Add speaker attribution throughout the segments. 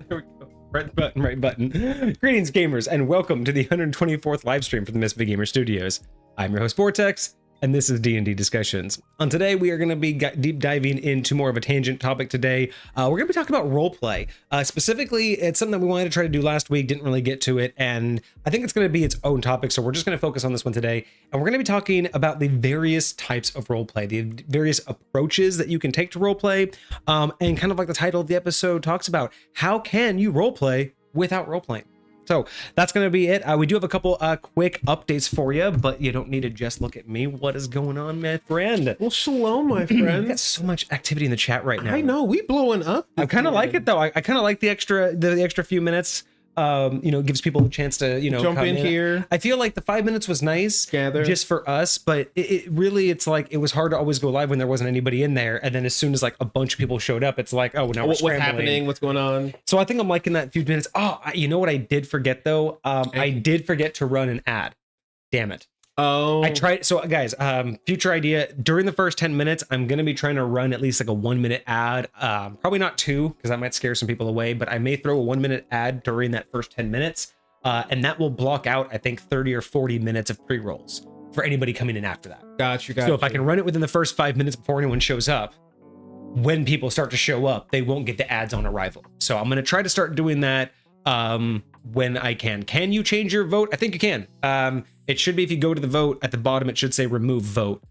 Speaker 1: There we go. Right button. Greetings, gamers, and welcome to the 124th live stream from the Misfit Gamer Studios. I'm your host, Vortex, and this is D&D Discussions. On today, we are going to be deep diving into more of a tangent topic today. We're going to be talking about roleplay. Specifically, it's something that we wanted to try to do last week, didn't really get to it, and I think it's going to be its own topic, so we're just going to focus on this one today. And we're going to be talking about the various types of roleplay, the various approaches that you can take to roleplay, and kind of like the title of the episode talks about, how can you roleplay without roleplaying? So that's going to be it. We do have a couple quick updates for you, but you don't need to just look at me. What is going on, my friend?
Speaker 2: Well, shalom, my friend.
Speaker 1: We got so much activity in the chat right now.
Speaker 2: I know, we blowing up.
Speaker 1: I kind of like it though. I kind of like the extra few minutes. Gives people a chance to
Speaker 2: jump in here.
Speaker 1: I feel like the 5 minutes was nice,
Speaker 2: gather
Speaker 1: just for us, but it really, it's like it was hard to always go live when there wasn't anybody in there, and then as soon as like a bunch of people showed up, it's like, oh, now we're scrambling.
Speaker 2: What's happening? What's going on?
Speaker 1: So I think I'm liking that few minutes. Oh, you know what I did forget though? I did forget to run an ad. Damn it.
Speaker 2: Oh,
Speaker 1: I tried. So guys, future idea, during the first 10 minutes, I'm going to be trying to run at least like a 1 minute ad. Probably not two, because that might scare some people away, but I may throw a 1 minute ad during that first 10 minutes. And that will block out, I think, 30 or 40 minutes of pre-rolls for anybody coming in after that.
Speaker 2: Gotcha.
Speaker 1: So if I can run it within the first 5 minutes before anyone shows up, when people start to show up, they won't get the ads on arrival. So I'm going to try to start doing that when I can. Can you change your vote? I think you can. It should be, if you go to the vote at the bottom, it should say remove vote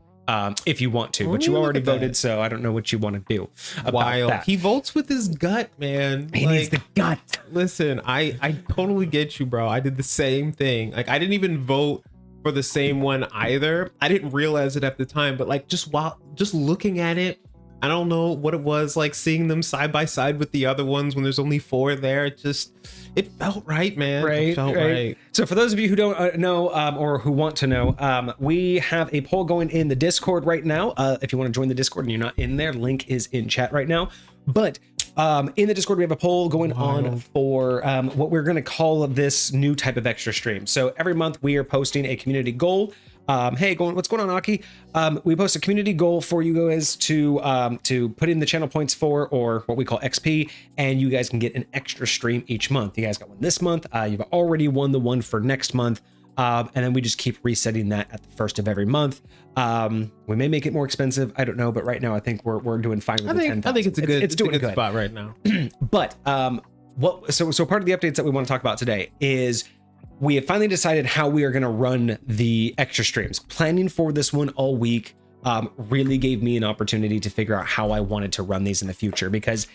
Speaker 1: if you want to, but you already voted, so I don't know what you want to do about that.
Speaker 2: He votes with his gut, man.
Speaker 1: He needs the gut.
Speaker 2: Listen, I totally get you, bro. I did the same thing. Like, I didn't even vote for the same one either. I didn't realize it at the time, but like just looking at it, I don't know what it was, like seeing them side by side with the other ones when there's only 4 there. It felt right, man. It felt right.
Speaker 1: So for those of you who don't know or who want to know, we have a poll going in the Discord right now. If you want to join the Discord and you're not in there, link is in chat right now. But in the Discord, we have a poll going on for what we're going to call this new type of extra stream. So every month we are posting a community goal. What's going on, Aki? We post a community goal for you guys to put in the channel points for, or what we call XP, and you guys can get an extra stream each month. You guys got one this month. You've already won the one for next month. And then we just keep resetting that at the first of every month. We may make it more expensive. I don't know, but right now I think we're doing fine with the 10,000.
Speaker 2: I think it's doing a good spot right now.
Speaker 1: But so part of the updates that we want to talk about today is we have finally decided how we are going to run the extra streams. Planning for this one all week really gave me an opportunity to figure out how I wanted to run these in the future, because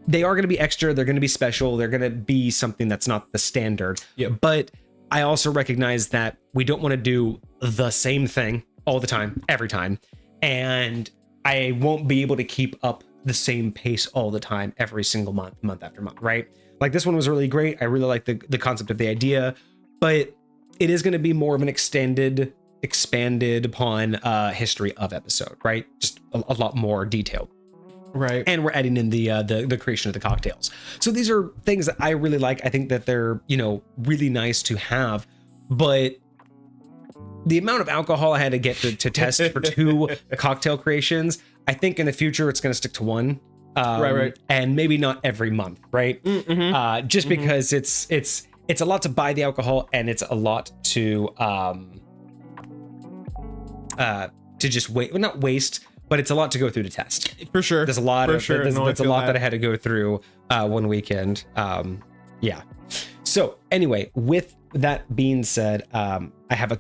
Speaker 1: they are going to be extra, they're going to be special, they're going to be something that's not the standard.
Speaker 2: Yeah.
Speaker 1: But I also recognize that we don't want to do the same thing all the time, every time, and I won't be able to keep up the same pace all the time, every single month after month, right? Like this one was really great. I really like the concept of the idea, but it is going to be more of an expanded upon history of episode, right? Just a lot more detailed.
Speaker 2: Right.
Speaker 1: And we're adding in the creation of the cocktails. So these are things that I really like. I think that they're, really nice to have, but the amount of alcohol I had to get to test for 2 cocktail creations, I think in the future it's going to stick to 1.
Speaker 2: Right.
Speaker 1: And maybe not every month, right? Just because it's a lot to buy the alcohol, and it's a lot to just wait. Well, not waste, but it's a lot to go through to test.
Speaker 2: For sure.
Speaker 1: There's a lot there's a lot that I had to go through one weekend. Yeah. So anyway, with that being said,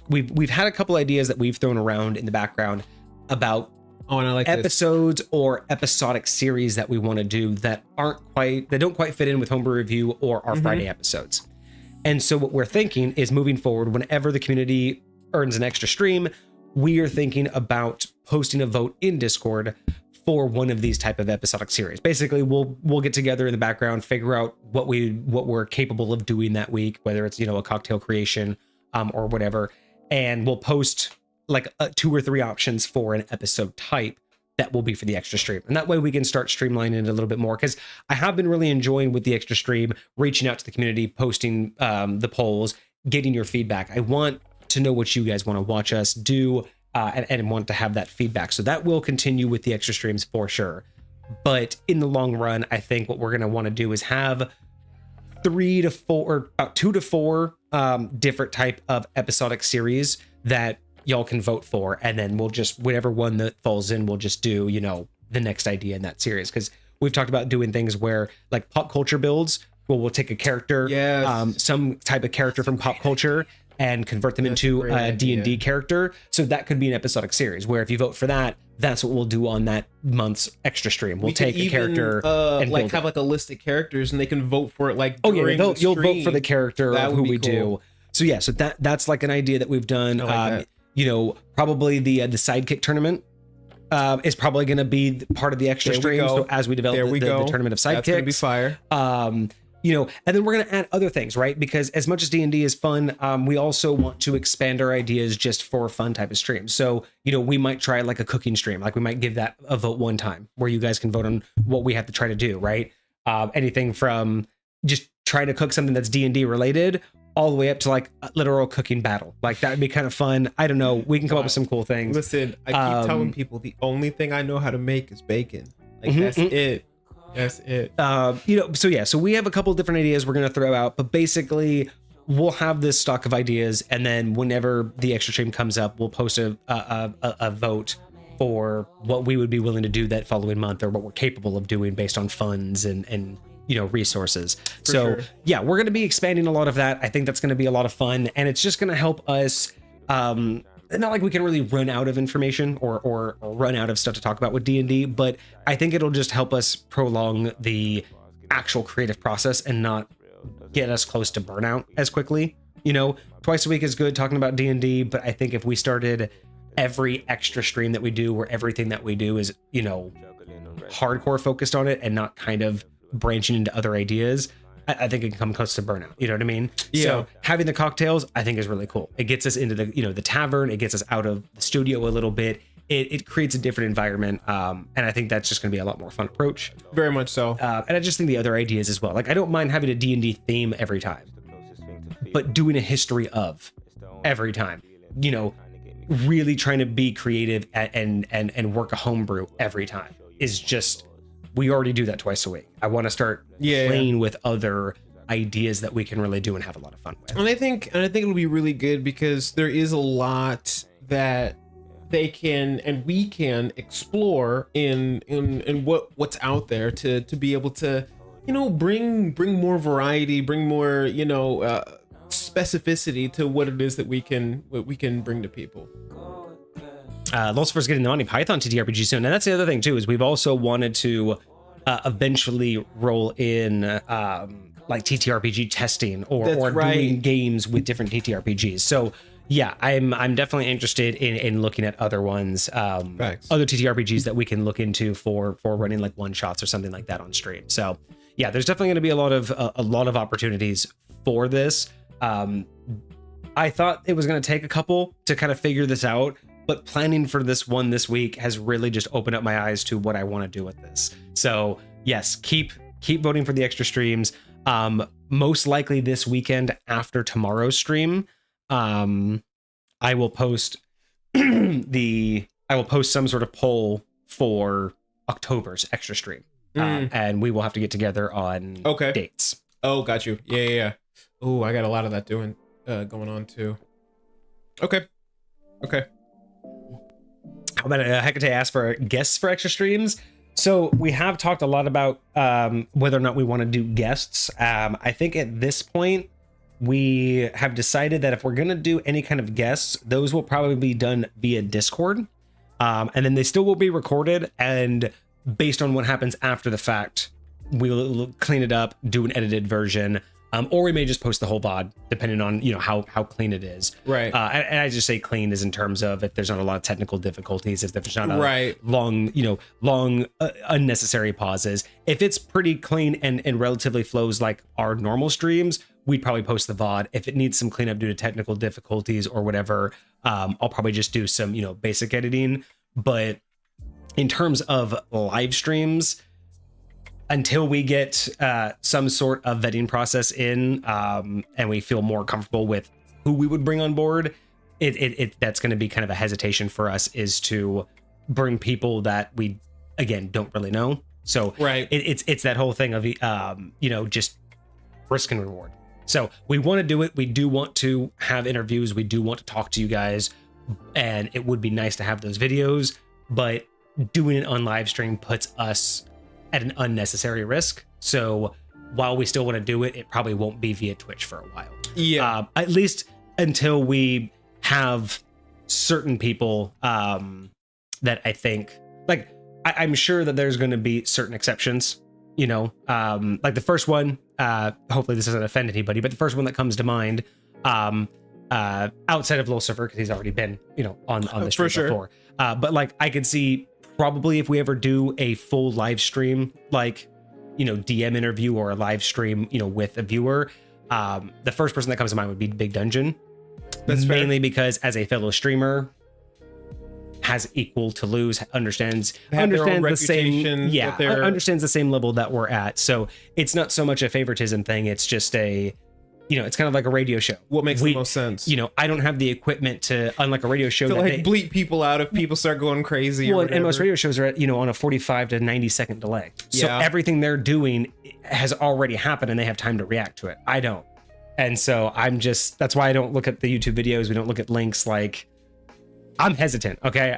Speaker 1: we've had a couple ideas that we've thrown around in the background about
Speaker 2: Oh, and I like
Speaker 1: episodes or episodic series that we want to do that don't quite fit in with Homebrew Review or our Friday episodes. And so what we're thinking is moving forward, whenever the community earns an extra stream, we are thinking about posting a vote in Discord for one of these type of episodic series. Basically, we'll get together in the background, figure out what we're capable of doing that week, whether it's, a cocktail creation or whatever, and we'll post like 2 or 3 options for an episode type that will be for the extra stream. And that way we can start streamlining it a little bit more, because I have been really enjoying with the extra stream, reaching out to the community, posting the polls, getting your feedback. I want to know what you guys want to watch us do and want to have that feedback. So that will continue with the extra streams for sure. But in the long run, I think what we're going to want to do is have 3 to 4, or about 2 to 4 different type of episodic series that y'all can vote for, and then we'll just, whatever one that falls in, we'll just do, the next idea in that series. Because we've talked about doing things where, like, pop culture builds, where we'll take a character, some type of character from pop culture, and convert them into a D&D character. So that could be an episodic series where if you vote for that, that's what we'll do on that month's extra stream. We'll take a character and
Speaker 2: like have like a list of characters, and they can vote for it. Like,
Speaker 1: you'll vote for the character of who we
Speaker 2: do.
Speaker 1: So yeah, so that's like an idea that we've done. Probably the sidekick tournament is probably going to be part of the extra stream. So as we develop the tournament of sidekicks,
Speaker 2: that's going to be fire.
Speaker 1: And then we're going to add other things, right? Because as much as D&D is fun, we also want to expand our ideas just for a fun type of stream. So, we might try like a cooking stream. Like, we might give that a vote one time where you guys can vote on what we have to try to do, right? Anything from just trying to cook something that's D&D related all the way up to like a literal cooking battle. Like, that would be kind of fun. I don't know. We can come up with some cool things.
Speaker 2: Listen, I keep telling people the only thing I know how to make is bacon. Like, that's it. That's it.
Speaker 1: So we have a couple different ideas we're going to throw out, but basically we'll have this stock of ideas, and then whenever the extra stream comes up, we'll post a vote for what we would be willing to do that following month, or what we're capable of doing based on funds and resources. We're going to be expanding a lot of that. I think that's going to be a lot of fun, and it's just going to help us not like we can really run out of information or run out of stuff to talk about with D&D, but I think it'll just help us prolong the actual creative process and not get us close to burnout as quickly. Twice a week is good talking about D&D, but I think if we started every extra stream that we do, where everything that we do is, hardcore focused on it and not kind of branching into other ideas, I think it can come close to burnout. You know what I mean?
Speaker 2: Yeah.
Speaker 1: So having the cocktails, I think, is really cool. It gets us into the tavern. It gets us out of the studio a little bit. It creates a different environment. And I think that's just going to be a lot more fun approach.
Speaker 2: Very much so.
Speaker 1: And I just think the other ideas as well. Like, I don't mind having a D&D theme every time, but doing a history of every time, really trying to be creative and work a homebrew every time is just, we already do that twice a week. I want to start playing with other ideas that we can really do and have a lot of fun with.
Speaker 2: And I think it'll be really good, because there is a lot that they can and we can explore in what's out there to be able to, bring more variety, bring more, specificity to what it is that we can bring to people.
Speaker 1: Lucifer's getting the Monty Python TTRPG soon, and that's the other thing too, is we've also wanted to eventually roll in like TTRPG testing or doing games with different TTRPGs. So yeah, I'm definitely interested in looking at other ones, other TTRPGs that we can look into for running like one shots or something like that on stream. So yeah, there's definitely going to be a lot of opportunities for this. I thought it was going to take a couple to kind of figure this out, but planning for this one this week has really just opened up my eyes to what I want to do with this. So yes, keep voting for the extra streams. Most likely this weekend after tomorrow's stream, I will post some sort of poll for October's extra stream. And we will have to get together on dates.
Speaker 2: Oh, got you. Yeah. Oh, I got a lot of that going on too. Okay.
Speaker 1: How about Hecate asked for guests for extra streams? So we have talked a lot about whether or not we want to do guests. I think at this point, we have decided that if we're going to do any kind of guests, those will probably be done via Discord. And then they still will be recorded, and based on what happens after the fact, we'll clean it up, do an edited version, or we may just post the whole VOD, depending on how clean it is.
Speaker 2: Right.
Speaker 1: And I just say clean is in terms of if there's not a lot of technical difficulties, if there's not a long unnecessary pauses. If it's pretty clean and relatively flows like our normal streams, we'd probably post the VOD. If it needs some cleanup due to technical difficulties or whatever, I'll probably just do some basic editing. But in terms of live streams, until we get some sort of vetting process in, and we feel more comfortable with who we would bring on board, that's going to be kind of a hesitation for us, is to bring people that we, again, don't really know. So
Speaker 2: right.
Speaker 1: It's that whole thing of just risk and reward. So we want to do it. We do want to have interviews. We do want to talk to you guys, and it would be nice to have those videos, but doing it on live stream puts us at an unnecessary risk. So while we still want to do it, it probably won't be via Twitch for a while.
Speaker 2: Yeah.
Speaker 1: At least until we have certain people that I think, like, I'm sure that there's going to be certain exceptions, like the first one, hopefully this doesn't offend anybody, but the first one that comes to mind, outside of Lil Surfer, because he's already been, on the stream before. But like, I could see probably if we ever do a full live stream, like, DM interview or a live stream, with a viewer, the first person that comes to mind would be Big Dungeon.
Speaker 2: That's
Speaker 1: mainly
Speaker 2: fair.
Speaker 1: Because as a fellow streamer, has equal to lose, understands the same, understands the same level that we're at. So it's not so much a favoritism thing. It's just a, it's kind of like a radio show.
Speaker 2: What makes the most sense?
Speaker 1: I don't have the equipment to, unlike a radio show,
Speaker 2: to bleep people out if people start going crazy.
Speaker 1: Well, and most radio shows are at, on a 45 to 90 second delay. So
Speaker 2: Yeah.
Speaker 1: everything they're doing has already happened and they have time to react to it. I don't. And so that's why I don't look at the YouTube videos. We don't look at links. Like, I'm hesitant. Okay.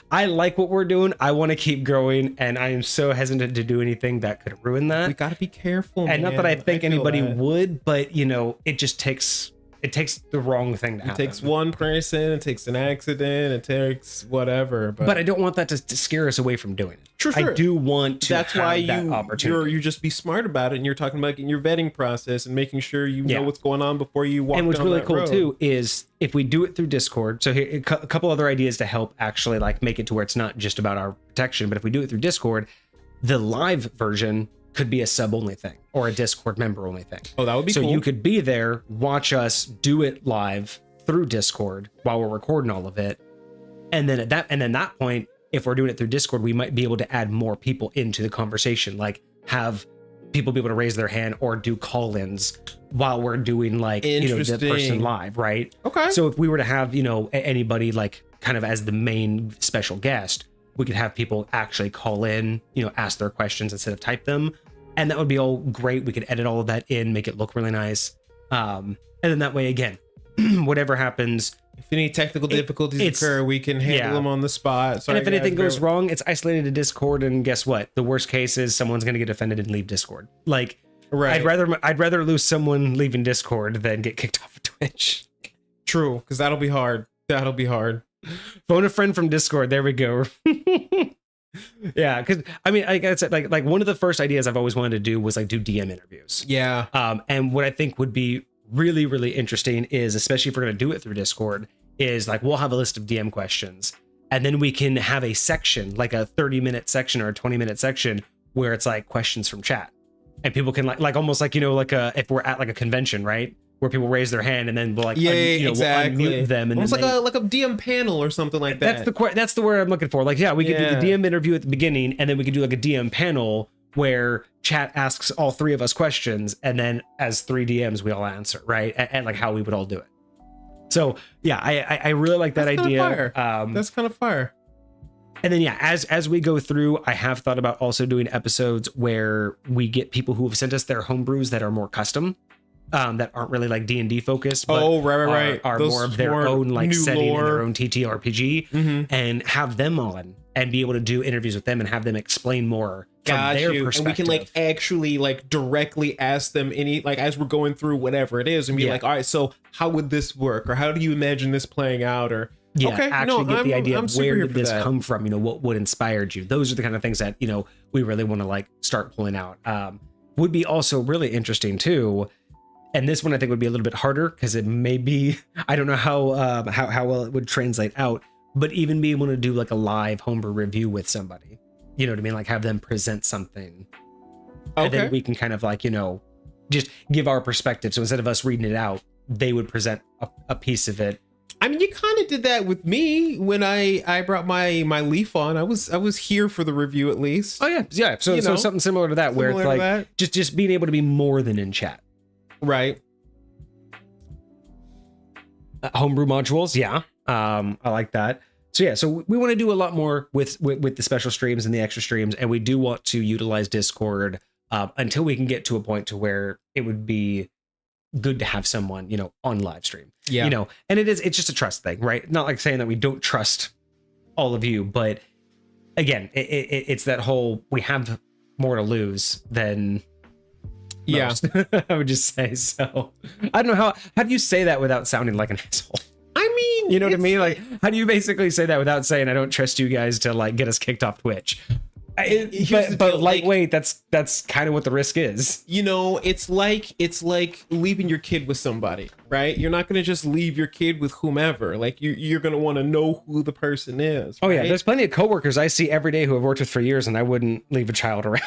Speaker 1: I like what we're doing. I want to keep growing, and I am so hesitant to do anything that could ruin that.
Speaker 2: We got to be careful.
Speaker 1: And not that I think anybody would, but it just takes the wrong thing to happen.
Speaker 2: It takes one person, it takes an accident, it takes whatever. But
Speaker 1: I don't want that to scare us away from doing it.
Speaker 2: Sure.
Speaker 1: I do want to.
Speaker 2: That's
Speaker 1: have
Speaker 2: why
Speaker 1: that opportunity.
Speaker 2: you just be smart about it, and you're talking about your vetting process and making sure you know what's going on before you walk.
Speaker 1: And what's
Speaker 2: down
Speaker 1: really
Speaker 2: that
Speaker 1: cool
Speaker 2: road.
Speaker 1: too is if we do it through Discord. So here, a couple other ideas to help actually like make it to where it's not just about our protection, but if we do it through Discord, the live version could be a sub only thing or a Discord member only thing.
Speaker 2: Oh, that would be
Speaker 1: so
Speaker 2: cool.
Speaker 1: you could be there, watch us do it live through Discord while we're recording all of it, and then at that point, if we're doing it through Discord, we might be able to add more people into the conversation, like have people be able to raise their hand or do call-ins while we're doing like the person live, right?
Speaker 2: Okay.
Speaker 1: So if we were to have anybody like kind of as the main special guest, we could have people actually call in, ask their questions instead of type them, and that would be all great. We could edit all of that in, make it look really nice, and then that way, again, whatever happens.
Speaker 2: If any technical difficulties occur, we can handle them on the spot. Sorry,
Speaker 1: and if anything goes wrong, it's isolated to Discord. And guess what? The worst case is someone's going to get offended and leave Discord. Like,
Speaker 2: right.
Speaker 1: I'd rather lose someone leaving Discord than get kicked off of Twitch.
Speaker 2: True, because that'll be hard.
Speaker 1: Phone a friend from Discord. There we go. Yeah, because I mean, like I said, like one of the first ideas I've always wanted to do was like do DM interviews.
Speaker 2: Yeah.
Speaker 1: And what I think would be really, really interesting is, especially if we're going to do it through Discord, is like we'll have a list of DM questions, and then we can have a section, like a 30-minute section or a 20-minute section, where it's like questions from chat, and people can like almost like like if we're at like a convention, right, where people raise their hand and then we'll like
Speaker 2: exactly.
Speaker 1: we'll unmute them, and
Speaker 2: almost
Speaker 1: then
Speaker 2: like a DM panel or something like that.
Speaker 1: That's the word I'm looking for. Like, yeah, we could do the DM interview at the beginning, and then we could do like a DM panel where chat asks all three of us questions, and then as 3 DMs we all answer, right? And like how we would all do it. So yeah, I really like that idea.
Speaker 2: That's kind of fire.
Speaker 1: And then yeah, as we go through, I have thought about also doing episodes where we get people who have sent us their homebrews that are more custom, that aren't really like D&D focused, but
Speaker 2: right.
Speaker 1: are
Speaker 2: Those
Speaker 1: more of their own like setting and their own TTRPG, and have them on and be able to do interviews with them and have them explain more from their perspective.
Speaker 2: And we can like actually like directly ask them any, like as we're going through whatever it is, and be like, all right, so how would this work, or how do you imagine this playing out, or
Speaker 1: Yeah,
Speaker 2: Okay,
Speaker 1: actually
Speaker 2: no,
Speaker 1: get the idea
Speaker 2: I'm
Speaker 1: of
Speaker 2: super
Speaker 1: where
Speaker 2: here
Speaker 1: did
Speaker 2: for
Speaker 1: this
Speaker 2: that.
Speaker 1: come from? What inspired you? Those are the kind of things that, we really want to like start pulling out. Would be also really interesting too. And this one I think would be a little bit harder because it may be, I don't know how well it would translate out, but even be able to do like a live homebrew review with somebody. You know what I mean? Like have them present something. And then
Speaker 2: Okay.
Speaker 1: we can kind of like, just give our perspective. So instead of us reading it out, they would present a piece of it.
Speaker 2: I mean, you kind of did that with me when I brought my leaf on. I was here for the review at least.
Speaker 1: Oh yeah. So something similar to that, where it's like just being able to be more than in chat.
Speaker 2: Right.
Speaker 1: Homebrew modules, yeah. I like that. So yeah, so we want to do a lot more with the special streams and the extra streams, and we do want to utilize Discord until we can get to a point to where it would be good to have someone, on live stream.
Speaker 2: Yeah.
Speaker 1: And it's just a trust thing, right? Not like saying that we don't trust all of you, but again, it's that whole we have more to lose than most. I would just say. So I don't know how do you say that without sounding like an asshole?
Speaker 2: I mean,
Speaker 1: You know what I mean? Like, how do you basically say that without saying I don't trust you guys to like get us kicked off Twitch? But lightweight, that's kind of what the risk is.
Speaker 2: It's like leaving your kid with somebody, right? You're not going to just leave your kid with whomever. Like you're going to want to know who the person is.
Speaker 1: Oh
Speaker 2: right?
Speaker 1: yeah, there's plenty of coworkers I see every day who have worked with for years, and I wouldn't leave a child around.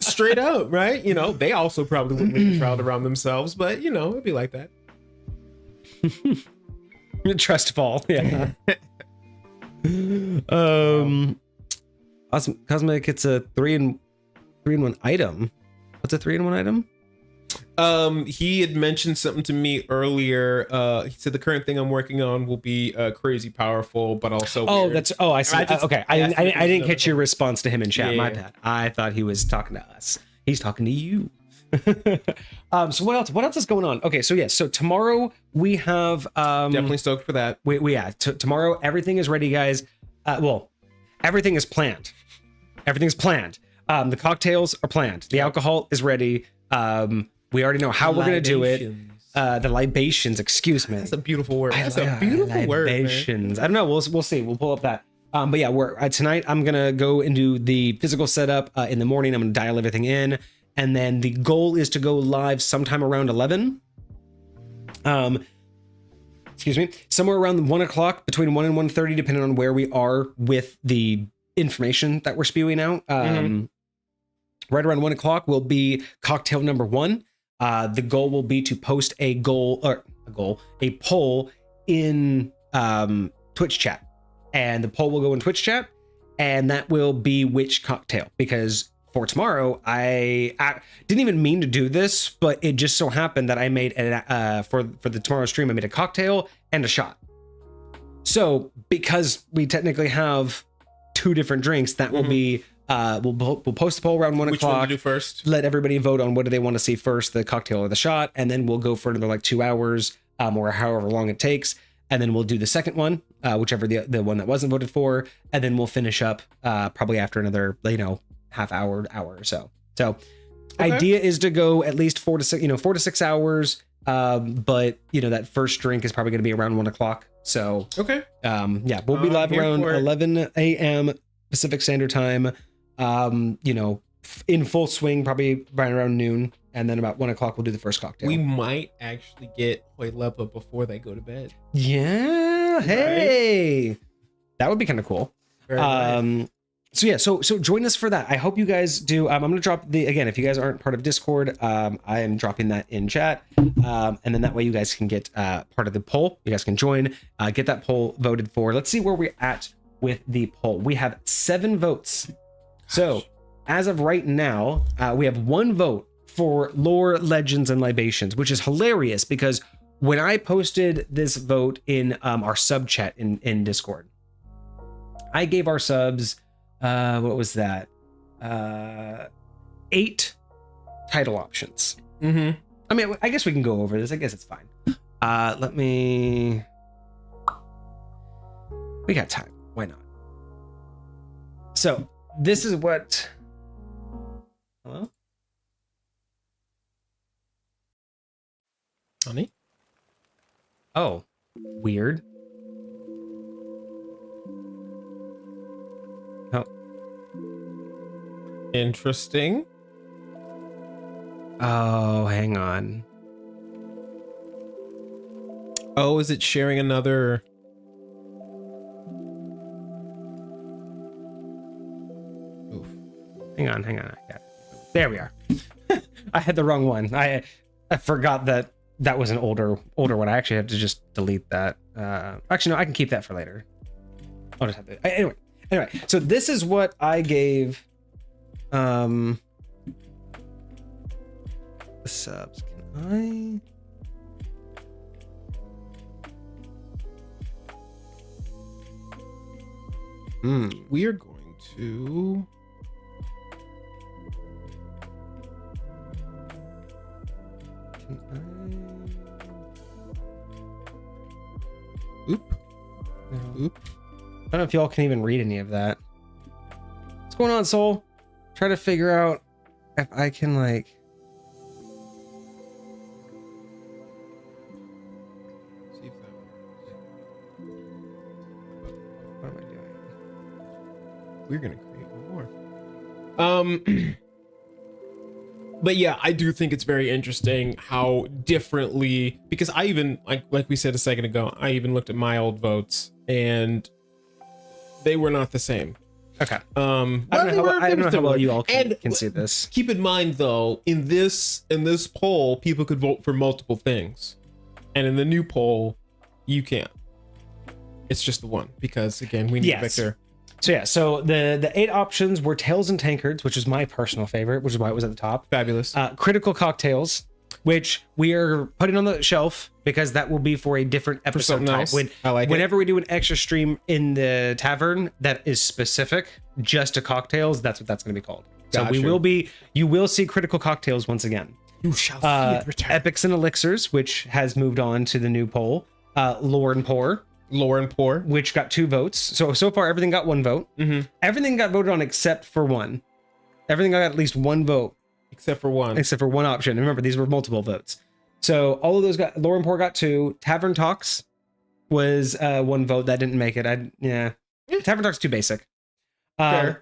Speaker 2: Straight up, right? They also probably wouldn't leave a child around themselves, but it'd be like that.
Speaker 1: Trust fall, yeah. Cosmic, it's a 3-in-1 item. What's a 3-in-1 item?
Speaker 2: He had mentioned something to me earlier. He said the current thing I'm working on will be crazy powerful, but also weird.
Speaker 1: I see. Okay, I didn't catch your response to him in chat.
Speaker 2: Yeah.
Speaker 1: My bad. I thought he was talking to us. He's talking to you. So what else is going on? Okay, so yes, so tomorrow we have
Speaker 2: Definitely stoked for that.
Speaker 1: Tomorrow everything is ready, guys. Everything is planned. Everything's planned. The cocktails are planned. The alcohol is ready. We already know how we're gonna do it. The libations, excuse me.
Speaker 2: That's a beautiful word. That's a beautiful word.
Speaker 1: Libations. I don't know. We'll see. We'll pull up that. But yeah, tonight I'm gonna go and do the physical setup. In the morning, I'm gonna dial everything in, and then the goal is to go live sometime around 11. Excuse me, somewhere around 1 o'clock, between 1 and 1:30, depending on where we are with the information that we're spewing out. Right around 1 o'clock will be cocktail number 1. The goal will be to post a poll in Twitch chat, and the poll will go in Twitch chat, and that will be which cocktail, because for tomorrow, I didn't even mean to do this, but it just so happened that I made for the tomorrow stream, I made a cocktail and a shot. So because we technically have 2 different drinks, that will be we'll post the poll around 1
Speaker 2: Which
Speaker 1: o'clock.
Speaker 2: one to do first?
Speaker 1: Let everybody vote on what do they want to see first, the cocktail or the shot, and then we'll go for another like 2 hours, or however long it takes, and then we'll do the second one, whichever the one that wasn't voted for, and then we'll finish up probably after another half hour or so. So idea is to go at least 4 to 6 hours. But that first drink is probably going to be around 1 o'clock. So
Speaker 2: okay.
Speaker 1: We'll be live around 11 a.m. Pacific Standard Time. In full swing, probably right around noon, and then about 1 o'clock we'll do the first cocktail.
Speaker 2: We might actually get Hoy Lepa before they go to bed.
Speaker 1: Yeah. Hey, right? That would be kind of cool.
Speaker 2: Very nice.
Speaker 1: So join us for that. I hope you guys do. I'm going to drop again, if you guys aren't part of Discord, I am dropping that in chat. And then that way you guys can get part of the poll. You guys can join, get that poll voted for. Let's see where we're at with the poll. We have 7 votes. So as of right now, we have 1 vote for lore, legends, and libations, which is hilarious because when I posted this vote in our sub chat in Discord, I gave our subs what was that? 8 title options. I mean, I guess we can go over this. I guess it's fine. We got time. Why not? So this is what. Hello?
Speaker 2: Honey?
Speaker 1: Oh, weird.
Speaker 2: Interesting.
Speaker 1: Oh, hang on.
Speaker 2: Oh, is it sharing another? Oof.
Speaker 1: Hang on. I got it. There we are. I had the wrong one. I forgot that was an older one. I actually have to just delete that. Actually, no, I can keep that for later. I'll just have to. Anyway. So this is what I gave. The subs. Can I?
Speaker 2: We are going to. Oop. Oop.
Speaker 1: I don't know if y'all can even read any of that. What's going on, Soul? Try to figure out if I can like.
Speaker 2: See if that works.
Speaker 1: What am I doing?
Speaker 2: We're gonna create one more. But yeah, I do think it's very interesting how differently, because I even like we said a second ago, I even looked at my old votes and they were not the same.
Speaker 1: Okay.
Speaker 2: I don't know
Speaker 1: how well you all can see this.
Speaker 2: Keep in mind though, in this poll, people could vote for multiple things, and in the new poll, you can't. It's just the one, because again, we need Victor.
Speaker 1: So yeah, so the 8 options were Tails and Tankards, which was my personal favorite, which is why it was at the top.
Speaker 2: Fabulous.
Speaker 1: Critical Cocktails, which we are putting on the shelf because that will be for a different episode type. Whenever we do an extra stream in the tavern that is specific just to cocktails, that's what that's going to be called. So you will see Critical Cocktails once again.
Speaker 2: You shall see it return.
Speaker 1: Epics and Elixirs, which has moved on to the new poll. Lore and Pour, which got 2 votes. So far everything got 1 vote. Everything got voted on except for one. Everything got at least 1 vote. Except for one option. And remember, these were multiple votes. So all of those got. Lore and Pour got 2. Tavern Talks was 1 vote. That didn't make it. Tavern Talks too basic.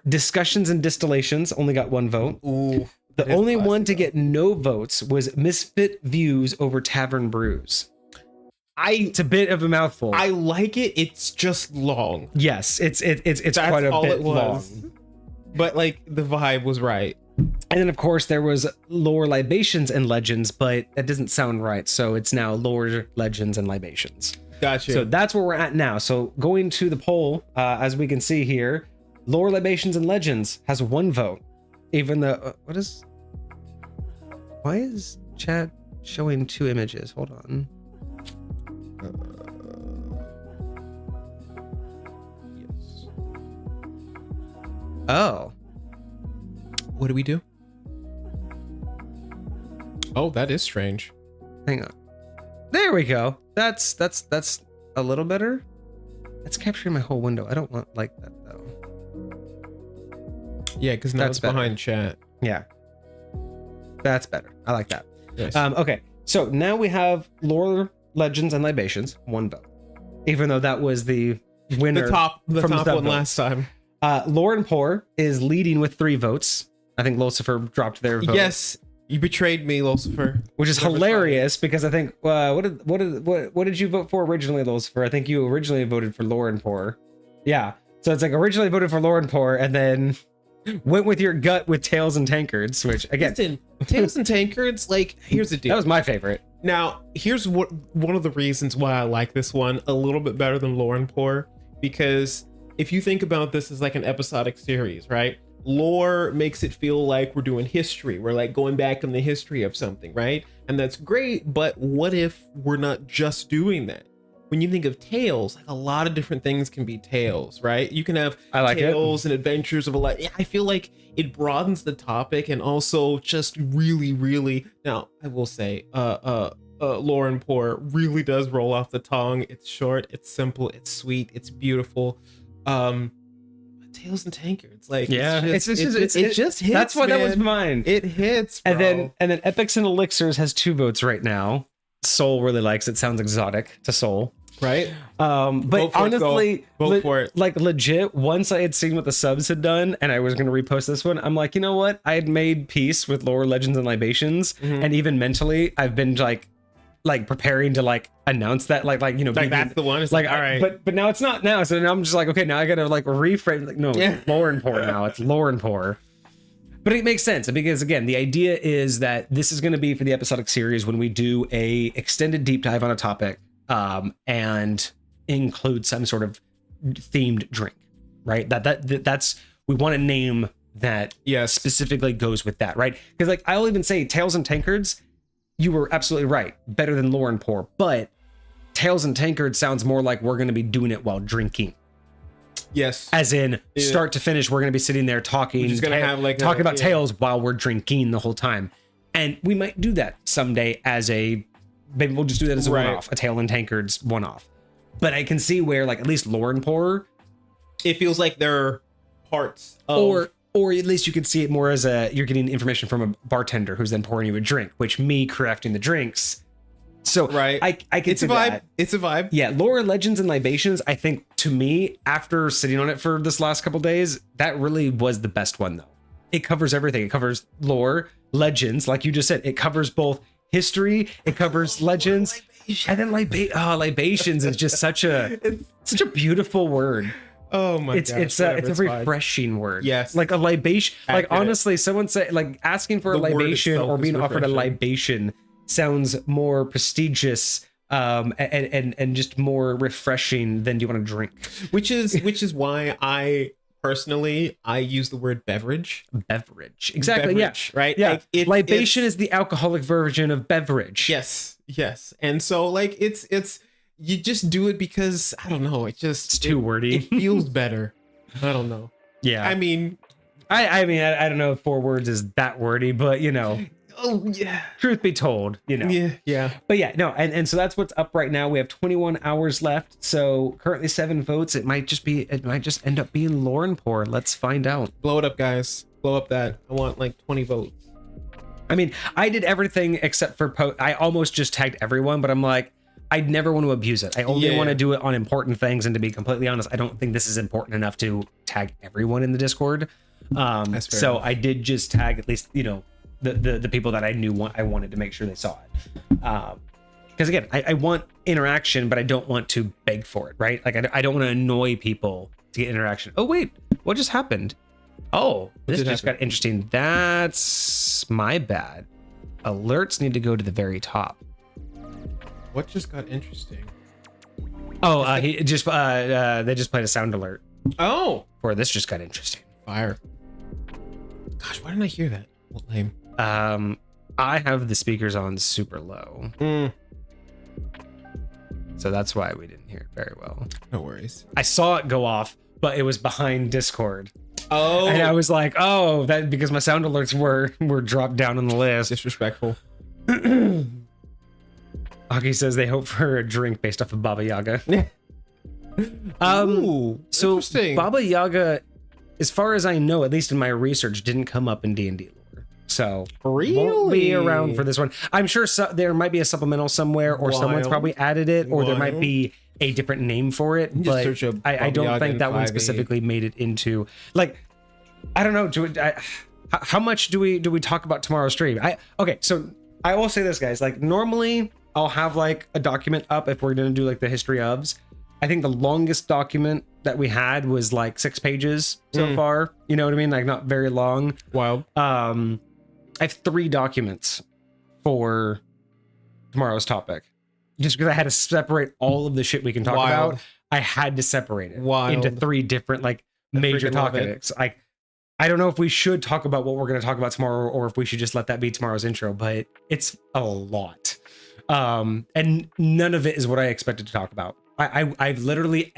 Speaker 1: Discussions and Distillations only got 1 vote.
Speaker 2: Ooh,
Speaker 1: the only one to get no votes was Misfit Views over Tavern Brews. It's a bit of a mouthful.
Speaker 2: I like it. It's just long.
Speaker 1: Yes, it's quite a bit long.
Speaker 2: But like the vibe was right.
Speaker 1: And then of course there was Lore, Libations, and Legends, but that doesn't sound right. So it's now Lore, Legends, and Libations.
Speaker 2: Gotcha.
Speaker 1: So that's where we're at now. So going to the poll, as we can see here, Lore, Libations, and Legends has 1 vote. Even though why is chat showing 2 images? Hold on.
Speaker 2: Yes.
Speaker 1: Oh.
Speaker 2: What do we do? Oh, that is strange.
Speaker 1: Hang on. There we go. That's a little better. It's capturing my whole window. I don't want like that though.
Speaker 2: Yeah, because now it's behind chat.
Speaker 1: Yeah. That's better. I like that.
Speaker 2: Yes.
Speaker 1: Okay. So now we have Lore, Legends, and Libations, 1 vote. Even though that was the winner.
Speaker 2: The top one last time.
Speaker 1: Lore and Pour is leading with 3 votes. I think Lucifer dropped their vote.
Speaker 2: Yes, you betrayed me, Lucifer.
Speaker 1: Which is hilarious because I think what did you vote for originally, Lucifer? I think you originally voted for Lore and Pour. Yeah. So it's like originally voted for Lore and Pour and then went with your gut with Tails and Tankards, which again,
Speaker 2: listen, Tails and Tankards, like here's the deal.
Speaker 1: That was my favorite.
Speaker 2: Now, here's one of the reasons why I like this one a little bit better than Lore and Pour, because if you think about this as like an episodic series, right? Lore makes it feel like we're doing history. We're like going back in the history of something, right? And that's great, but what if we're not just doing that? When you think of Tales, like a lot of different things can be Tales, right? You can have Tales and adventures of a lot. I feel like it broadens the topic and also just really, really. Now, I will say, Lore and Pour really does roll off the tongue. It's short, it's simple, it's sweet, it's beautiful. Tails and Tankards, like it just hits.
Speaker 1: That's why that was mine.
Speaker 2: It hits, bro.
Speaker 1: And then Epics and Elixirs has 2 votes right now. Soul really likes it. Sounds exotic to Soul.
Speaker 2: Right.
Speaker 1: But honestly,
Speaker 2: Vote for it.
Speaker 1: like legit, once I had seen what the subs had done and I was going to repost this one, I'm like, you know what? I had made peace with lore, legends, and libations. And even mentally, I've been like preparing to like announce that like
Speaker 2: Like that's the one. It's
Speaker 1: like
Speaker 2: all right.
Speaker 1: but now it's not now. So now I'm just like, okay, now I gotta like reframe, like, no, it's lore and poor now. It's lore and poor. But it makes sense because again, the idea is that this is going to be for the episodic series when we do a extended deep dive on a topic, and include some sort of themed drink, right? That's we want a name that specifically goes with that, right? Because like I'll even say Tails and Tankards, you were absolutely right, better than lore and poor, but Tails and Tankards sounds more like we're going to be doing it while drinking.
Speaker 2: Yes.
Speaker 1: As in start to finish, we're going to be sitting there talking,
Speaker 2: We're just gonna have like
Speaker 1: talking about Tails while we're drinking the whole time. And we might do that someday as maybe we'll just do that as a one-off, a Tail and Tankards one-off. But I can see where like at least lore and poor,
Speaker 2: it feels like they're parts of,
Speaker 1: or at least you could see it more as you're getting information from a bartender who's then pouring you a drink, which me crafting the drinks. So
Speaker 2: right.
Speaker 1: I can
Speaker 2: it's
Speaker 1: see
Speaker 2: a vibe.
Speaker 1: that.
Speaker 2: It's a vibe.
Speaker 1: Yeah, lore, legends, and libations, I think to me, after sitting on it for this last couple days, that really was the best one though. It covers everything. It covers lore, legends, like you just said. It covers both history, it covers legends, and then libations is just such a beautiful word.
Speaker 2: Oh my
Speaker 1: gosh. It's a refreshing word.
Speaker 2: Yes.
Speaker 1: Like a libation.
Speaker 2: Accurate.
Speaker 1: Like honestly, someone say like asking for a libation or being offered a libation sounds more prestigious and just more refreshing than do you want to drink.
Speaker 2: Which is why I personally use the word beverage.
Speaker 1: Exactly.
Speaker 2: Beverage,
Speaker 1: yeah.
Speaker 2: Right.
Speaker 1: Yeah.
Speaker 2: Like
Speaker 1: libation is the alcoholic version of beverage.
Speaker 2: Yes. And so like it's you just do it because I don't know. It's
Speaker 1: too wordy.
Speaker 2: It feels better. I don't know.
Speaker 1: Yeah.
Speaker 2: I mean,
Speaker 1: I don't know if 4 words is that wordy, but you know.
Speaker 2: Oh yeah.
Speaker 1: Truth be told, you know.
Speaker 2: Yeah.
Speaker 1: But yeah, no, and so that's what's up right now. We have 21 hours left. So currently 7 votes. It might just end up being lore and poor. Let's find out.
Speaker 2: Blow it up, guys. Blow up that. I want like 20 votes.
Speaker 1: I mean, I did everything except for I almost just tagged everyone, but I'm like, I'd never want to abuse it. I only want to do it on important things, and to be completely honest, I don't think this is important enough to tag everyone in the Discord. So I did just tag at least, you know, the people that I knew I wanted to make sure they saw it. Because again, I want interaction, but I don't want to beg for it, right? Like I don't want to annoy people to get interaction. Oh wait, what just happened? Oh, this just got interesting. That's my bad. Alerts need to go to the very top.
Speaker 2: What just got interesting?
Speaker 1: Oh, they just played a sound alert.
Speaker 2: Oh,
Speaker 1: or this just got interesting.
Speaker 2: Fire. Gosh, why didn't I hear that? What lame.
Speaker 1: I have the speakers on super low. So that's why we didn't hear it very well.
Speaker 2: No worries.
Speaker 1: I saw it go off, but it was behind Discord.
Speaker 2: Oh.
Speaker 1: And I was like, oh, that because my sound alerts were dropped down on the list.
Speaker 2: Disrespectful.
Speaker 1: Aki says they hope for a drink based off of Baba Yaga.
Speaker 2: Ooh,
Speaker 1: so Baba Yaga, as far as I know, at least in my research, didn't come up in D&D lore. So won't be around for this one. I'm sure there might be a supplemental somewhere, or someone's probably added it, or there might be a different name for it. But I don't think that one specifically made it into, like, I don't know. How much do we talk about tomorrow's stream? Okay, so I will say this, guys. Like normally, I'll have like a document up if we're gonna do like the history ofs. I think the longest document that we had was like 6 pages so far. You know what I mean? Like not very long.
Speaker 2: Wild.
Speaker 1: I have 3 documents for tomorrow's topic. Just because I had to separate all of the shit we can talk about, I had to separate it into 3 different like major topics. I don't know if we should talk about what we're going to talk about tomorrow, or if we should just let that be tomorrow's intro, but it's a lot. And none of it is what I expected to talk about. I've literally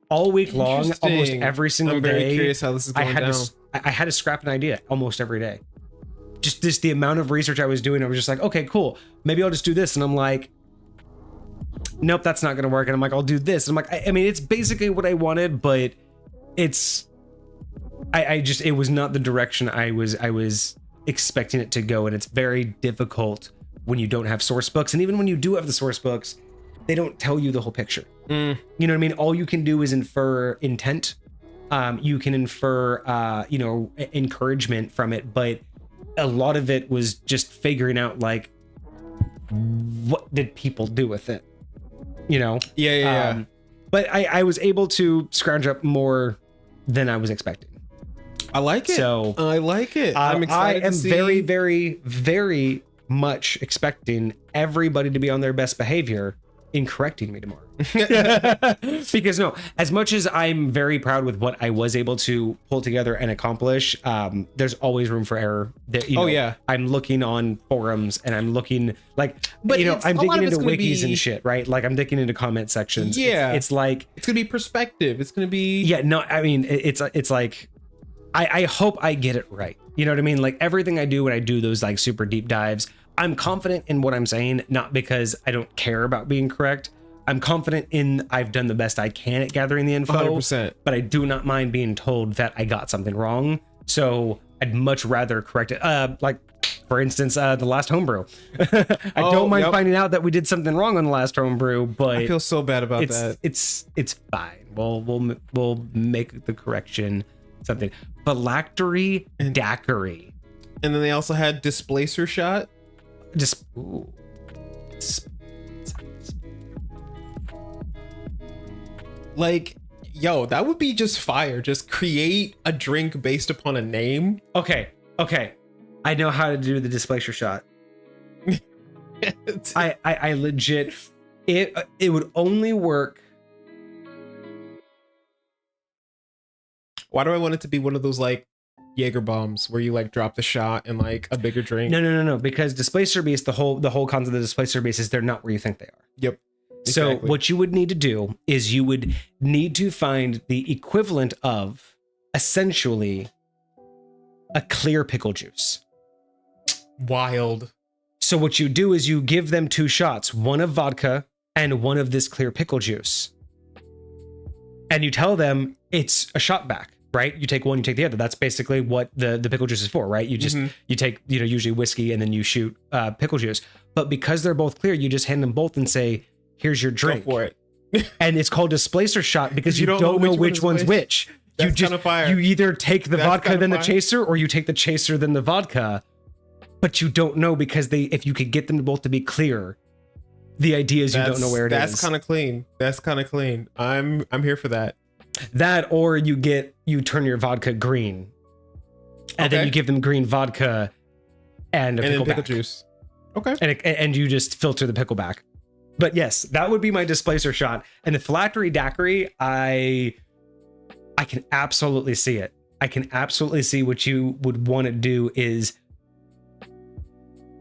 Speaker 1: all week long, almost every single day. I'm very
Speaker 2: curious how this is going down.
Speaker 1: I had to scrap an idea almost every day. Just the amount of research I was doing, I was just like, okay, cool. Maybe I'll just do this. And I'm like, nope, that's not going to work. And I'm like, I'll do this. And I'm like, I mean, it's basically what I wanted, but it was not the direction I was expecting it to go. And it's very difficult when you don't have source books. And even when you do have the source books, they don't tell you the whole picture.
Speaker 2: Mm.
Speaker 1: You know what I mean? All you can do is infer intent. You can infer, you know, encouragement from it, but a lot of it was just figuring out like, what did people do with it? You know?
Speaker 2: Yeah.
Speaker 1: But I was able to scrounge up more than I was expecting.
Speaker 2: I like it.
Speaker 1: So
Speaker 2: I like it. I'm excited.
Speaker 1: I am
Speaker 2: to see.
Speaker 1: very, very, very much expecting everybody to be on their best behavior in correcting me tomorrow. Because no, as much as I'm very proud with what I was able to pull together and accomplish, there's always room for error. That, you know,
Speaker 2: yeah.
Speaker 1: I'm looking on forums and I'm looking like,
Speaker 2: But
Speaker 1: you know, I'm
Speaker 2: a lot
Speaker 1: digging
Speaker 2: of
Speaker 1: into
Speaker 2: it's
Speaker 1: wikis
Speaker 2: gonna
Speaker 1: and
Speaker 2: be-
Speaker 1: shit, right? Like I'm digging into comment sections.
Speaker 2: Yeah.
Speaker 1: It's like,
Speaker 2: It's gonna be perspective. It's gonna be.
Speaker 1: yeah, no, I mean, it's like, I hope I get it right. You know what I mean? Like everything I do when I do those like super deep dives, I'm confident in what I'm saying, not because I don't care about being correct. I'm confident in I've done the best I can at gathering the info,
Speaker 2: 100%.
Speaker 1: but I do not mind being told that I got something wrong. So I'd much rather correct it. Like, for instance, the last homebrew. I don't mind finding out that we did something wrong on the last homebrew, but
Speaker 2: I feel so bad about that.
Speaker 1: It's fine. We'll make the correction. Something phylactery daiquiri.
Speaker 2: And then they also had displacer shot.
Speaker 1: Just ooh.
Speaker 2: Like, yo, that would be just fire. Just create a drink based upon a name.
Speaker 1: Okay. I know how to do the displacer shot. I legit it would only work.
Speaker 2: Why do I want it to be one of those like Jaeger bombs where you like drop the shot and like a bigger drink?
Speaker 1: No. Because displacer beast, the whole concept of the displacer beast is they're not where you think they are.
Speaker 2: Yep.
Speaker 1: So
Speaker 2: Exactly.
Speaker 1: what you would need to do is you would need to find the equivalent of essentially a clear pickle juice.
Speaker 2: Wild.
Speaker 1: So what you do is you give them 2 shots, one of vodka and one of this clear pickle juice. And you tell them it's a shot back, right? You take one, you take the other. That's basically what the pickle juice is for, right? You just, you take, you know, usually whiskey and then you shoot pickle juice. But because they're both clear, you just hand them both and say, here's your drink.
Speaker 2: Go for it.
Speaker 1: And it's called displacer shot because you don't know which one's which.
Speaker 2: That's
Speaker 1: You just,
Speaker 2: kinda fire.
Speaker 1: you either take the
Speaker 2: That's
Speaker 1: vodka
Speaker 2: kinda
Speaker 1: then the
Speaker 2: fire.
Speaker 1: chaser, or you take the chaser then the vodka. But you don't know because if you could get them both to be clear, the idea is you don't know where it is.
Speaker 2: That's kind of clean. That's kind of clean. I'm here for that.
Speaker 1: That, or you turn your vodka green, and then
Speaker 2: Okay.
Speaker 1: you give them green vodka and a
Speaker 2: And then pickle
Speaker 1: pickleback,
Speaker 2: juice. Okay.
Speaker 1: and you just filter the pickleback. But yes, that would be my displacer shot. And the phylactery daiquiri, I can absolutely see it. I can absolutely see what you would want to do is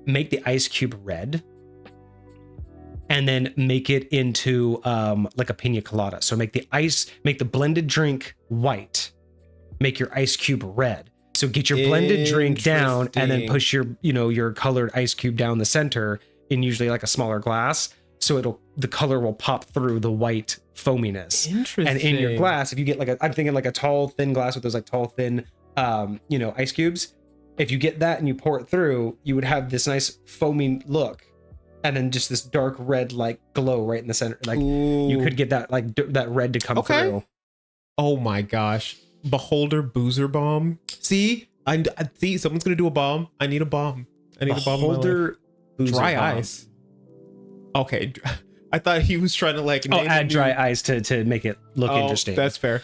Speaker 1: make the ice cube red and then make it into like a pina colada. So make the blended drink white, make your ice cube red. So get your blended drink down and then push your colored ice cube down the center in usually like a smaller glass. So the color will pop through the white foaminess.
Speaker 2: Interesting.
Speaker 1: And in your glass, if you get I'm thinking like a tall, thin glass with those like tall, thin, ice cubes. If you get that and you pour it through, you would have this nice foaming look, and then just this dark red like glow right in the center. Like you could get that like that red to come through.
Speaker 2: Oh my gosh. Beholder boozer bomb. See, I see someone's gonna do a bomb. I need a bomb. I need a bomb.
Speaker 1: Beholder boozer
Speaker 2: Dry
Speaker 1: bomb.
Speaker 2: ice. Okay. I thought he was trying to like
Speaker 1: add dry ice to make it look interesting.
Speaker 2: That's fair.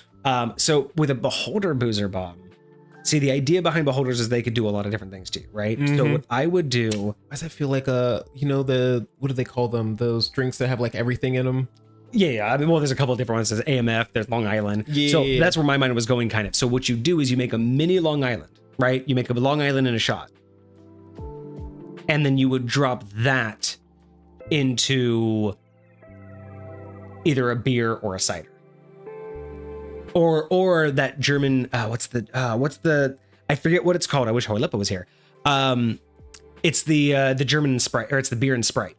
Speaker 1: So with a beholder boozer bomb, see, the idea behind beholders is they could do a lot of different things to you, right? So what I would do,
Speaker 2: Why does that feel like what do they call them? Those drinks that have like everything in them.
Speaker 1: yeah. I mean, well, there's a couple of different ones. There's AMF, there's Long Island. So that's where my mind was going, kind of. So what you do is you make a mini Long Island, right? You make a Long Island in a shot, and then you would drop that into either a beer or a cider, or that German what's the I forget what it's called. I wish Hoylippa was here. It's the German Sprite, or it's the beer and Sprite.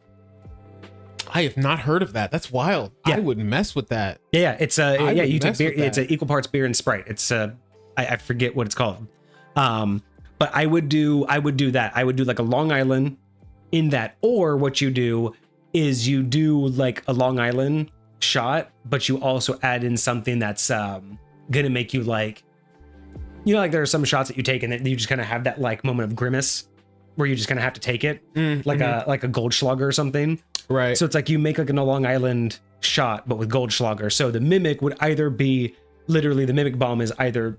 Speaker 2: I have not heard of that. That's wild.
Speaker 1: Yeah.
Speaker 2: I would mess with that.
Speaker 1: Yeah, it's
Speaker 2: would
Speaker 1: you take
Speaker 2: mess
Speaker 1: beer.
Speaker 2: with that.
Speaker 1: It's equal parts beer and Sprite. It's I forget what it's called. But I would do that. I would do like a Long Island in that, or what you do is you do like a Long Island shot, but you also add in something that's gonna make you like, you know, like there are some shots that you take and then you just kind of have that like moment of grimace where you just kind of have to take it, like a Goldschlager or something.
Speaker 2: Right.
Speaker 1: So it's like you make like a Long Island shot, but with Goldschlager. So the mimic would either be literally the mimic bomb is either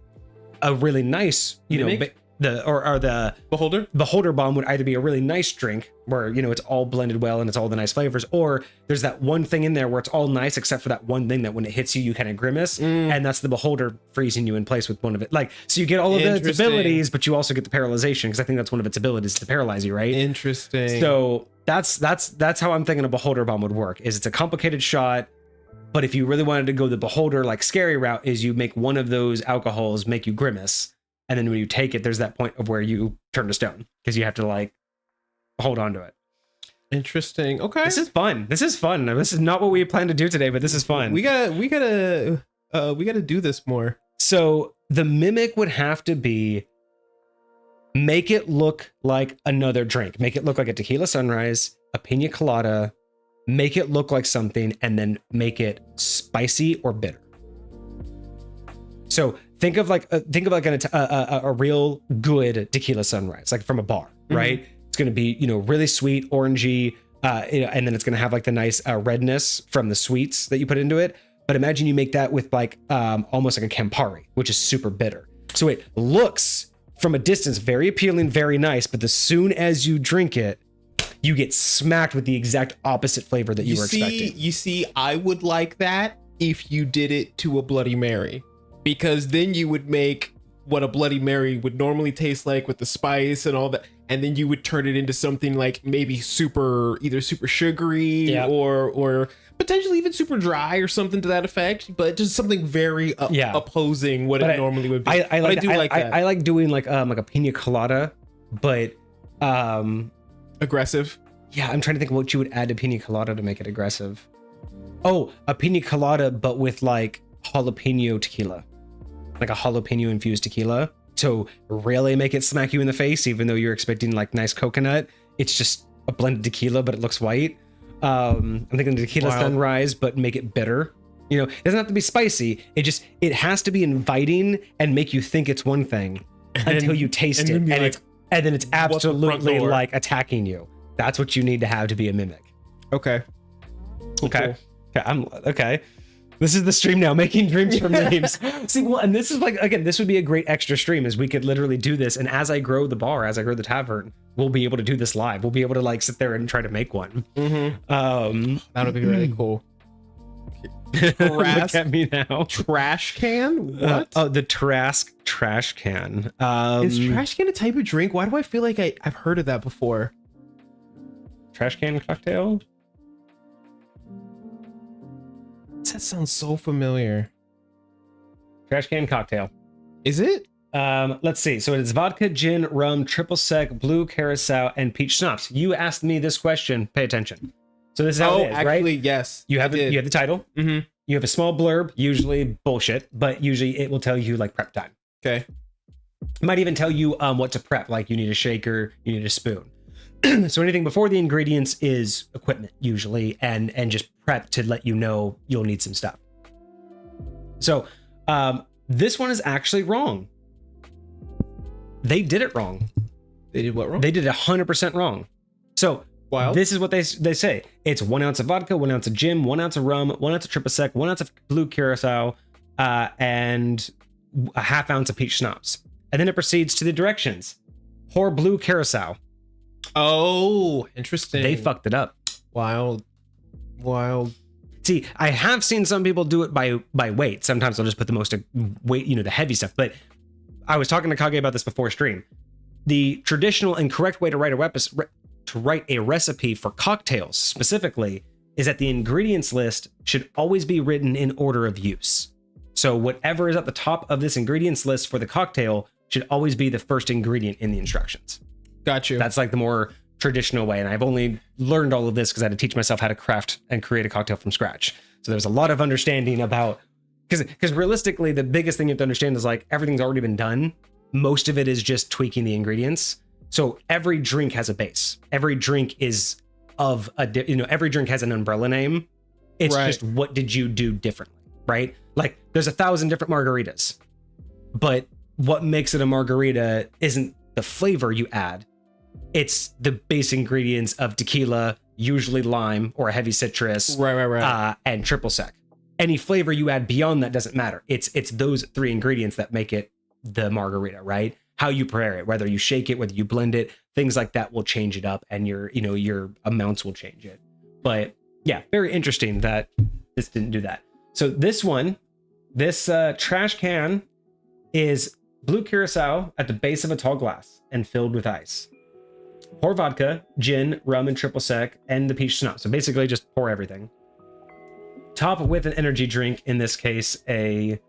Speaker 1: a really nice, you know, the beholder bomb would either be a really nice drink where, you know, it's all blended well and it's all the nice flavors, or there's that one thing in there where it's all nice except for that one thing that when it hits you, you kind of grimace, and that's the beholder freezing you in place with one of it. Like, so you get all of its abilities, but you also get the paralyzation, because I think that's one of its abilities, to paralyze you, right?
Speaker 2: Interesting.
Speaker 1: So that's how I'm thinking a beholder bomb would work. Is it's a complicated shot, but if you really wanted to go the beholder like scary route, is you make one of those alcohols make you grimace. And then when you take it, there's that point of where you turn to stone because you have to like hold on to it.
Speaker 2: Interesting. Okay.
Speaker 1: This is fun. This is fun. This is not what we planned to do today, but this is fun.
Speaker 2: We gotta do this more.
Speaker 1: So the mimic would have to be, make it look like another drink. Make it look like a tequila sunrise, a pina colada, make it look like something, and then make it spicy or bitter. So think of like a real good tequila sunrise, like from a bar, right? It's going to be, you know, really sweet, orangey, you know, and then it's going to have like the nice redness from the sweets that you put into it. But imagine you make that with like almost like a Campari, which is super bitter. So it looks from a distance very appealing, very nice, but as soon as you drink it, you get smacked with the exact opposite flavor that you were expecting.
Speaker 2: You see, I would like that if you did it to a Bloody Mary. Because then you would make what a Bloody Mary would normally taste like with the spice and all that, and then you would turn it into something like maybe either super sugary or potentially even super dry or something to that effect, but just something very opposing what it normally would be. I
Speaker 1: like doing like a pina colada, but
Speaker 2: aggressive.
Speaker 1: Yeah, I'm trying to think what you would add to pina colada to make it aggressive. Oh, a pina colada, but with like jalapeno tequila. Like a jalapeno infused tequila. So really make it smack you in the face, even though you're expecting like nice coconut. It's just a blended tequila, but it looks white. I'm thinking tequila sunrise, but make it bitter. You know, it doesn't have to be spicy. It has to be inviting and make you think it's one thing until you taste it. And then it's absolutely like attacking you. That's what you need to have to be a mimic.
Speaker 2: Okay.
Speaker 1: Okay. Okay. This is the stream now, making dreams from names. See, well, and this is like, again, this would be a great extra stream, is we could literally do this. And as I grow the bar, as I grow the tavern, we'll be able to do this live. We'll be able to like sit there and try to make one.
Speaker 2: That'll be really cool.
Speaker 1: Look at me now.
Speaker 2: Trash can? What?
Speaker 1: The Trask trash can.
Speaker 2: Is trash can a type of drink? Why do I feel like I've heard of that before?
Speaker 1: Trash can cocktail?
Speaker 2: That sounds so familiar.
Speaker 1: Trash can cocktail.
Speaker 2: Is it?
Speaker 1: Let's see. So it's vodka, gin, rum, triple sec, blue curacao, and peach schnapps. You asked me this question. Pay attention. So this is how it is,
Speaker 2: actually,
Speaker 1: right?
Speaker 2: yes.
Speaker 1: You have the title. You have a small blurb, usually bullshit, but usually it will tell you like prep time.
Speaker 2: Okay.
Speaker 1: It might even tell you what to prep, like you need a shaker, you need a spoon. So anything before the ingredients is equipment usually, and just prep to let you know you'll need some stuff. So this one is actually wrong. They did it wrong.
Speaker 2: They did what wrong?
Speaker 1: They did 100% wrong. So this is what they say. It's 1 ounce of vodka, 1 ounce of gin, 1 ounce of rum, 1 ounce of triple sec, 1 ounce of blue curacao, and a ½ ounce of peach schnapps. And then it proceeds to the directions. Pour blue curacao.
Speaker 2: Oh, interesting.
Speaker 1: They fucked it up.
Speaker 2: Wild.
Speaker 1: See, I have seen some people do it by weight. Sometimes they'll just put the most weight, you know, the heavy stuff. But I was talking to Kage about this before stream. The traditional and correct way to write a recipe for cocktails specifically is that the ingredients list should always be written in order of use. So whatever is at the top of this ingredients list for the cocktail should always be the first ingredient in the instructions.
Speaker 2: Got you.
Speaker 1: That's like the more traditional way. And I've only learned all of this because I had to teach myself how to craft and create a cocktail from scratch. So there's a lot of understanding about, because realistically, the biggest thing you have to understand is like everything's already been done. Most of it is just tweaking the ingredients. So every drink has a base. Every drink is of every drink has an umbrella name. It's just, what did you do differently, right? Like there's 1,000 different margaritas, but what makes it a margarita isn't the flavor you add. It's the base ingredients of tequila, usually lime or a heavy citrus, and triple sec. Any flavor you add beyond that doesn't matter. It's those 3 ingredients that make it the margarita, right? How you prepare it, whether you shake it, whether you blend it, things like that will change it up, and your amounts will change it. But yeah, very interesting that this didn't do that. So this trash can is blue curacao at the base of a tall glass and filled with ice. Pour vodka, gin, rum, and triple sec, and the peach schnapps. So basically just pour everything. Top with an energy drink, in this case a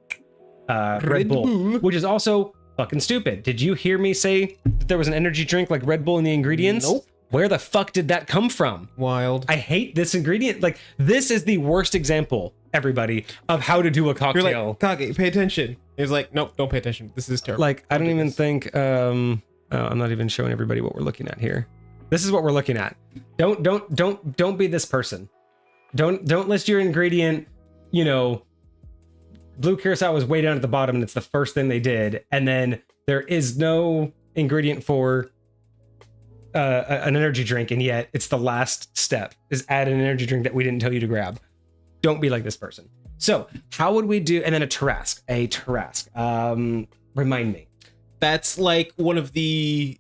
Speaker 1: Red Bull, which is also fucking stupid. Did you hear me say that there was an energy drink like Red Bull in the ingredients?
Speaker 2: Nope.
Speaker 1: Where the fuck did that come from?
Speaker 2: Wild.
Speaker 1: I hate this ingredient. Like, this is the worst example, everybody, of how to do a cocktail.
Speaker 2: You're like, Kage, pay attention. He's like, nope, don't pay attention. This is terrible.
Speaker 1: Like, I don't even think, I'm not even showing everybody what we're looking at here. This is what we're looking at. Don't be this person. Don't list your ingredient, blue curacao was way down at the bottom and it's the first thing they did. And then there is no ingredient for an energy drink, and yet it's the last step is add an energy drink that we didn't tell you to grab. Don't be like this person. So how would we do? And then a Tarrasque. Remind me.
Speaker 2: That's like one of the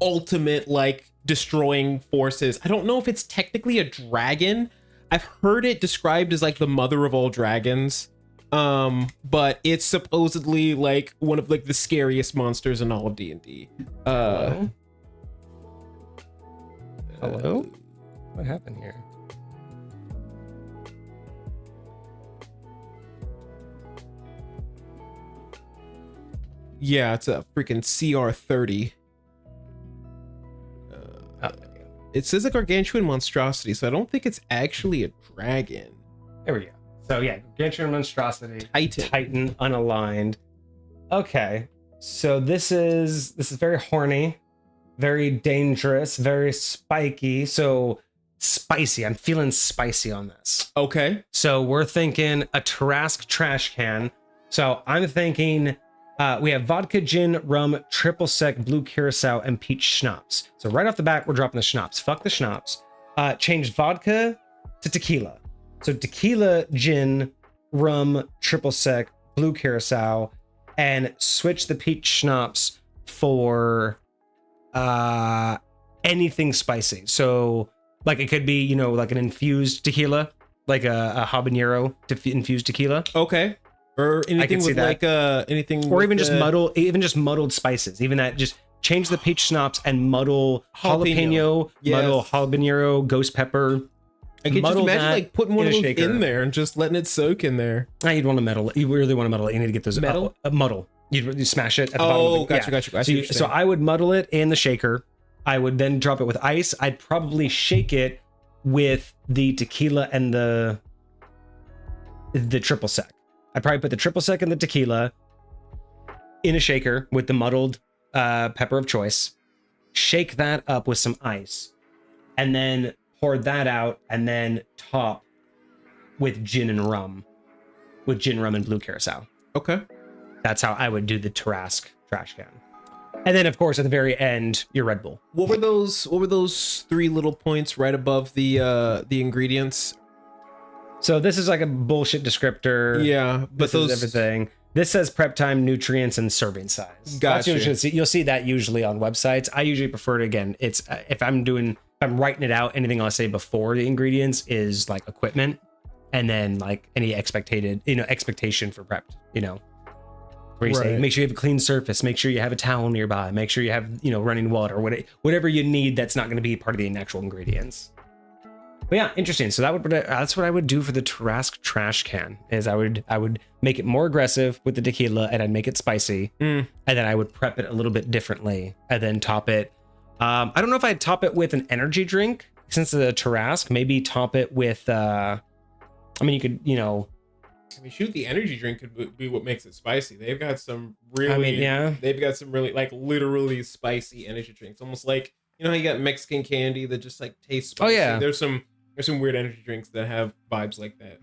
Speaker 2: ultimate like destroying forces. I don't know if it's technically a dragon. I've heard it described as like the mother of all dragons. But it's supposedly like one of like the scariest monsters in all of D&D.
Speaker 1: Hello? What happened here?
Speaker 2: Yeah, it's a freaking CR30. It says a gargantuan monstrosity, so I don't think it's actually a dragon.
Speaker 1: There we go. So yeah, gargantuan monstrosity. Titan unaligned. Okay. So this is very horny, very dangerous, very spiky. So spicy. I'm feeling spicy on this.
Speaker 2: Okay.
Speaker 1: So we're thinking a Tarrasque trash can. So I'm thinking we have vodka, gin, rum, triple sec, blue curacao, and peach schnapps. So right off the bat, we're dropping the schnapps. Fuck the schnapps. Change vodka to tequila. So tequila, gin, rum, triple sec, blue curacao, and switch the peach schnapps for anything spicy. So like it could be, like an infused tequila, like a habanero infused tequila.
Speaker 2: Okay. Or anything with like anything,
Speaker 1: or even just muddled spices. Even that, just change the peach schnapps and muddle jalapeno, muddle habanero, ghost pepper.
Speaker 2: I can just imagine like putting one of those in there and just letting it soak in there.
Speaker 1: You'd want to muddle it. You really want to muddle it. You need to get those muddle. You smash it at the bottom.
Speaker 2: Oh, gotcha.
Speaker 1: So I would muddle it in the shaker. I would then drop it with ice. I'd probably shake it with the tequila and the triple sec. I'd probably put the triple sec and the tequila in a shaker with the muddled pepper of choice. Shake that up with some ice, and then pour that out, and then top with gin and rum, and blue curacao.
Speaker 2: Okay.
Speaker 1: That's how I would do the Tarrasque trash can. And then of course at the very end, your Red Bull.
Speaker 2: What were those 3 little points right above the ingredients?
Speaker 1: So this is like a bullshit descriptor.
Speaker 2: Yeah, but
Speaker 1: this is everything. This says prep time, nutrients, and serving size.
Speaker 2: Gotcha.
Speaker 1: You'll see that usually on websites. I usually prefer to, again, it's if I'm writing it out, anything I'll say before the ingredients is like equipment, and then like any expectation for prep. Where you say, make sure you have a clean surface, make sure you have a towel nearby, make sure you have running water, whatever you need that's not going to be part of the actual ingredients. But yeah, interesting. So that's what I would do for the Tarrasque trash can. Is I would make it more aggressive with the tequila, and I'd make it spicy, and then I would prep it a little bit differently, and then top it. I don't know if I'd top it with an energy drink since it's a Tarrasque. Maybe top it with. You could
Speaker 2: shoot, the energy drink could be what makes it spicy. They've got some really, they've got some really like literally spicy energy drinks, almost like You know how you got Mexican candy that just like tastes
Speaker 1: Oh
Speaker 2: spicy?
Speaker 1: yeah.
Speaker 2: There's some weird energy drinks that have vibes like that.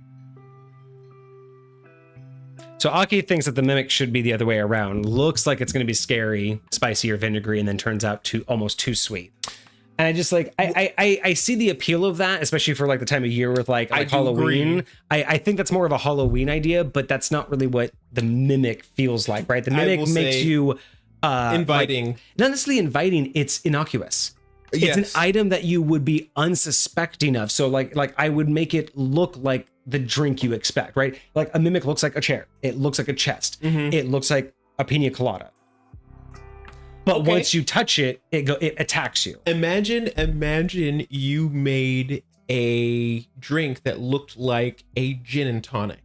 Speaker 1: So Aki thinks that the Mimic should be the other way around. Looks like it's going to be scary, spicy, or vinegary, and then turns out almost too sweet. And I just like I see the appeal of that, especially for like the time of year with like Halloween. I think that's more of a Halloween idea, but that's not really what the Mimic feels like, right? The Mimic makes you
Speaker 2: inviting,
Speaker 1: like, not necessarily inviting. It's innocuous. It's an item that you would be unsuspecting of. So like I would make it look like the drink you expect, right? Like a Mimic looks like a chair. It looks like a chest. It looks like a pina colada. But once you touch it, it attacks you.
Speaker 2: Imagine you made a drink that looked like a gin and tonic.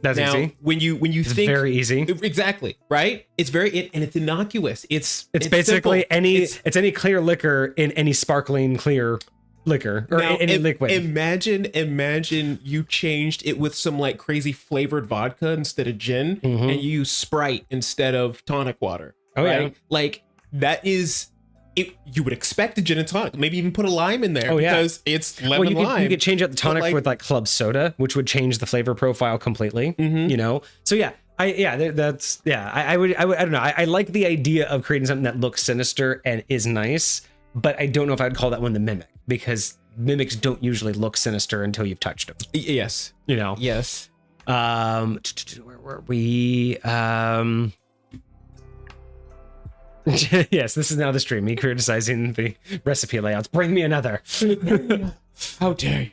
Speaker 1: That's easy.
Speaker 2: When you
Speaker 1: it's
Speaker 2: think
Speaker 1: very easy.
Speaker 2: Exactly, right? It's very and it's innocuous. It's
Speaker 1: basically
Speaker 2: simple.
Speaker 1: it's any clear liquor in any sparkling clear liquor or any liquid.
Speaker 2: Imagine you changed it with some like crazy flavored vodka instead of gin, and you use Sprite instead of tonic water.
Speaker 1: Oh
Speaker 2: right?
Speaker 1: yeah,
Speaker 2: like that is. You would expect a gin and tonic, maybe even put a lime in there because it's lemon lime.
Speaker 1: You could change out the tonic with like club soda, which would change the flavor profile completely. You know, so I don't know. I like the idea of creating something that looks sinister and is nice, but I don't know if I'd call that one the Mimic, because Mimics don't usually look sinister until you've touched them.
Speaker 2: Yes,
Speaker 1: you know.
Speaker 2: Yes.
Speaker 1: Where were we? Yes, this is now the stream. Me criticizing the recipe layouts. Bring me another.
Speaker 2: How dare you?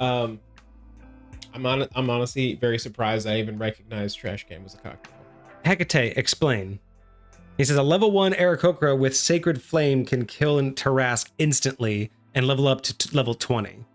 Speaker 2: I'm honestly very surprised I even recognized Trash Can was a cocktail.
Speaker 1: Hecate, explain. He says a level 1 Aarakocra with Sacred Flame can kill and Tarrasque instantly and level up to level 20.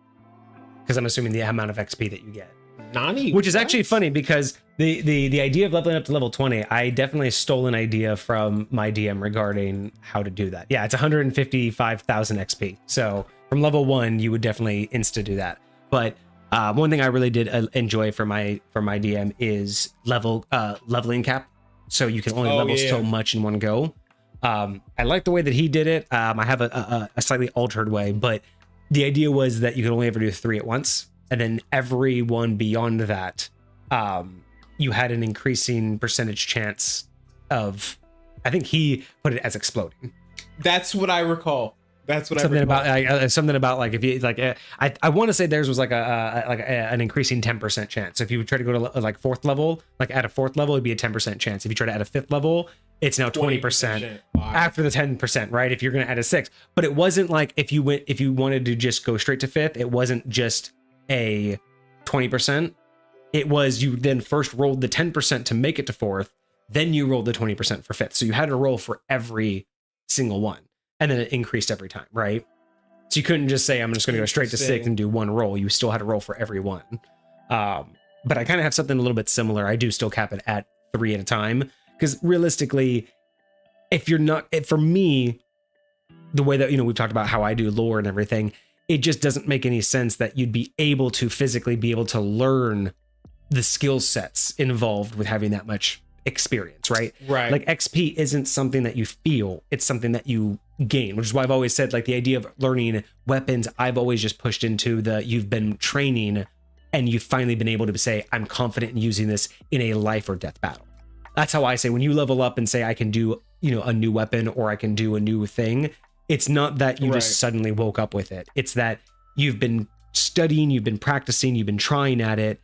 Speaker 1: Because I'm assuming the amount of XP that you get.
Speaker 2: Nani?
Speaker 1: Which is actually funny because the idea of leveling up to level 20, I definitely stole an idea from my DM regarding how to do that. Yeah, it's 155,000 XP. So from level 1, you would definitely insta do that. But one thing I really did enjoy for my DM is leveling cap. So you can only level so much in one go. I like the way that he did it. I have a slightly altered way, but the idea was that you could only ever do 3 at once. And then every one beyond that, you had an increasing percentage chance of, I think he put it as exploding.
Speaker 2: That's what I recall.
Speaker 1: Something about like if you like, I want to say theirs was like an increasing 10% chance. So if you would try to go to like 4th level, like at a 4th level, it'd be a 10% chance. If you try to add a 5th level, it's now 20% after the 10%, right? If you're going to add a 6, but it wasn't like if you wanted to just go straight to 5th, it wasn't just a 20%. It was you then first rolled the 10% to make it to 4th, then you rolled the 20% for 5th. So you had to roll for every single one, and then it increased every time, right? So you couldn't just say I'm just going to go straight to 6th and do one roll. You still had to roll for every one. But I kind of have something a little bit similar. I do still cap it at 3 at a time, because realistically, for me, the way that we've talked about how I do lore and everything, it just doesn't make any sense that you'd be able to physically be able to learn the skill sets involved with having that much experience, right?
Speaker 2: Right.
Speaker 1: Like XP isn't something that you feel, it's something that you gain, which is why I've always said like the idea of learning weapons, I've always just pushed into you've been training and you've finally been able to say, I'm confident in using this in a life or death battle. That's how I say when you level up and say I can do, a new weapon or I can do a new thing. It's not that you just suddenly woke up with it. It's that you've been studying, you've been practicing, you've been trying at it,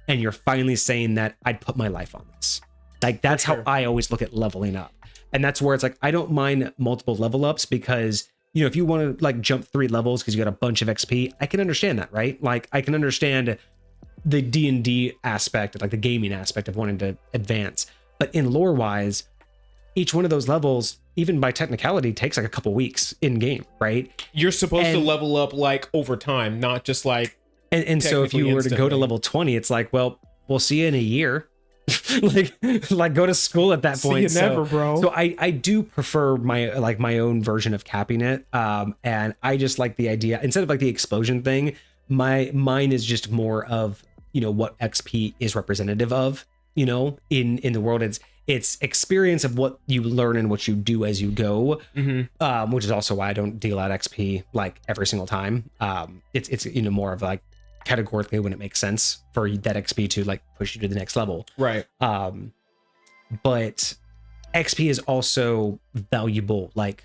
Speaker 1: and you're finally saying that I'd put my life on this. Like that's how I always look at leveling up. And that's where it's like, I don't mind multiple level ups because, if you want to like jump 3 levels because you got a bunch of XP, I can understand that, right? Like I can understand the D&D aspect, like the gaming aspect of wanting to advance. But in lore wise, each one of those levels, even by technicality, takes like a couple weeks in game, right?
Speaker 2: You're supposed to level up like over time, not just like.
Speaker 1: And so if you were to go to level 20, it's like, well, we'll see you in a year. like go to school at that point.
Speaker 2: See you never, bro.
Speaker 1: So I do prefer my own version of capping it. And I just like the idea, instead of like the explosion thing, mine is just more of, what XP is representative of, in the world. it's experience of what you learn and what you do as you go, which is also why I don't deal out XP like every single time. It's more of like categorically when it makes sense for that XP to like push you to the next level.
Speaker 2: Right.
Speaker 1: But XP is also valuable, like,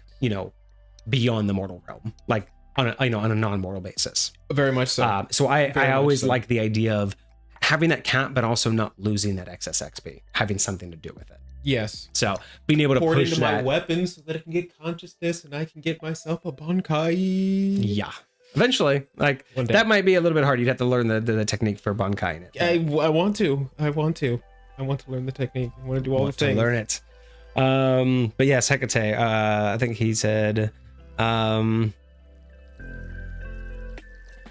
Speaker 1: beyond the mortal realm, like on a non-mortal basis.
Speaker 2: Very much so.
Speaker 1: So I always like the idea of having that cap, but also not losing that excess XP, having something to do with it.
Speaker 2: Yes.
Speaker 1: So being able to
Speaker 2: pour
Speaker 1: push
Speaker 2: into
Speaker 1: that.
Speaker 2: my weapons so that I can get consciousness and I can get myself a Bankai.
Speaker 1: Yeah. Eventually, like that might be a little bit hard. You'd have to learn the technique for Bankai in it.
Speaker 2: I want to learn the technique. I want to do all the things.
Speaker 1: Learn it. But yes, Hecate, I think he said,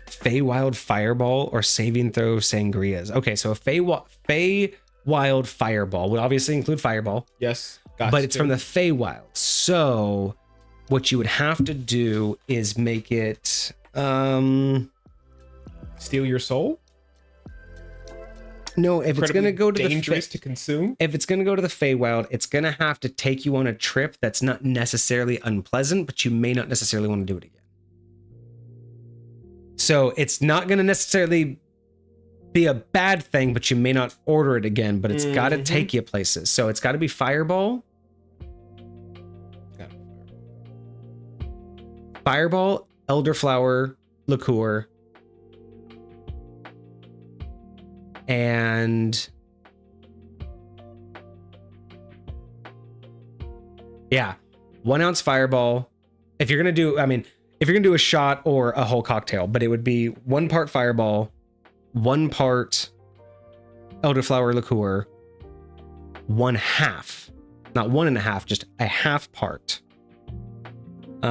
Speaker 1: Feywild Fireball or Saving Throw Sangrias. Okay, so a Feywild Fireball would obviously include Fireball.
Speaker 2: Yes.
Speaker 1: But it's from the Feywild. So what you would have to do is make it
Speaker 2: steal your soul?
Speaker 1: No, if it's going to go to
Speaker 2: dangerous to consume.
Speaker 1: If it's going to go to the Feywild, it's going to have to take you on a trip that's not necessarily unpleasant, but you may not necessarily want to do it again. So it's not going to necessarily be a bad thing, but you may not order it again, but it's got to take you places. So it's got to be Fireball. Fireball, Elderflower, Liqueur, and yeah, 1 ounce Fireball. If you're going to do a shot or a whole cocktail, but it would be 1 part Fireball, 1 part Elderflower Liqueur, 1/2, not 1.5, just a half part. What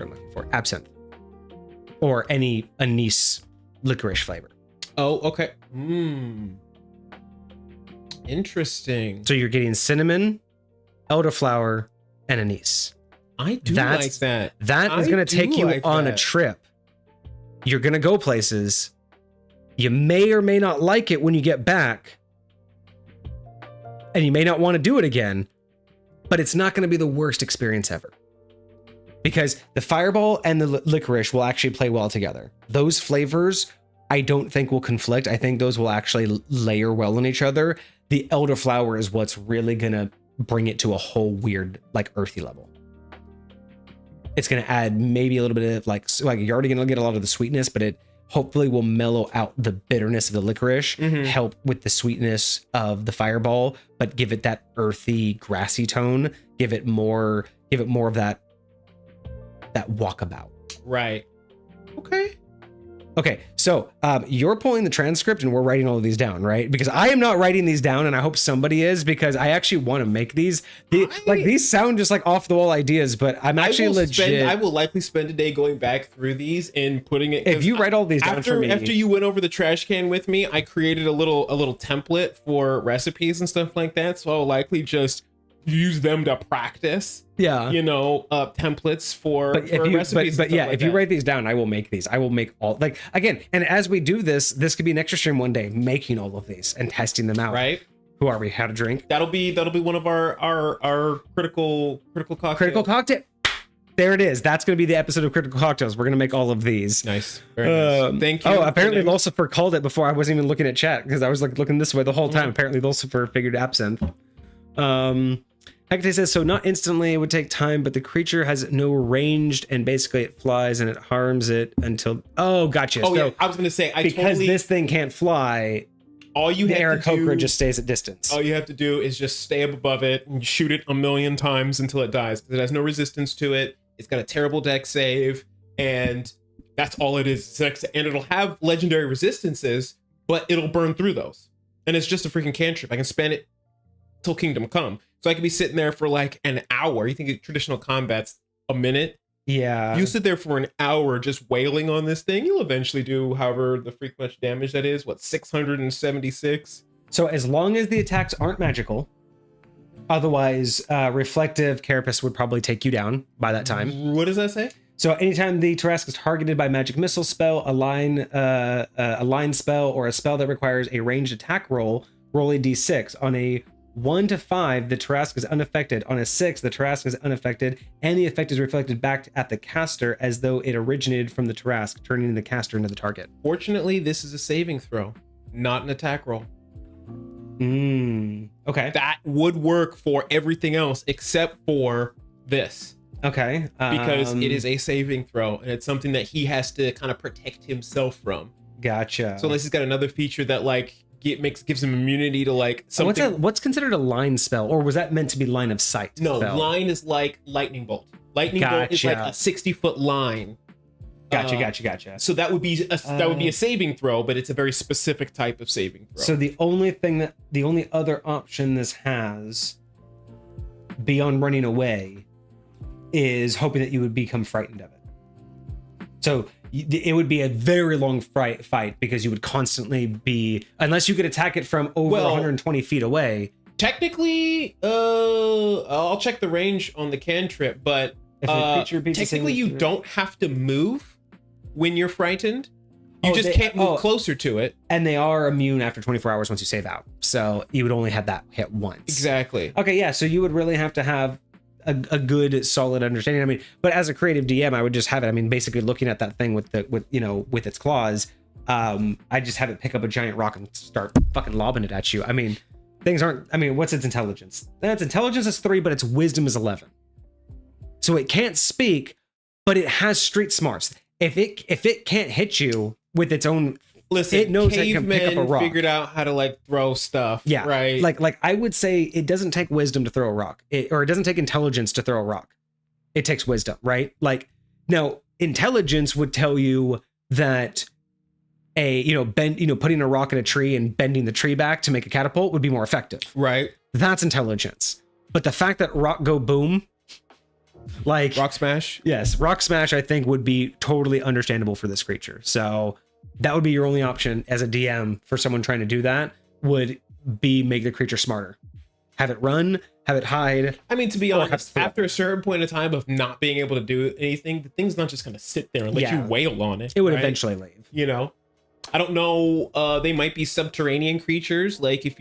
Speaker 1: I'm looking for, absinthe, or any anise licorice flavor.
Speaker 2: Oh, okay. Interesting.
Speaker 1: So you're getting cinnamon, elderflower, and anise.
Speaker 2: I do like that.
Speaker 1: That is going to take you on a trip. You're going to go places. You may or may not like it when you get back, and you may not want to do it again, but it's not going to be the worst experience ever. Because the Fireball and the licorice will actually play well together. Those flavors, I don't think will conflict. I think those will actually layer well on each other. The elderflower is what's really going to bring it to a whole weird, like, earthy level. It's going to add maybe a little bit of like you're already going to get a lot of the sweetness, but it hopefully will mellow out the bitterness of the licorice, help with the sweetness of the Fireball, but give it that earthy, grassy tone. Give it more of that walkabout.
Speaker 2: Right.
Speaker 1: Okay, so you're pulling the transcript and we're writing all of these down, right? Because I am not writing these down, and I hope somebody is, because I actually want to make these. These sound just like off the wall ideas, but I'm actually legit.
Speaker 2: I will likely spend a day going back through these and putting it.
Speaker 1: If you write all these down for me,
Speaker 2: after you went over the trash can with me, I created a little template for recipes and stuff like that. So I'll likely just use them to practice.
Speaker 1: Yeah,
Speaker 2: templates for recipes.
Speaker 1: But yeah, if you write these down, I will make these. I will make all, like, again, and as we do this could be an extra stream one day, making all of these and testing them out.
Speaker 2: Right.
Speaker 1: Who are we? How to drink?
Speaker 2: That'll be one of our critical cocktail. Critical
Speaker 1: cocktail. There it is. That's going to be the episode of Critical Cocktails. We're going to make all of these.
Speaker 2: Nice. Very nice. Thank you.
Speaker 1: Oh, apparently Lucifer called it before I wasn't even looking at chat, because I was like looking this way the whole time. Apparently Lucifer figured absinthe. Hecate says, so not instantly, it would take time, but the creature has no ranged, and basically it flies and it harms it until... Oh, gotcha.
Speaker 2: Oh, so yeah. I was going to say,
Speaker 1: because this thing can't fly,
Speaker 2: all you have to do,
Speaker 1: just stays at distance.
Speaker 2: All you have to do is just stay up above it and shoot it 1,000,000 times until it dies. Because it has no resistance to it. It's got a terrible deck save, and that's all it is. And it'll have legendary resistances, but it'll burn through those. And it's just a freaking cantrip. I can spend it till Kingdom Come. So I could be sitting there for like an hour. You think traditional combat's a minute?
Speaker 1: Yeah.
Speaker 2: You sit there for an hour just wailing on this thing. You'll eventually do however the freak much damage that is. What, 676?
Speaker 1: So as long as the attacks aren't magical, otherwise reflective carapace would probably take you down by that time.
Speaker 2: What does that say?
Speaker 1: So anytime the Tarrasque is targeted by magic missile spell, a line spell, or a spell that requires a ranged attack roll a d6. On a 1 to 5, the Tarrasque is unaffected. On a 6, the Tarrasque is unaffected, and the effect is reflected back at the caster as though it originated from the Tarrasque, turning the caster into the target.
Speaker 2: Fortunately, this is a saving throw, not an attack roll.
Speaker 1: Okay.
Speaker 2: That would work for everything else except for this.
Speaker 1: Okay.
Speaker 2: Because it is a saving throw, and it's something that he has to kind of protect himself from.
Speaker 1: Gotcha.
Speaker 2: So unless he's got another feature that like gives him immunity to like something.
Speaker 1: What's considered a line spell, or was that meant to be line of sight?
Speaker 2: No,
Speaker 1: spell?
Speaker 2: line is like lightning bolt. Lightning bolt is like a 60-foot line.
Speaker 1: Gotcha.
Speaker 2: So that would be a saving throw, but it's a very specific type of saving throw.
Speaker 1: So the only other option this has beyond running away is hoping that you would become frightened of it. So it would be a very long fight because you would constantly be, unless you could attack it from over 120 feet away.
Speaker 2: Technically, I'll check the range on the cantrip, but technically you don't have to move when you're frightened. You just can't move closer to it.
Speaker 1: And they are immune after 24 hours once you save out. So you would only have that hit once.
Speaker 2: Exactly.
Speaker 1: Okay, yeah, so you would really have to have a good solid understanding. I mean, but as a creative DM, I would just have it. I mean, basically looking at that thing with its claws, I just have it pick up a giant rock and start fucking lobbing it at you. I mean, what's its intelligence? Its intelligence is 3, but its wisdom is 11. So it can't speak, but it has street smarts. If it can't hit you with its own, it knows it can pick up a rock.
Speaker 2: Figured out how to like throw stuff.
Speaker 1: Yeah,
Speaker 2: right.
Speaker 1: Like I would say it doesn't take wisdom to throw a rock, or it doesn't take intelligence to throw a rock. It takes wisdom, right? Like now, intelligence would tell you that putting a rock in a tree and bending the tree back to make a catapult would be more effective.
Speaker 2: Right.
Speaker 1: That's intelligence. But the fact that rock go boom, like
Speaker 2: rock smash.
Speaker 1: Yes, rock smash I think would be totally understandable for this creature. So that would be your only option as a DM for someone trying to do that, would be make the creature smarter. Have it run, have it hide.
Speaker 2: I mean, to be honest, after a certain point of time of not being able to do anything, the thing's not just going to sit there and let you wail on it.
Speaker 1: It would eventually leave.
Speaker 2: You know? I don't know. They might be subterranean creatures. Like if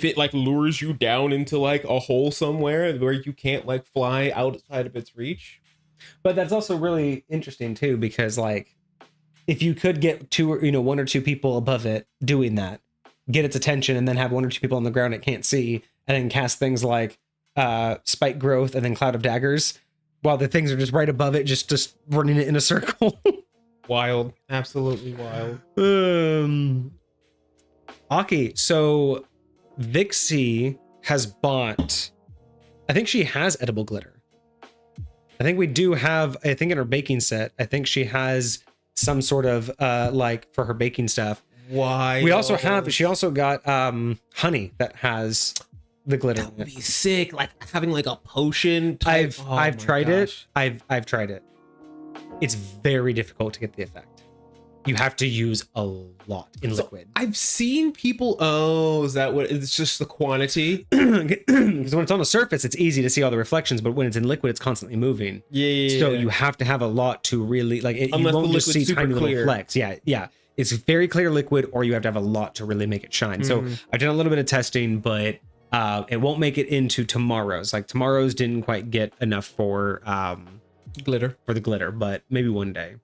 Speaker 2: it like lures you down into like a hole somewhere where you can't like fly outside of its reach.
Speaker 1: But that's also really interesting too, because like if you could get 1 or 2 people above it doing that, get its attention, and then have 1 or 2 people on the ground it can't see, and then cast things like spike growth and then cloud of daggers, while the things are just right above it, just running it in a circle.
Speaker 2: Wild. Absolutely wild.
Speaker 1: Aki, so Vixie has bought, I think she has edible glitter. I think we do have, I think in her baking set, I think she has some sort of like for her baking stuff.
Speaker 2: Why?
Speaker 1: She also got honey that has the glitter.
Speaker 2: That would be sick. Like having like a potion type.
Speaker 1: I've tried it. I've tried it. It's very difficult to get the effect. You have to use a lot in liquid.
Speaker 2: I've seen people. Is that what? It's just the quantity.
Speaker 1: Because when it's on the surface, it's easy to see all the reflections, but when it's in liquid, it's constantly moving.
Speaker 2: Yeah.
Speaker 1: So you have to have a lot to really like. You won't just see tiny little flecks. Yeah. It's very clear liquid, or you have to have a lot to really make it shine. So I've done a little bit of testing, but it won't make it into tomorrow's. Like tomorrow's didn't quite get enough for
Speaker 2: glitter,
Speaker 1: but maybe one day.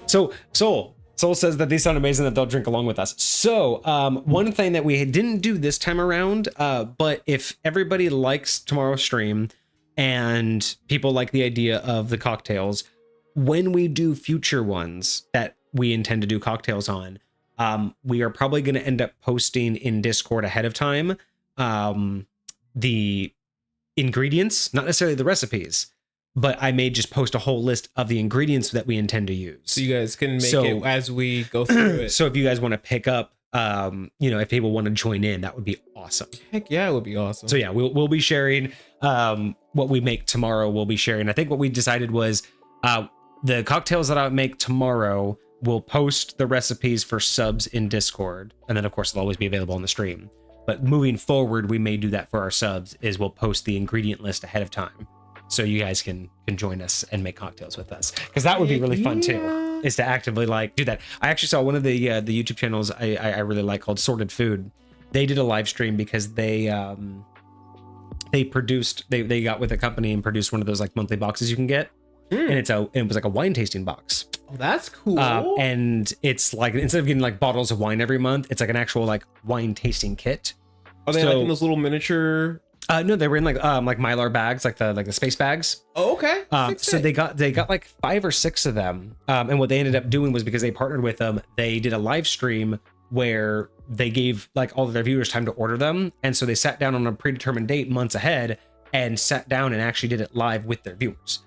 Speaker 1: So Soul says that these sound amazing, that they'll drink along with us. So one thing that we didn't do this time around, but if everybody likes tomorrow's stream and people like the idea of the cocktails, when we do future ones that we intend to do cocktails on, we are probably going to end up posting in Discord ahead of time the ingredients, not necessarily the recipes, but I may just post a whole list of the ingredients that we intend to use.
Speaker 2: So you guys can make it as we go through it.
Speaker 1: So if you guys want to pick up, if people want to join in, that would be awesome.
Speaker 2: Heck yeah, it would be awesome.
Speaker 1: So yeah, we'll be sharing what we make tomorrow. We'll be sharing. I think what we decided was the cocktails that I make tomorrow, we'll post the recipes for subs in Discord. And then of course they'll always be available on the stream. But moving forward, we may do that for our subs, is we'll post the ingredient list ahead of time. so you guys can join us and make cocktails with us, because that would be really fun too, is to actively like do that. I actually saw one of the YouTube channels I really like called Sorted Food. They did a live stream because they got with a company and produced one of those like monthly boxes you can get. And it was like a wine tasting box.
Speaker 2: Oh, that's cool.
Speaker 1: And it's like, instead of getting like bottles of wine every month, it's like an actual like wine tasting kit.
Speaker 2: Are they like in those little miniature?
Speaker 1: No, they were in like Mylar bags, like the space bags.
Speaker 2: Oh, okay.
Speaker 1: So they got like 5 or 6 of them. And what they ended up doing was, because they partnered with them, they did a live stream where they gave like all of their viewers time to order them. And so they sat down on a predetermined date months ahead and sat down and actually did it live with their viewers.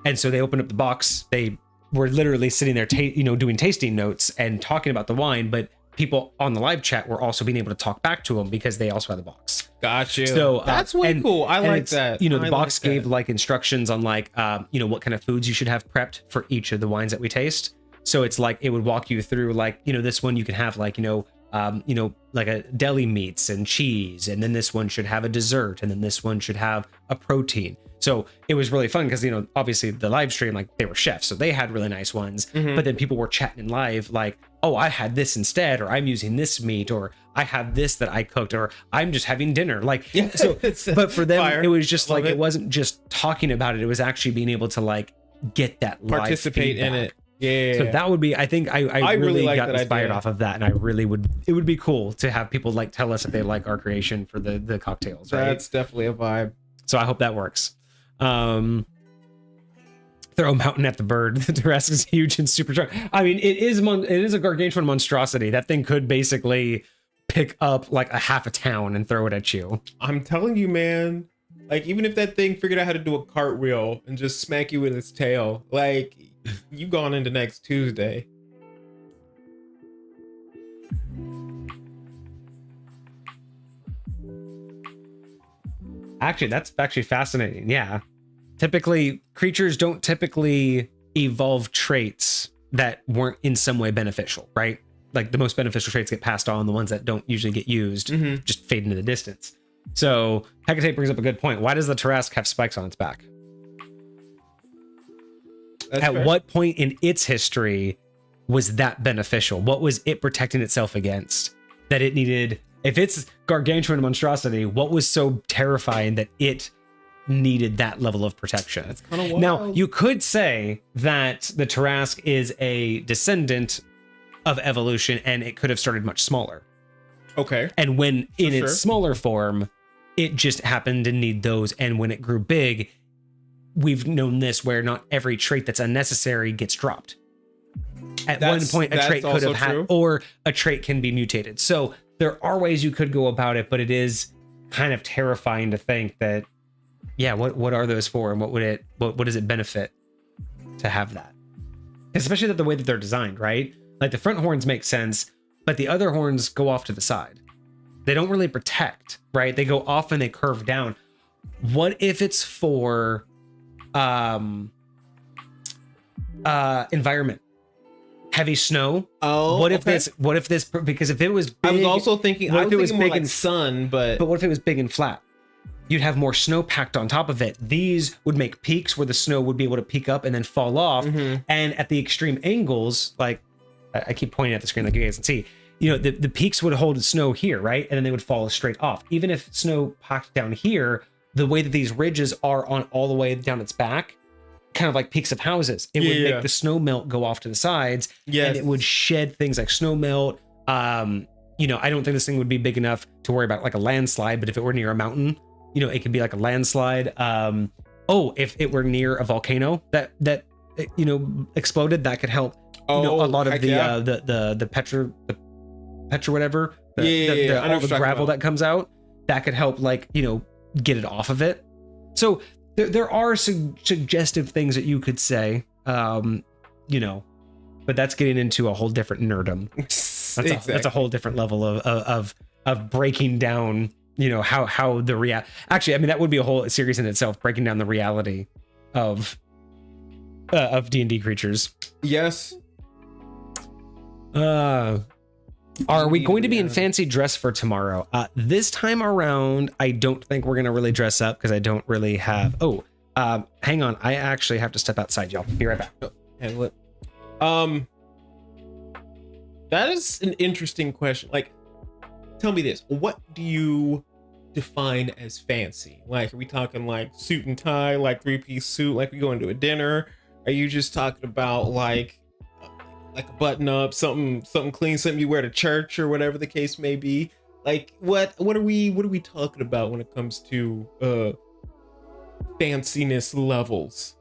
Speaker 1: And so they opened up the box. They were literally sitting there, doing tasting notes and talking about the wine, but people on the live chat were also being able to talk back to them because they also had the box.
Speaker 2: Gotcha.
Speaker 1: So
Speaker 2: that's way cool. I like that.
Speaker 1: The box gave like instructions on like, what kind of foods you should have prepped for each of the wines that we taste. So it's like, it would walk you through like, this one you can have like, like a deli meats and cheese. And then this one should have a dessert. And then this one should have a protein. So it was really fun because, obviously the live stream, like they were chefs, so they had really nice ones. But then people were chatting in live like, oh, I had this instead, or I'm using this meat, or I have this that I cooked, or I'm just having dinner. Like, so, but for them, it was just like, it wasn't just talking about it. It was actually being able to like get that live
Speaker 2: participate
Speaker 1: feedback.
Speaker 2: In it. Yeah.
Speaker 1: So that would be, I think I really got inspired off of that. And it would be cool to have people like tell us if they like our creation for the cocktails. Right?
Speaker 2: That's definitely a vibe.
Speaker 1: So I hope that works. Throw a mountain at the bird. The Tarrasque is huge and super strong. I mean, it is a gargantuan monstrosity. That thing could basically pick up like a half a town and throw it at you.
Speaker 2: I'm telling you, man. Like, even if that thing figured out how to do a cartwheel and just smack you with its tail, like, you gone into next Tuesday.
Speaker 1: Actually, that's actually fascinating. Yeah. Creatures don't typically evolve traits that weren't in some way beneficial, right? Like the most beneficial traits get passed on. The ones that don't usually get used just fade into the distance. So Hecate brings up a good point. Why does the Tarrasque have spikes on its back? At what point in its history was that beneficial? What was it protecting itself against that it needed? If it's gargantuan monstrosity, what was so terrifying that it needed that level of protection?
Speaker 2: That's kind of wild.
Speaker 1: Now, you could say that the Tarrasque is a descendant of evolution and it could have started much smaller.
Speaker 2: Okay.
Speaker 1: And when in its smaller form, it just happened to need those. And when it grew big, we've known this where not every trait that's unnecessary gets dropped. At one point, a trait could have had, or a trait can be mutated. So there are ways you could go about it, but it is kind of terrifying to think that, yeah, what are those for, and what does it benefit to have that? Especially the way that they're designed, right? Like the front horns make sense, but the other horns go off to the side. They don't really protect, right? They go off and they curve down. What if it's for environment? Heavy snow.
Speaker 2: Oh,
Speaker 1: what if this? Because if it was big,
Speaker 2: I was also thinking,
Speaker 1: what if it was big and
Speaker 2: sun, but
Speaker 1: what if it was big and flat? You'd have more snow packed on top of it. These would make peaks where the snow would be able to peak up and then fall off. And at the extreme angles, like I keep pointing at the screen like you guys can see, the peaks would hold snow here, right? And then they would fall straight off. Even if snow packed down here, the way that these ridges are on all the way down its back, kind of like peaks of houses, it would make the snow melt go off to the sides, and it would shed things like snow melt. I don't think this thing would be big enough to worry about like a landslide, but if it were near a mountain, it could be like a landslide. If it were near a volcano that exploded, that could help. A lot of the petra whatever, all the gravel that comes out, that could help get it off of it. So there are suggestive things that you could say, but that's getting into a whole different nerdom. That's a whole different level of breaking down, how the actually, I mean, that would be a whole series in itself, breaking down the reality of D&D creatures.
Speaker 2: Yes.
Speaker 1: Are we going to be in fancy dress for tomorrow? This time around, I don't think we're going to really dress up because I don't really have... Hang on, I actually have to step outside, y'all. Be right back.
Speaker 2: Handle it. That is an interesting question. Like, tell me this: what do you define as fancy? Like, are we talking like suit and tie, like 3-piece suit, like we go into a dinner? Are you just talking about like a button up, something clean, something you wear to church or whatever the case may be? Like, what are we talking about when it comes to fanciness levels?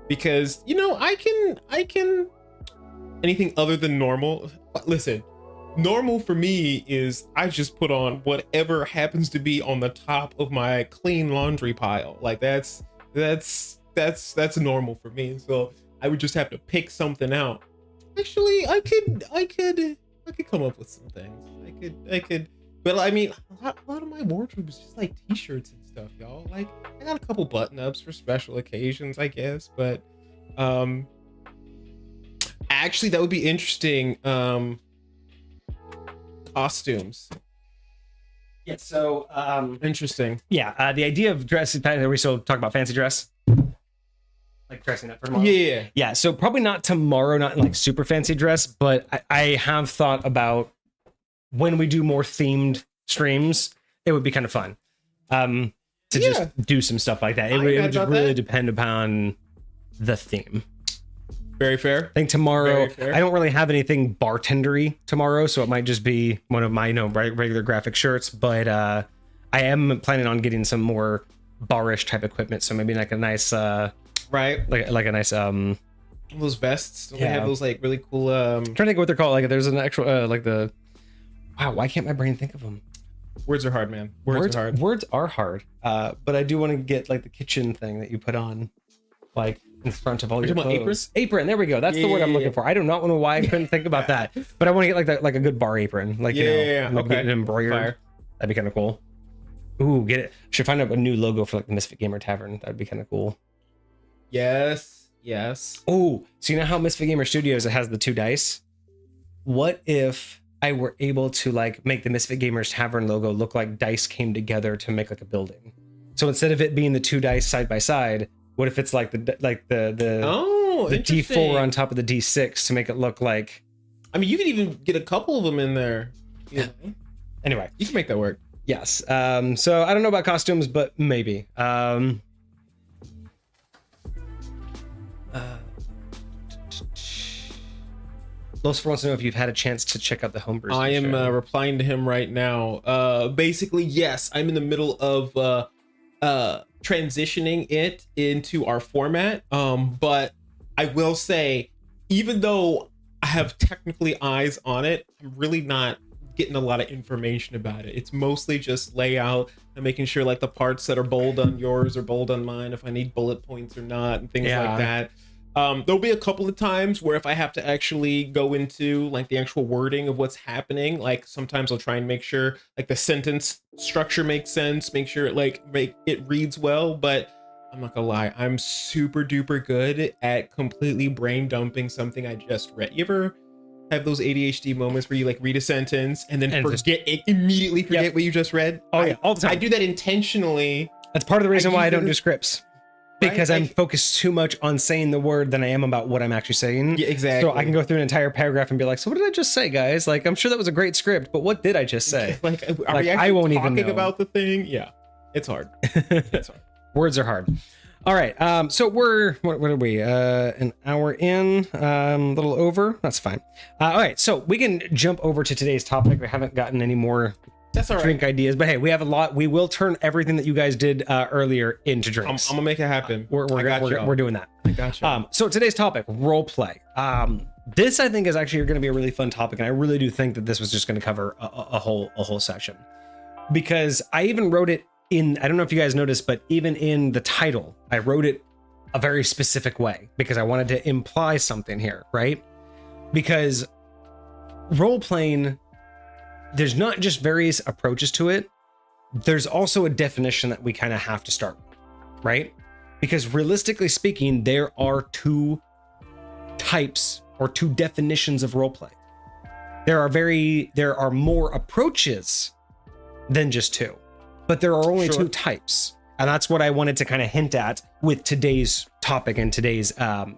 Speaker 2: Because I can anything other than normal. Listen, normal for me is I just put on whatever happens to be on the top of my clean laundry pile. Like that's normal for me. So I would just have to pick something out. Actually, I could come up with some things. I could, but I mean, a lot of my wardrobe is just like t-shirts and stuff, y'all. Like, I got a couple button-ups for special occasions, I guess, but actually that would be interesting. Costumes.
Speaker 1: Yeah, so
Speaker 2: interesting.
Speaker 1: Yeah, the idea of dress, are we still talking about fancy dress? Like dressing up for tomorrow? Yeah, so probably not tomorrow, not in like super fancy dress, but I have thought about when we do more themed streams, it would be kind of fun to just do some stuff like that. It would just really depend upon the theme.
Speaker 2: Very fair.
Speaker 1: I think tomorrow, I don't really have anything bartendery tomorrow, so it might just be one of my regular graphic shirts, but I am planning on getting some more barish type equipment, so maybe like a nice
Speaker 2: right,
Speaker 1: like a nice
Speaker 2: those vests. Don't they have those like really cool
Speaker 1: I'm trying to think what they're called. Like there's an actual like the why can't my brain think of them?
Speaker 2: Words are hard, man. Words are hard.
Speaker 1: But I do want to get like the kitchen thing that you put on like in front of all your clothes. Apron, there we go. That's the word I'm looking for. I do not know why I couldn't think about that, but I want to get like that, like a good bar apron, like get it embroidered.
Speaker 2: Fire.
Speaker 1: That'd be kind of cool. Ooh, get it. Should find out a new logo for like the Misfit Gamer Tavern. That'd be kind of cool.
Speaker 2: Yes.
Speaker 1: Oh, so you know how Misfit Gamer Studios, it has the 2 dice? What if I were able to like make the Misfit Gamers Tavern logo look like dice came together to make like a building? So instead of it being the 2 dice side by side, what if it's like the D4 on top of the D6 to make it look like?
Speaker 2: I mean, you could even get a couple of them in there.
Speaker 1: Yeah. Anyway,
Speaker 2: you can make that work.
Speaker 1: Yes. So I don't know about costumes, but maybe. Los wants to know if you've had a chance to check out the homebrew.
Speaker 2: I am replying to him right now. Basically, yes, I'm in the middle of transitioning it into our format. But I will say, even though I have technically eyes on it, I'm really not getting a lot of information about it. It's mostly just layout and making sure like the parts that are bold on yours are bold on mine, if I need bullet points or not, and things like that. There'll be a couple of times where if I have to actually go into like the actual wording of what's happening, like sometimes I'll try and make sure like the sentence structure makes sense, make sure it reads well. But I'm not gonna lie, I'm super duper good at completely brain dumping something I just read. You ever have those ADHD moments where you like read a sentence and then immediately forget what you just read?
Speaker 1: Oh yeah, all the time.
Speaker 2: I do that intentionally.
Speaker 1: That's part of the reason why I don't do scripts. Because I'm focused too much on saying the word than I am about what I'm actually saying.
Speaker 2: Yeah, exactly.
Speaker 1: So I can go through an entire paragraph and be like, so what did I just say, guys? Like, I'm sure that was a great script, but what did I just say?
Speaker 2: Like, are we
Speaker 1: I won't even know
Speaker 2: about the thing? Yeah, it's hard. It's hard.
Speaker 1: Words are hard. All right. So we're, what are we? An hour in, a little over. That's fine. All right. So we can jump over to today's topic. We haven't gotten any more drink ideas, but hey, we have a lot. We will turn everything that you guys did earlier into drinks.
Speaker 2: I'm gonna make it happen.
Speaker 1: We're doing that.
Speaker 2: I got you.
Speaker 1: So today's topic, role play. This I think is actually going to be a really fun topic, and I really do think that this was just going to cover a whole session, because I even wrote it in. I don't know if you guys noticed, but even in the title, I wrote it a very specific way because I wanted to imply something here, right? Because role playing, there's not just various approaches to it, there's also a definition that we kind of have to start with, right? Because realistically speaking, there are 2 types or 2 definitions of roleplay. There are more approaches than just 2, but there are only 2 types. And that's what I wanted to kind of hint at with today's topic and today's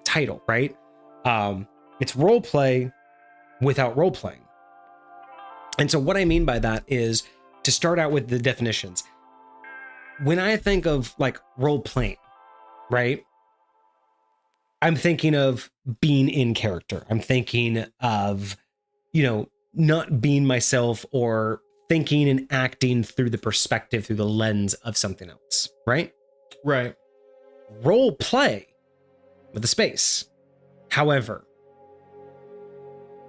Speaker 1: title, right? It's role play without role playing. And so what I mean by that is, to start out with the definitions, when I think of like role playing, right? I'm thinking of being in character. I'm thinking of, not being myself, or thinking and acting through the perspective, through the lens of something else, right?
Speaker 2: Right.
Speaker 1: Role play with a space, however,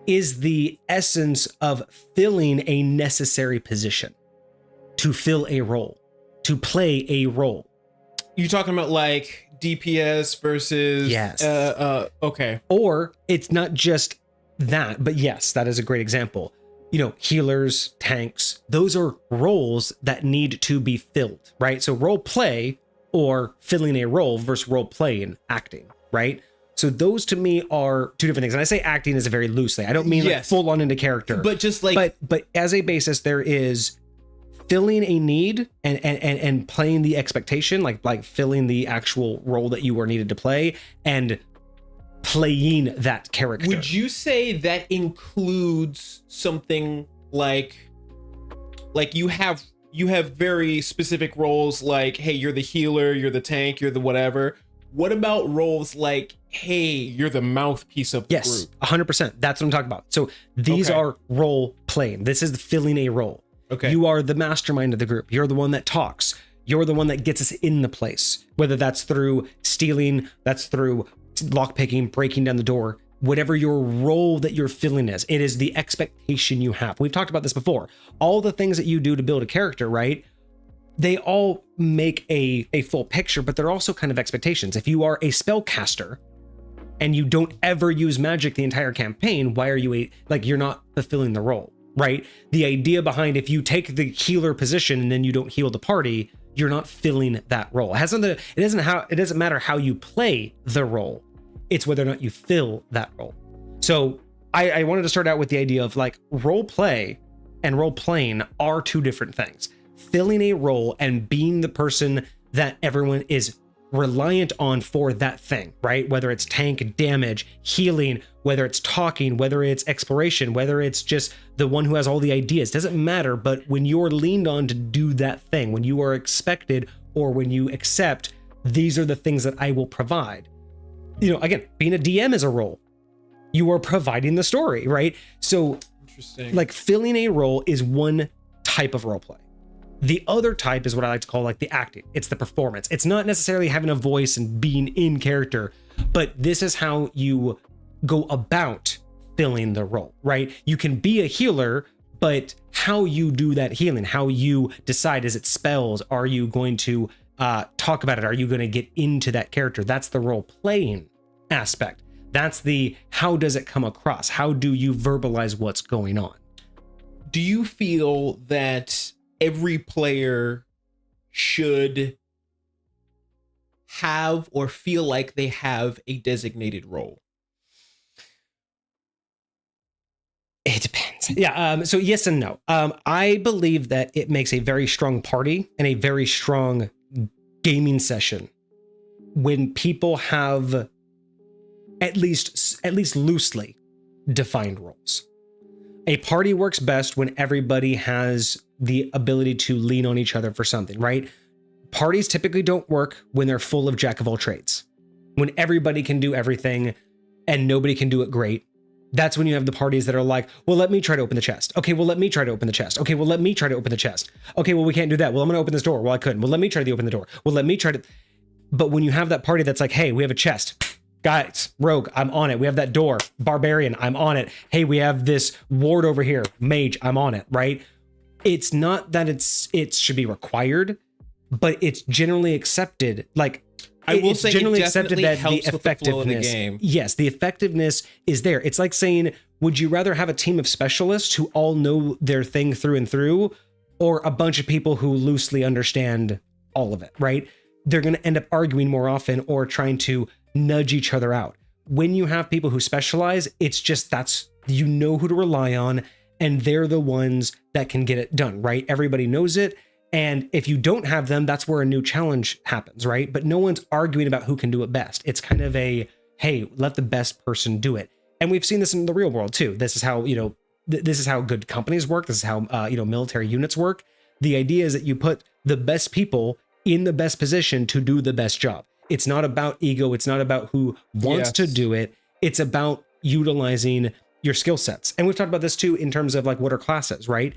Speaker 1: is the essence of filling a necessary position, to fill a role, to play a role.
Speaker 2: You talking about like DPS versus
Speaker 1: yes.
Speaker 2: Okay.
Speaker 1: Or it's not just that, but yes, that is a great example. Healers, tanks, those are roles that need to be filled, right? So role play, or filling a role, versus role play and acting, right? So those to me are two different things. And I say acting is a very loosely. I don't mean like full on into character.
Speaker 2: But just like
Speaker 1: but as a basis, there is filling a need and playing the expectation, like filling the actual role that you are needed to play, and playing that character.
Speaker 2: Would you say that includes something like you have very specific roles, like, hey, you're the healer, you're the tank, you're the whatever. What about roles like, hey, you're the mouthpiece of the group?
Speaker 1: 100%. That's what I'm talking about. So these are role playing. This is filling a role.
Speaker 2: Okay.
Speaker 1: You are the mastermind of the group. You're the one that talks. You're the one that gets us in the place, whether that's through stealing, that's through lockpicking, breaking down the door, whatever your role that you're filling is. It is the expectation you have. We've talked about this before. All the things that you do to build a character, right? They all make a full picture, but they're also kind of expectations. If you are a spellcaster and you don't ever use magic the entire campaign, why are you you're not fulfilling the role, right? The idea behind, if you take the healer position and then you don't heal the party, you're not filling that role. It doesn't matter how you play the role. It's whether or not you fill that role. So I wanted to start out with the idea of like role play and role playing are two different things. Filling a role and being the person that everyone is reliant on for that thing, right? Whether it's tank, damage, healing, whether it's talking, whether it's exploration, whether it's just the one who has all the ideas, doesn't matter. But when you're leaned on to do that thing, when you are expected, or when you accept, these are the things that I will provide. Again, being a DM is a role. You are providing the story, right? So
Speaker 2: interesting.
Speaker 1: Like filling a role is one type of role play. The other type is what I like to call like the acting. It's the performance. It's not necessarily having a voice and being in character, but this is how you go about filling the role, right? You can be a healer, but how you do that healing, how you decide, is it spells? Are you going to talk about it? Are you going to get into that character? That's the role playing aspect. That's the, how does it come across? How do you verbalize what's going on?
Speaker 2: Do you feel that every player should have or feel like they have a designated role?
Speaker 1: It depends. Yeah. So yes and no. I believe that it makes a very strong party and a very strong gaming session when people have at least loosely defined roles. A party works best when everybody has the ability to lean on each other for something, right? Parties typically don't work when they're full of jack of all trades. When everybody can do everything and nobody can do it great, that's when you have the parties that are like, well, let me try to open the chest. Okay, well, let me try to open the chest. Okay, well, let me try to open the chest. Okay, well, we can't do that. Well, I'm gonna open this door. Well, I couldn't. Well, let me try to open the door. Well, let me try to. But when you have that party that's like, hey, we have a chest. Guys, rogue, I'm on it. We have that door. Barbarian, I'm on it. Hey, we have this ward over here. Mage, I'm on it, right? It's not that it should be required, but it's generally accepted. Like,
Speaker 2: I will say
Speaker 1: generally
Speaker 2: it
Speaker 1: accepted that the
Speaker 2: helps with the flow of the
Speaker 1: effectiveness,
Speaker 2: game.
Speaker 1: yes, the effectiveness is there. It's like saying, would you rather have a team of specialists who all know their thing through and through, or a bunch of people who loosely understand all of it, right? They're going to end up arguing more often or trying to nudge each other out. When you have people who specialize, it's just, that's, you know who to rely on, and they're the ones that can get it done, right? Everybody knows it. And if you don't have them, that's where a new challenge happens, right? But no one's arguing about who can do it best. It's kind of a, hey, let the best person do it. And we've seen this in the real world too. This is how, this is how good companies work. This is how, military units work. The idea is that you put the best people in the best position to do the best job. It's not about ego. It's not about who wants to do it. It's about utilizing your skill sets. And we've talked about this too in terms of like what are classes, right?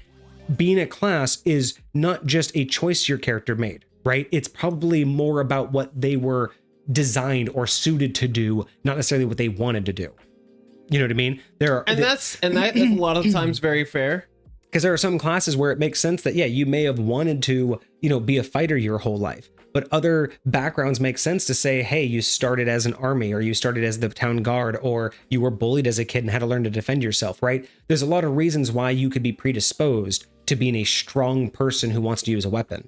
Speaker 1: Being a class is not just a choice your character made, right? It's probably more about what they were designed or suited to do, not necessarily what they wanted to do. You know what I mean?
Speaker 2: That is a lot of times very fair.
Speaker 1: Because there are some classes where it makes sense that, yeah, you may have wanted to, be a fighter your whole life, but other backgrounds make sense to say, hey, you started as an army, or you started as the town guard, or you were bullied as a kid and had to learn to defend yourself, right? There's a lot of reasons why you could be predisposed to being a strong person who wants to use a weapon.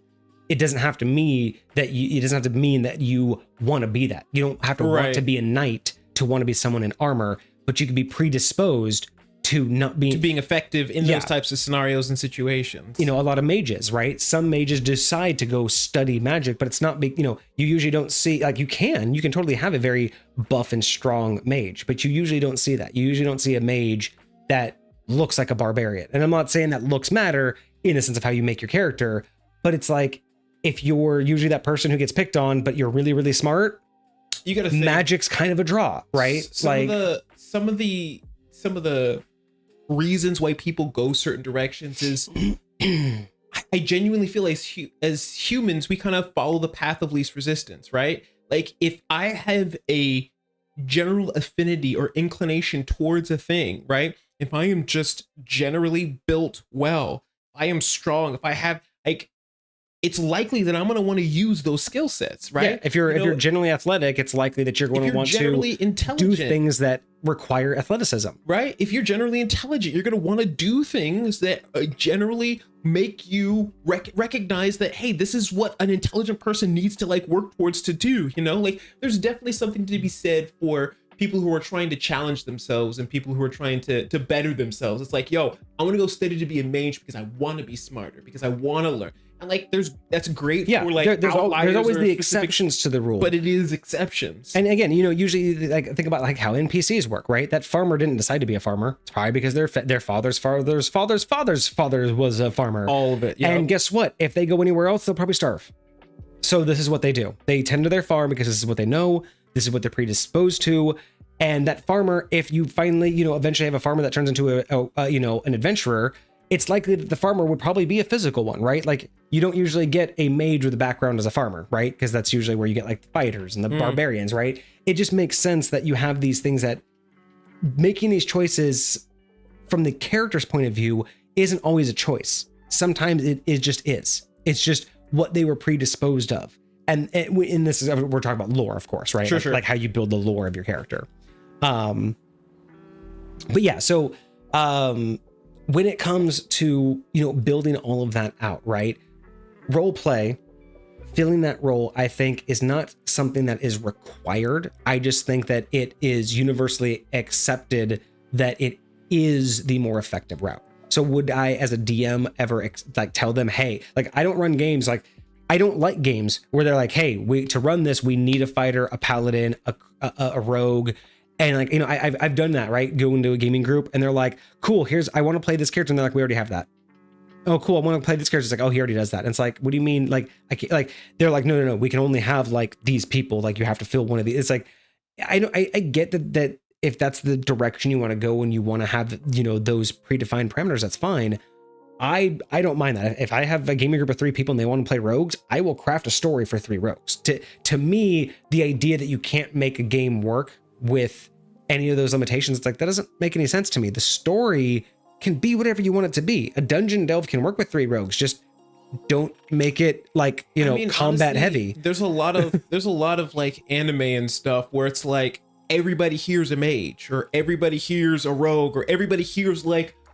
Speaker 1: It doesn't have to mean that you want to be that. You don't have to want to be a knight to want to be someone in armor, but you could be predisposed to not being
Speaker 2: effective in those types of scenarios and situations.
Speaker 1: A lot of mages, right? Some mages decide to go study magic, but it's not you usually don't see, like you can totally have a very buff and strong mage, but you usually don't see that. You usually don't see a mage that looks like a barbarian. And I'm not saying that looks matter in the sense of how you make your character, but it's like, if you're usually that person who gets picked on, but you're really, really smart,
Speaker 2: you gotta think,
Speaker 1: magic's kind of a draw, right?
Speaker 2: Some of the reasons why people go certain directions is I genuinely feel as humans, we kind of follow the path of least resistance, right? Like if I have a general affinity or inclination towards a thing, right? If I am just generally built well, if I am strong, if I have it's likely that I'm going to want to use those skill sets, right?
Speaker 1: Yeah, if you're generally athletic, it's likely that you're going to want to do things that require athleticism,
Speaker 2: right? If you're generally intelligent, you're going to want to do things that generally make you recognize that, hey, this is what an intelligent person needs to work towards to do. There's definitely something to be said for people who are trying to challenge themselves and people who are trying to better themselves. It's like, yo, I want to go study to be a mage because I want to be smarter, because I want to learn. And that's great.
Speaker 1: Yeah, for there's always the exceptions to the rule,
Speaker 2: but it is exceptions.
Speaker 1: And again, usually think about how NPCs work, right? That farmer didn't decide to be a farmer. It's probably because their father's father was a farmer.
Speaker 2: All of it.
Speaker 1: Yeah. And guess what? If they go anywhere else, they'll probably starve. So this is what they do. They tend to their farm because this is what they know. This is what they're predisposed to. And that farmer, if you finally, eventually have a farmer that turns into an adventurer, it's likely that the farmer would probably be a physical one, right? Like you don't usually get a mage with a background as a farmer, right? Because that's usually where you get fighters and the barbarians, right? It just makes sense that you have these things that making these choices from the character's point of view isn't always a choice. Sometimes it just is. It's just what they were predisposed of. And in this, we're talking about lore, of course, right?
Speaker 2: Sure.
Speaker 1: Like how you build the lore of your character. But yeah, so when it comes to, building all of that out, right? Role play, filling that role, I think is not something that is required. I just think that it is universally accepted that it is the more effective route. So would I, as a DM, ever tell them, hey, I don't run games, I don't like games where they're like, hey, to run this, we need a fighter, a paladin, a rogue. And I've done that, right? Go into a gaming group and they're like, cool, I want to play this character. And they're like, we already have that. Oh, cool. I want to play this character. It's like, oh, he already does that. And it's like, what do you mean? I can't, they're like, no, we can only have these people. You have to fill one of these. It's like, I get that if that's the direction you want to go and you want to have, those predefined parameters, that's fine. I don't mind that. If I have a gaming group of 3 people and they want to play rogues, I will craft a story for 3 rogues. To me, the idea that you can't make a game work with any of those limitations, it's that doesn't make any sense to me. The story can be whatever you want it to be. A dungeon delve can work with 3 rogues. Just don't make it combat heavy.
Speaker 2: There's a lot of anime and stuff where it's everybody here's a mage, or everybody here's a rogue, or everybody here's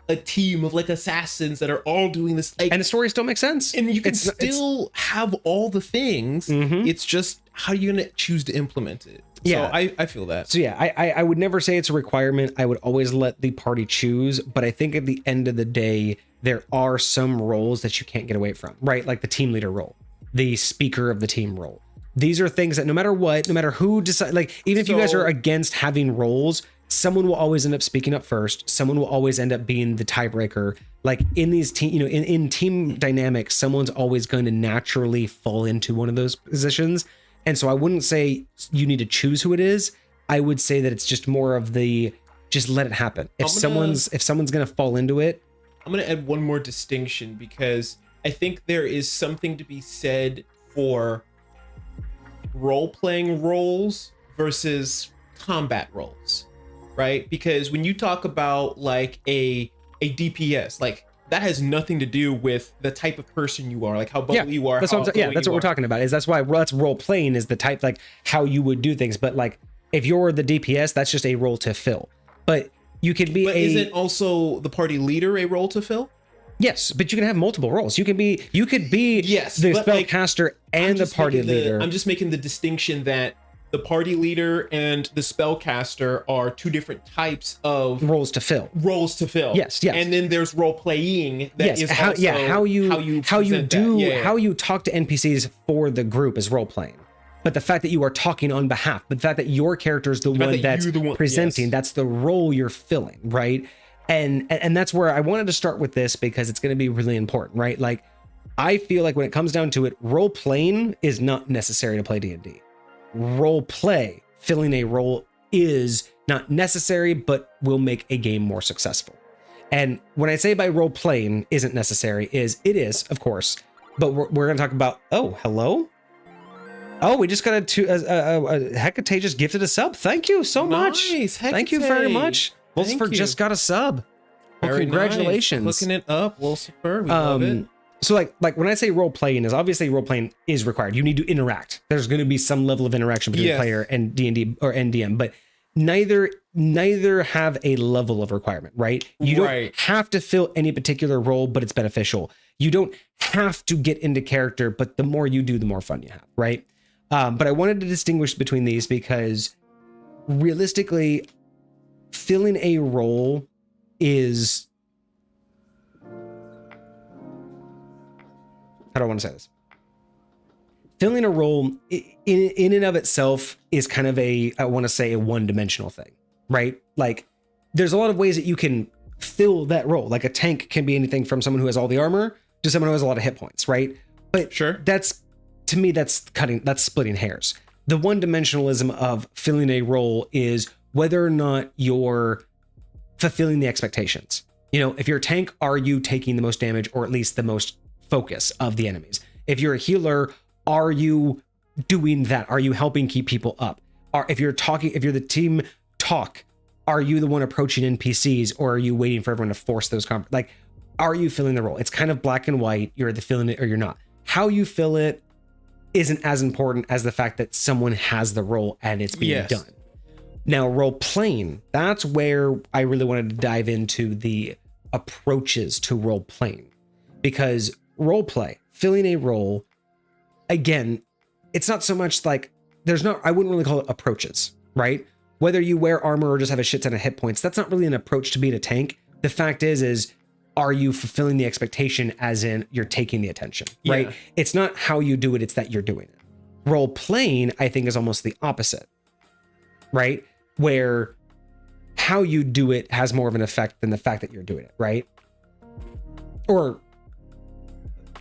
Speaker 2: a team of assassins that are all doing this,
Speaker 1: and the story still makes sense,
Speaker 2: and you can still have all the things. Mm-hmm. It's just how you're gonna choose to implement it.
Speaker 1: Yeah,
Speaker 2: so I feel that.
Speaker 1: So yeah, I would never say it's a requirement. I would always let the party choose, but I think at the end of the day, there are some roles that you can't get away from, right? Like the team leader role, the speaker of the team role. These are things that no matter what, no matter who decide, like even if you guys are against having roles, someone will always end up speaking up first. Someone will always end up being the tiebreaker. Like in these team, you know, in team dynamics, someone's always going to naturally fall into one of those positions. And so I wouldn't say you need to choose who it is. I would say that it's just more of the, just let it happen. If someone's going to fall into it.
Speaker 2: I'm going to add one more distinction, because I think there is something to be said for role-playing roles versus combat roles, right? Because when you talk about like a DPS, like that has nothing to do with the type of person you are, like how bubbly you are.
Speaker 1: That's what we're talking about. Is that's why that's role-playing, is the type, like how you would do things. But like if you're the DPS, that's just a role to fill. But you could be
Speaker 2: isn't also the party leader a role to fill?
Speaker 1: Yes, but you can have multiple roles. You could be the spellcaster and the party leader.
Speaker 2: I'm just making the distinction that the party leader and the spellcaster are two different types of
Speaker 1: roles to fill.
Speaker 2: Yes. And then there's role playing. That is
Speaker 1: how you talk to NPCs for the group is role playing. But the fact that you are talking on behalf, but the fact that your character is the one that's presenting, that's the role you're filling, right? And that's where I wanted to start with this, because it's going to be really important, right? Like, I feel like when it comes down to it, role playing is not necessary to play D&D. Role play, filling a role, is not necessary, but will make a game more successful. And when I say by role playing isn't necessary, it is, of course, but we're going to talk about, oh, hello? Oh, we just got a Hecate just gifted a sub. Thank you so much. Thank you very much. Lucifer just got a sub. Well, congratulations.
Speaker 2: Nice. Looking it up, Lucifer. We love it.
Speaker 1: So like when I say role playing, is obviously role playing is required. You need to interact. There's going to be some level of interaction between player and D&D or NDM, but neither have a level of requirement, right? You don't have to fill any particular role, but it's beneficial. You don't have to get into character, but the more you do, the more fun you have, right? But I wanted to distinguish between these, because realistically, filling a role is, how do I want to say this? Filling a role in and of itself is kind of I want to say a one-dimensional thing, right? Like there's a lot of ways that you can fill that role. Like a tank can be anything from someone who has all the armor to someone who has a lot of hit points, right? But that's, to me, that's splitting hairs. The one-dimensionalism of filling a role is whether or not you're fulfilling the expectations. You know, if you're a tank, are you taking the most damage, or at least the most focus of the enemies? If you're a healer, are you doing that? Are you helping keep people up? If you're the team talk, are you the one approaching NPCs, or are you waiting for everyone to force those like, are you filling the role? It's kind of black and white. You're either filling it or you're not. How you fill it isn't as important as the fact that someone has the role and it's being done. Now, role playing, that's where I really wanted to dive into the approaches to role playing, because role play, filling a role, again, it's not so much like I wouldn't really call it approaches, right? Whether you wear armor or just have a shit ton of hit points, that's not really an approach to being a tank. The fact is are you fulfilling the expectation, as in you're taking the attention, right? It's not how you do it, it's that you're doing it. Role playing, I think, is almost the opposite, right? Where how you do it has more of an effect than the fact that you're doing it, right? Or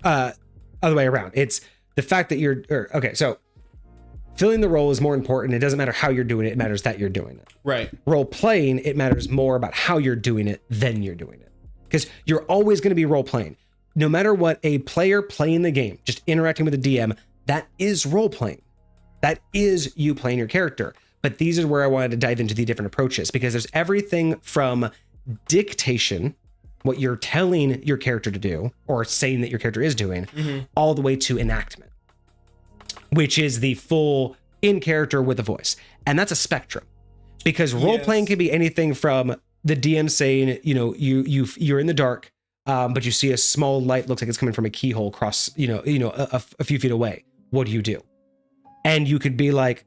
Speaker 1: other way around. It's the fact that okay, so filling the role is more important. It doesn't matter how you're doing it, it matters that you're doing it.
Speaker 2: Right.
Speaker 1: Role playing, it matters more about how you're doing it than you're doing it. Because you're always going to be role playing. No matter what, a player playing the game, just interacting with a DM, that is role playing. That is you playing your character. But these are where I wanted to dive into the different approaches, because there's everything from dictation, what you're telling your character to do or saying that your character is doing, all the way to enactment, which is the full in character with a voice. And that's a spectrum, because role playing can be anything from the DM saying, you know, you're in the dark, but you see a small light, looks like it's coming from a keyhole across, a few feet away. What do you do? And you could be like,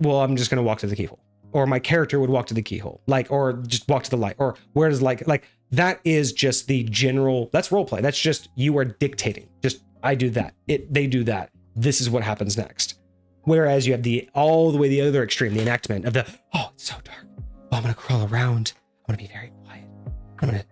Speaker 1: well, I'm just going to walk to the keyhole. or my character would walk to the keyhole, like, or just walk to the light, or where does like that is just the general, that's role play. That's just, you are dictating. Just, I do that. They do that. This is what happens next. Whereas you have all the way the other extreme, the enactment of oh, it's so dark. Oh, I'm going to crawl around. I'm going to be very quiet. I'm going to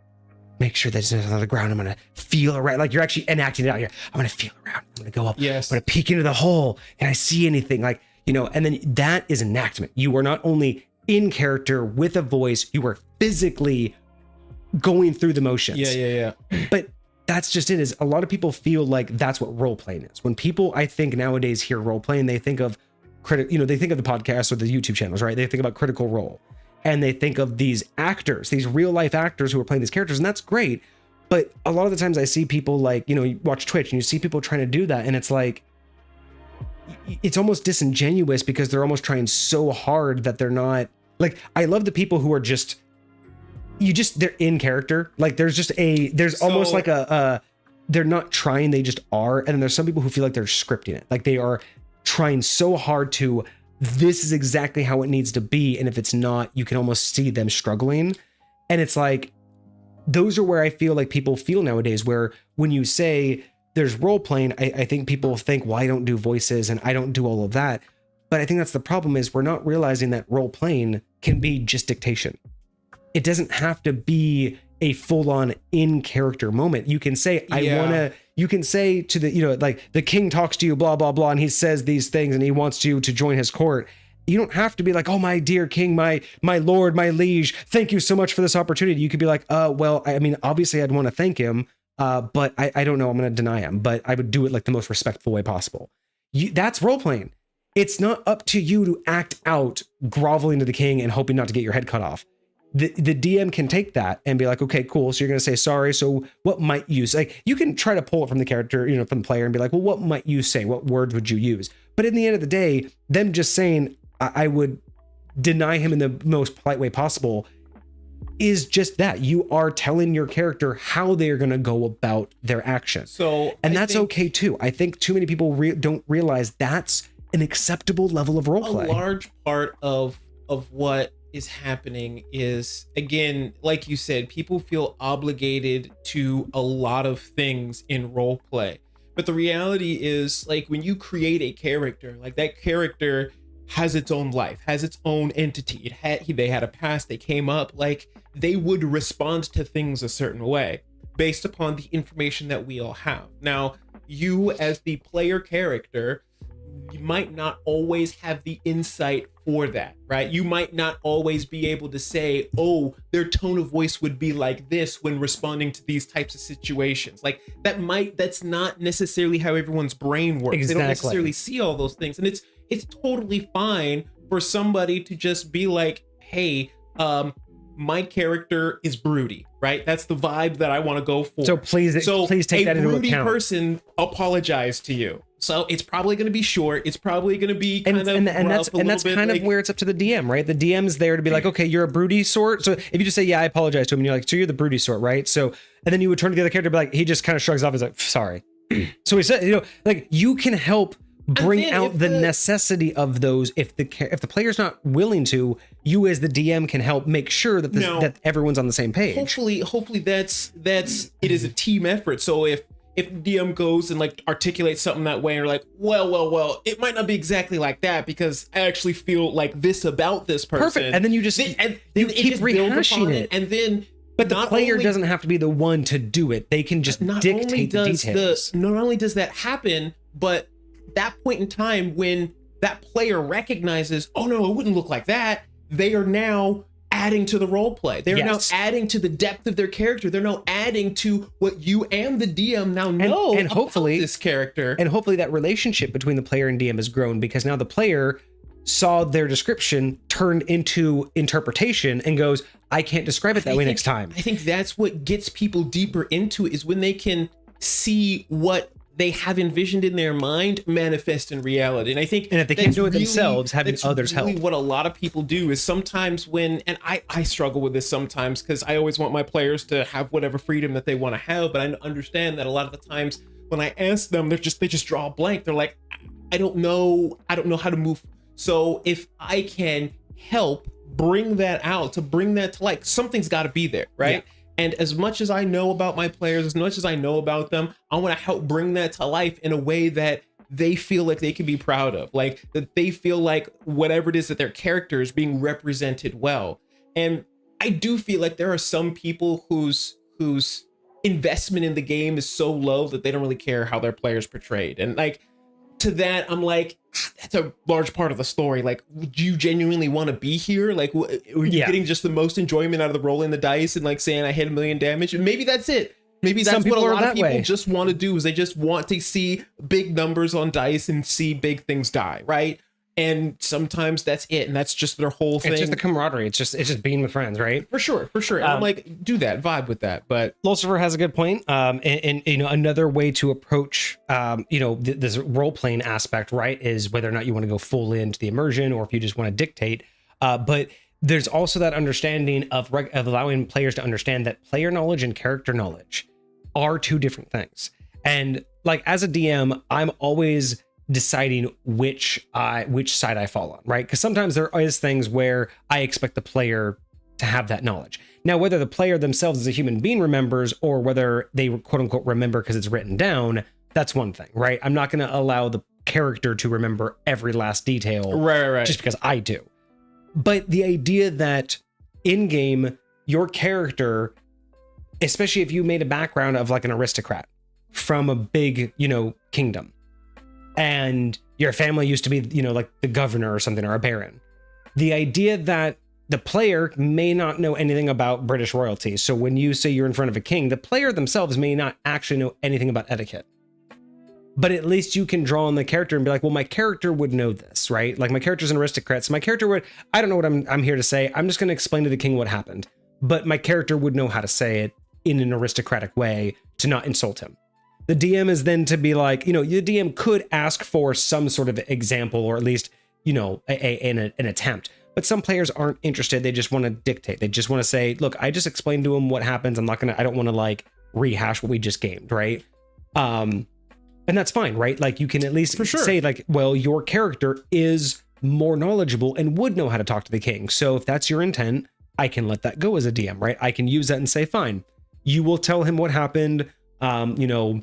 Speaker 1: make sure that it's not on the ground. I'm going to feel around. Like, you're actually enacting it out here. I'm going to feel around. I'm going to go up.
Speaker 2: Yes.
Speaker 1: I'm going to peek into the hole. Can I see anything? Like, and then that is enactment. You are not only in character with a voice, you are physically going through the motions.
Speaker 2: Yeah.
Speaker 1: But that's just it, is a lot of people feel like that's what role playing is. When people, I think nowadays, hear role playing, they think of they think of the podcast or the YouTube channels, right? They think about Critical Role, and they think of these actors, these real life actors who are playing these characters, and that's great. But a lot of the times I see people like, you watch Twitch and you see people trying to do that, and it's like, it's almost disingenuous because they're almost trying so hard that they're not, like, I love the people who are just, they're in character. Like, there's almost like they're not trying, they just are. And then there's some people who feel like they're scripting it. Like, they are trying so hard to, this is exactly how it needs to be. And if it's not, you can almost see them struggling. And it's like, those are where I feel like people feel nowadays, where when you say there's role playing, I think people think, well, I don't do voices and I don't do all of that. But I think that's the problem, is we're not realizing that role playing can be just dictation. It doesn't have to be a full-on in-character moment. You can say, you can say to the, like, the king talks to you, blah, blah, blah, and he says these things and he wants you to join his court. You don't have to be like, oh, my dear king, my lord, my liege, thank you so much for this opportunity. You could be like, well, I mean, obviously I'd want to thank him, but I don't know, I'm going to deny him, but I would do it like the most respectful way possible. That's role-playing. It's not up to you to act out groveling to the king and hoping not to get your head cut off. The DM can take that and be like, okay, cool. So you're going to say sorry. So what might you say? Like, you can try to pull it from the character, from the player, and be like, well, what might you say? What words would you use? But in the end of the day, them just saying, I would deny him in the most polite way possible, is just that. You are telling your character how they're going to go about their action. And that's okay too. I think too many people don't realize that's an acceptable level of roleplay.
Speaker 2: A large part of what is happening is, again, like you said, people feel obligated to a lot of things in role play. But the reality is, like, when you create a character, like, that character has its own life, has its own entity. They had a past, they came up, like, they would respond to things a certain way based upon the information that we all have. Now, you as the player character, you might not always have the insight for that, right? You might not always be able to say, oh, their tone of voice would be like this when responding to these types of situations. Like, that's not necessarily how everyone's brain works.
Speaker 1: Exactly.
Speaker 2: They don't necessarily see all those things. And it's totally fine for somebody to just be like, hey, my character is broody, right? That's the vibe that I want to go for.
Speaker 1: So please take that into account. A broody person
Speaker 2: apologized to you. So it's probably going to be short. It's probably going to be kind of
Speaker 1: that's kind of where it's up to the DM, right? The DM's there to be like, okay, you're a broody sort. So if you just say, yeah, I apologize to him, and you're like, so you're the broody sort, right? So, and then you would turn to the other character and be like, he just kind of shrugs off. He's like, sorry. So he said, like, you can help bring out the necessity of those. If the player's not willing to, you as the DM can help make sure that that everyone's on the same page.
Speaker 2: Hopefully that's it is a team effort. So if DM goes and like articulates something that way, and you're like, well, it might not be exactly like that because I actually feel like this about this person.
Speaker 1: Perfect. And then you just you keep rehashing it,
Speaker 2: and then.
Speaker 1: But the player doesn't have to be the one to do it. They can just dictate the details.
Speaker 2: Not only does that happen, but that point in time when that player recognizes, oh no, it wouldn't look like that, they are now adding to the role play. They're now adding to the depth of their character. They're now adding to what you and the DM now know
Speaker 1: and hopefully
Speaker 2: about this character.
Speaker 1: And hopefully that relationship between the player and DM has grown, because now the player saw their description turned into interpretation and goes, I can't describe it that way next time.
Speaker 2: I think that's what gets people deeper into it, is when they can see what they have envisioned in their mind manifest in reality. And I think,
Speaker 1: and if they can't do it themselves, having others help.
Speaker 2: What a lot of people do is sometimes when, and I struggle with this sometimes because I always want my players to have whatever freedom that they want to have, but I understand that a lot of the times when I ask them, they just draw a blank. They're like, I don't know how to move. So if I can help bring that out, to bring that to like something's got to be there, right? Yeah. And as much as I know about my players, as much as I know about them, I want to help bring that to life in a way that they feel like they can be proud of, like that they feel like whatever it is that their character is being represented well. And I do feel like there are some people whose investment in the game is so low that they don't really care how their players portrayed. And like, to that, I'm like, that's a large part of the story. Like, do you genuinely want to be here? Like, are you getting just the most enjoyment out of the rolling the dice and like saying I hit 1 million damage? And maybe that's it. Maybe that's what a lot of people just want to do, is they just want to see big numbers on dice and see big things die, right? And sometimes that's it, and that's just their whole thing.
Speaker 1: It's just the camaraderie. It's just being with friends, right?
Speaker 2: For sure. And I'm like, do that, vibe with that. But
Speaker 1: Lucifer has a good point. And you know, another way to approach you know, this role playing aspect, right, is whether or not you want to go full into the immersion or if you just want to dictate. But there's also that understanding of allowing players to understand that player knowledge and character knowledge are two different things. And like, as a DM, I'm always deciding which side I fall on, right? Because sometimes there is things where I expect the player to have that knowledge. Now, whether the player themselves as a human being remembers or whether they quote unquote remember because it's written down, that's one thing, right? I'm not going to allow the character to remember every last detail,
Speaker 2: right,
Speaker 1: just because I do. But the idea that in game, your character, especially if you made a background of like an aristocrat from a big, you know, kingdom, and your family used to be, you know, like the governor or something, or a baron. The idea that the player may not know anything about British royalty. So when you say you're in front of a king, the player themselves may not actually know anything about etiquette. But at least you can draw on the character and be like, well, my character would know this, right? Like, my character's an aristocrat, so my character would, I don't know what I'm here to say. I'm just going to explain to the king what happened. But my character would know how to say it in an aristocratic way to not insult him. The DM is then to be like, you know, the DM could ask for some sort of example, or at least, you know, an attempt. But some players aren't interested. They just want to dictate. They just want to say, look, I just explained to him what happens. I don't want to like rehash what we just gamed, right? And that's fine, right? Like, you can at least say like, well, your character is more knowledgeable and would know how to talk to the king. So if that's your intent, I can let that go as a DM, right? I can use that and say, fine, you will tell him what happened. You know,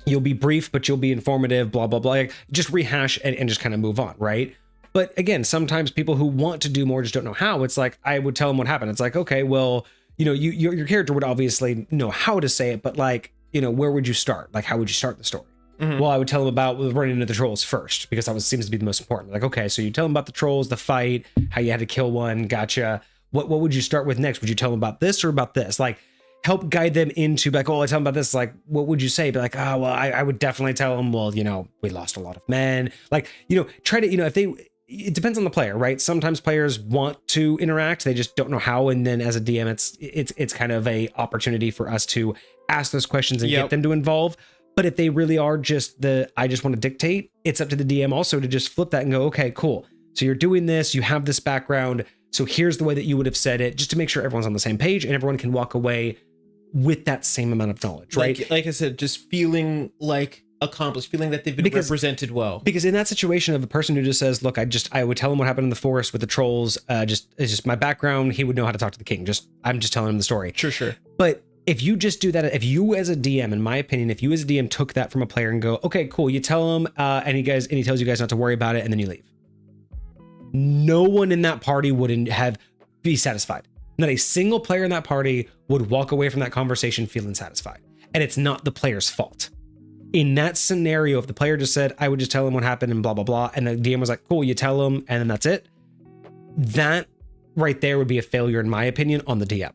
Speaker 1: you'll be brief, but you'll be informative, blah, blah, blah. Like, just rehash and just kind of move on, right? But again, sometimes people who want to do more just don't know how. It's like, I would tell them what happened. It's like, okay, well, you know, your character would obviously know how to say it, but like, you know, where would you start? Like, how would you start the story? Mm-hmm. Well, I would tell them about running into the trolls first, because that seems to be the most important. Like, okay, so you tell them about the trolls, the fight, how you had to kill one, gotcha. What would you start with next? Would you tell them about this or about this? Like, help guide them into like, oh, I tell them about this. Like, what would you say? Be like, oh, well, I would definitely tell them, well, you know, we lost a lot of men. Like, you know, try to, you know, it depends on the player, right? Sometimes players want to interact. They just don't know how. And then as a DM, it's kind of a opportunity for us to ask those questions and get them to involve. But if they really are just I just want to dictate, it's up to the DM also to just flip that and go, okay, cool. So you're doing this, you have this background. So here's the way that you would have said it, just to make sure everyone's on the same page and everyone can walk away with that same amount of knowledge, right?
Speaker 2: Like I said, just feeling like accomplished, feeling that they've been represented well. Because
Speaker 1: in that situation of a person who just says, look, I would tell him what happened in the forest with the trolls, it's just my background, he would know how to talk to the king. I'm just telling him the story.
Speaker 2: Sure.
Speaker 1: But if you just do that, if you as a DM, in my opinion, if you as a DM took that from a player and go, okay, cool, you tell him, and he tells you guys not to worry about it, and then you leave. No one in that party wouldn't be satisfied. Not a single player in that party would walk away from that conversation feeling satisfied. And it's not the player's fault. In that scenario, if the player just said, I would just tell him what happened and blah, blah, blah, and the DM was like, cool, you tell him, and then that's it. That right there would be a failure, in my opinion, on the DM.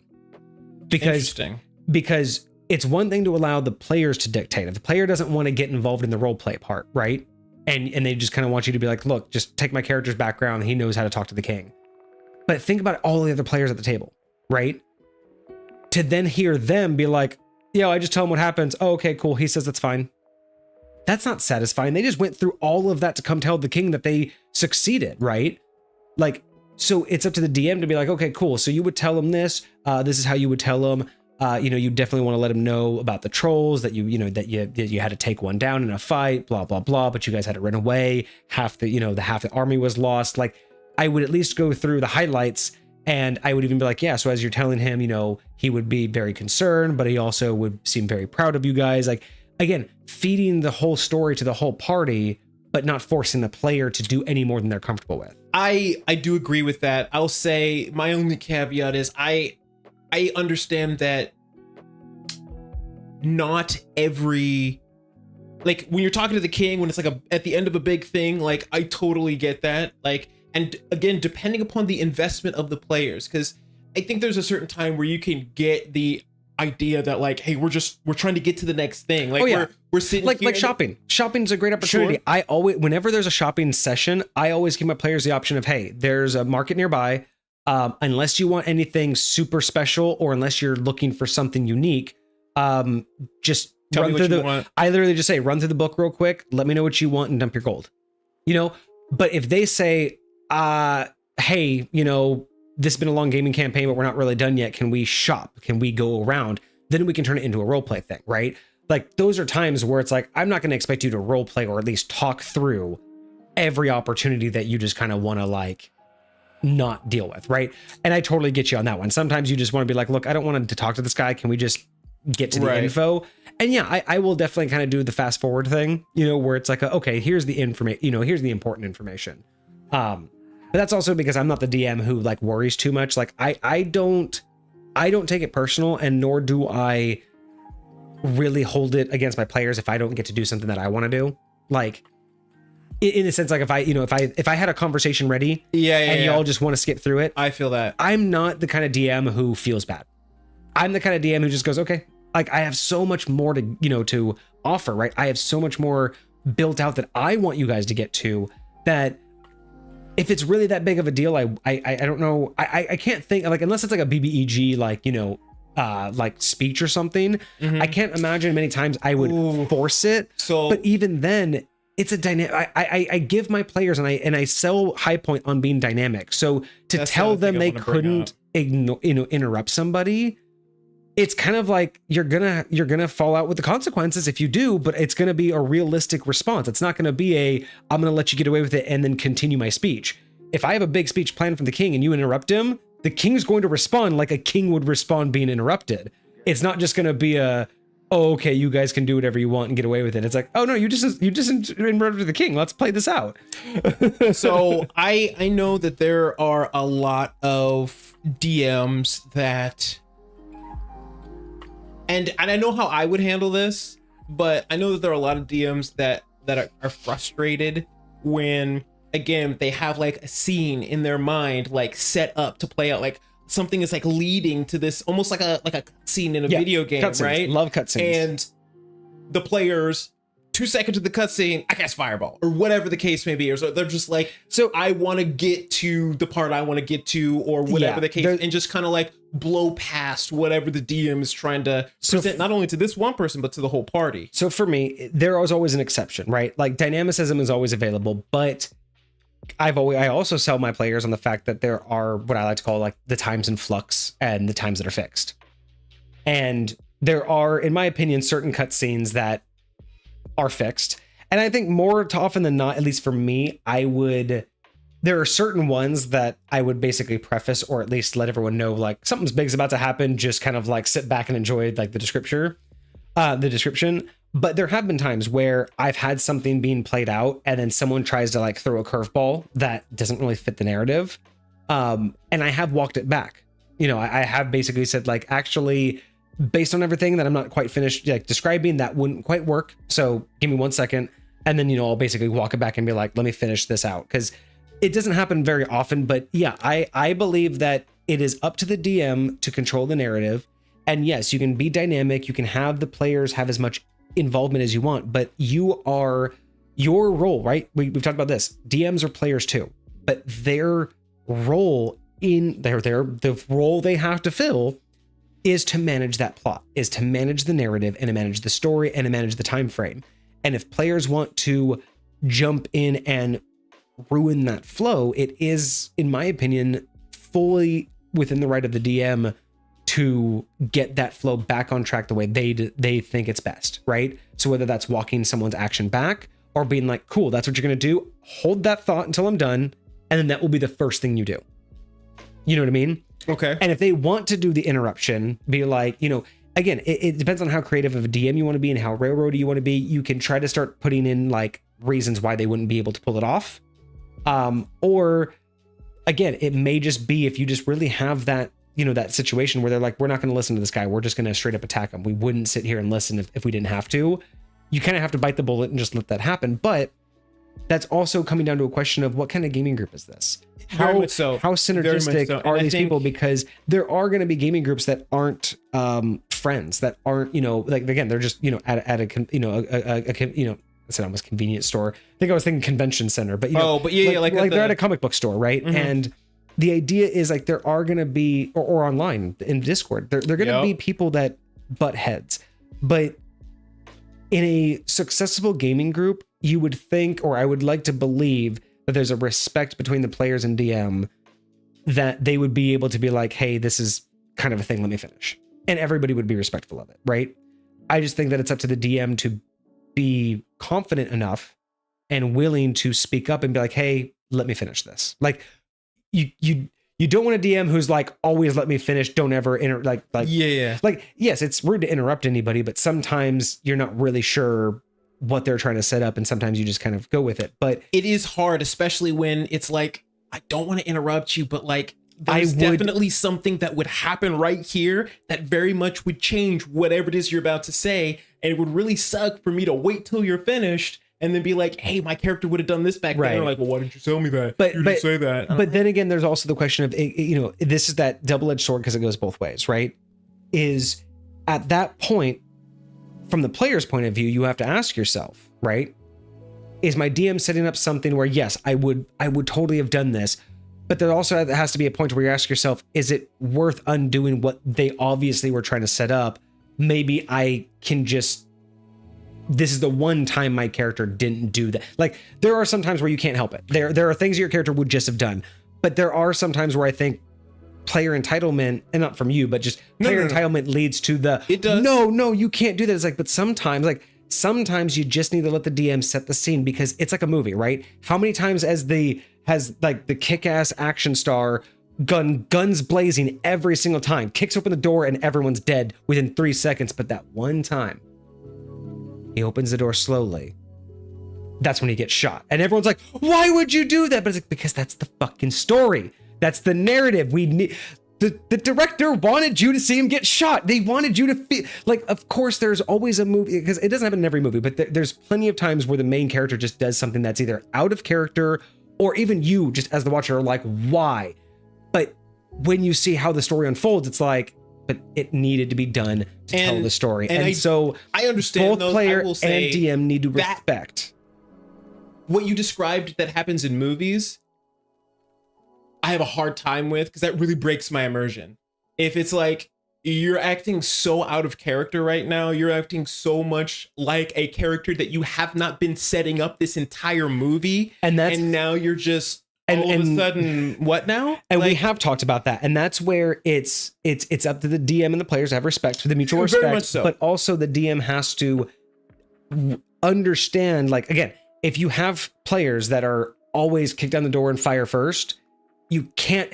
Speaker 1: Because it's one thing to allow the players to dictate. If the player doesn't want to get involved in the role play part, right? And they just kind of want you to be like, look, just take my character's background. He knows how to talk to the king. But think about all the other players at the table, right? To then hear them be like, yo, I just tell him what happens. Oh, okay, cool. He says that's fine. That's not satisfying. They just went through all of that to come tell the king that they succeeded, right? Like, so it's up to the DM to be like, okay, cool. So you would tell him this. This is how you would tell him. You definitely want to let him know about the trolls, that you had to take one down in a fight, blah, blah, blah. But you guys had to run away. Half the army was lost. Like, I would at least go through the highlights, and I would even be like, yeah, so as you're telling him, he would be very concerned, but he also would seem very proud of you guys. Like, again, feeding the whole story to the whole party, but not forcing the player to do any more than they're comfortable with.
Speaker 2: I do agree with that. I'll say my only caveat is I understand that not every, like, when you're talking to the king, when it's like at the end of a big thing, like, I totally get that. Like, and again, depending upon the investment of the players, because I think there's a certain time where you can get the idea that, like, hey, we're trying to get to the next thing. Like, we're sitting
Speaker 1: like
Speaker 2: here
Speaker 1: shopping. Shopping's a great opportunity.
Speaker 2: Sure.
Speaker 1: I always, whenever there's a shopping session, I always give my players the option of, hey, there's a market nearby. Unless you want anything super special, or unless you're looking for something unique, just
Speaker 2: Tell
Speaker 1: run
Speaker 2: me
Speaker 1: through
Speaker 2: what you
Speaker 1: the.
Speaker 2: want.
Speaker 1: I literally just say, run through the book real quick. Let me know what you want and dump your gold. But if they say, hey, this has been a long gaming campaign, but we're not really done yet. Can we shop? Can we go around? Then we can turn it into a role play thing, right? Like, those are times where it's like, I'm not going to expect you to role play or at least talk through every opportunity that you just kind of want to, like, not deal with, right? And I totally get you on that one. Sometimes you just want to be like, look, I don't want to talk to this guy. Can we just get to the info? And yeah, I will definitely kind of do the fast forward thing, where it's like, okay, here's the information, here's the important information. But that's also because I'm not the DM who, like, worries too much. Like, I don't take it personal, and nor do I really hold it against my players if I don't get to do something that I want to do. Like, in a sense, like, if I had a conversation ready, and y'all just want to skip through it,
Speaker 2: I feel that.
Speaker 1: I'm not the kind of DM who feels bad. I'm the kind of DM who just goes, okay, like, I have so much more to, to offer, right? I have so much more built out that I want you guys to get to, that if it's really that big of a deal, I don't know. I can't think, like, unless it's like a BBEG, like, like speech or something. I can't imagine many times I would force it. But even then, it's a dynamic. I give my players, and I sell High Point on being dynamic. So to tell them they couldn't interrupt somebody, it's kind of like you're gonna fall out with the consequences if you do, but it's gonna be a realistic response. It's not gonna be I'm gonna let you get away with it and then continue my speech. If I have a big speech planned from the king and you interrupt him, the king's going to respond like a king would respond being interrupted. It's not just gonna be oh, okay, you guys can do whatever you want and get away with it. It's like, oh no, you just interrupted the king. Let's play this out.
Speaker 2: So I know that there are a lot of DMs that, and I know how I would handle this, but I know that there are a lot of DMs that are frustrated when, again, they have, like, a scene in their mind, like, set up to play out, like something is, like, leading to this, almost like a scene in a video game,
Speaker 1: cutscenes.
Speaker 2: right?
Speaker 1: Love cutscenes.
Speaker 2: And the players, 2 seconds to the cutscene, I cast fireball, or whatever the case may be, or so they're just like, so I want to get to the part I want to get to, or whatever the case, and just kind of, like, blow past whatever the DM is trying to present, not only to this one person, but to the whole party.
Speaker 1: So for me, there is always an exception, right? Like, dynamicism is always available, but I also sell my players on the fact that there are what I like to call, like, the times in flux and the times that are fixed. And there are, in my opinion, certain cutscenes that are fixed. And I think more often than not, at least for me, there are certain ones that I would basically preface, or at least let everyone know, like, something's big's about to happen. Just kind of, like, sit back and enjoy, like, the description. But there have been times where I've had something being played out, and then someone tries to, like, throw a curveball that doesn't really fit the narrative. And I have walked it back. I have basically said, like, actually, based on everything that I'm not quite finished, like, describing, that wouldn't quite work. So give me 1 second. And then, I'll basically walk it back and be like, let me finish this out. Because it doesn't happen very often, but yeah, I believe that it is up to the DM to control the narrative. And yes, you can be dynamic. You can have the players have as much involvement as you want, but you are your role, right? We've talked about this. DMs are players too, but their role the role they have to fill is to manage that plot, is to manage the narrative, and to manage the story, and to manage the time frame. And if players want to jump in and ruin that flow, it is, in my opinion, fully within the right of the DM to get that flow back on track the way they think it's best, right? So whether that's walking someone's action back, or being like, cool, that's what you're going to do, hold that thought until I'm done, and then that will be the first thing you do. You know what I mean?
Speaker 2: Okay.
Speaker 1: And if they want to do the interruption, be like, again, it depends on how creative of a DM you want to be and how railroady you want to be. You can try to start putting in like reasons why they wouldn't be able to pull it off. Or again, it may just be if you just really have that, that situation where they're like, we're not going to listen to this guy. We're just going to straight up attack him. We wouldn't sit here and listen if we didn't have to. You kind of have to bite the bullet and just let that happen. But that's also coming down to a question of what kind of gaming group is this? How synergistic are these people? Because there are going to be gaming groups that aren't friends, that aren't, like, again, they're just, at a I said almost convenience store. I think I was thinking convention center, but like they're at a comic book store, right? Mm-hmm. And the idea is like there are going to be, or online in Discord, they're going to be people that butt heads. But in a successful gaming group, you would think, or I would like to believe, that there's a respect between the players and DM, that they would be able to be like, hey, this is kind of a thing, let me finish. And everybody would be respectful of it, right? I just think that it's up to the DM to be confident enough and willing to speak up and be like, hey, let me finish this. Like you don't want a DM who's like, always let me finish, don't ever like yes, it's rude to interrupt anybody, but sometimes you're not really sure what they're trying to set up, and sometimes you just kind of go with it. But
Speaker 2: it is hard, especially when it's like, I don't want to interrupt you, but like there's definitely something that would happen right here that very much would change whatever it is you're about to say. And it would really suck for me to wait till you're finished and then be like, hey, my character would have done this back then. Or like, well, why didn't you tell me that? You didn't say that.
Speaker 1: But then again, there's also the question of, this is that double-edged sword because it goes both ways, right? Is at that point, from the player's point of view, you have to ask yourself, right? Is my DM setting up something where, yes, I would totally have done this, but there also has to be a point where you ask yourself, is it worth undoing what they obviously were trying to set up? Maybe I can just, this is the one time my character didn't do that. Like, there are some times where you can't help it. There are things your character would just have done, but there are some times where I think player entitlement, and not from you, but just player entitlement leads to the,
Speaker 2: it does.
Speaker 1: No, you can't do that. It's like, but sometimes you just need to let the DM set the scene, because it's like a movie, right? How many times has the kick-ass action star guns blazing every single time, kicks open the door and everyone's dead within 3 seconds, but that one time he opens the door slowly, that's when he gets shot, and everyone's like, why would you do that? But it's like, because that's the fucking story, that's the narrative. We need, the director wanted you to see him get shot. They wanted you to feel like, of course there's always a movie, because it doesn't happen in every movie, but there's plenty of times where the main character just does something that's either out of character, or even you just as the watcher are like, why? But when you see how the story unfolds, it's like, but it needed to be done to tell the story. And so
Speaker 2: I understand
Speaker 1: both player and DM need to respect
Speaker 2: what you described that happens in movies. I have a hard time with, because that really breaks my immersion. If it's like, you're acting so out of character right now, you're acting so much like a character that you have not been setting up this entire movie, and now you're just all of a sudden, what now?
Speaker 1: And we have talked about that, and that's where it's up to the DM and the players to have respect for the mutual respect, very much so. But also the DM has to understand, like, again, if you have players that are always kick down the door and fire first, you can't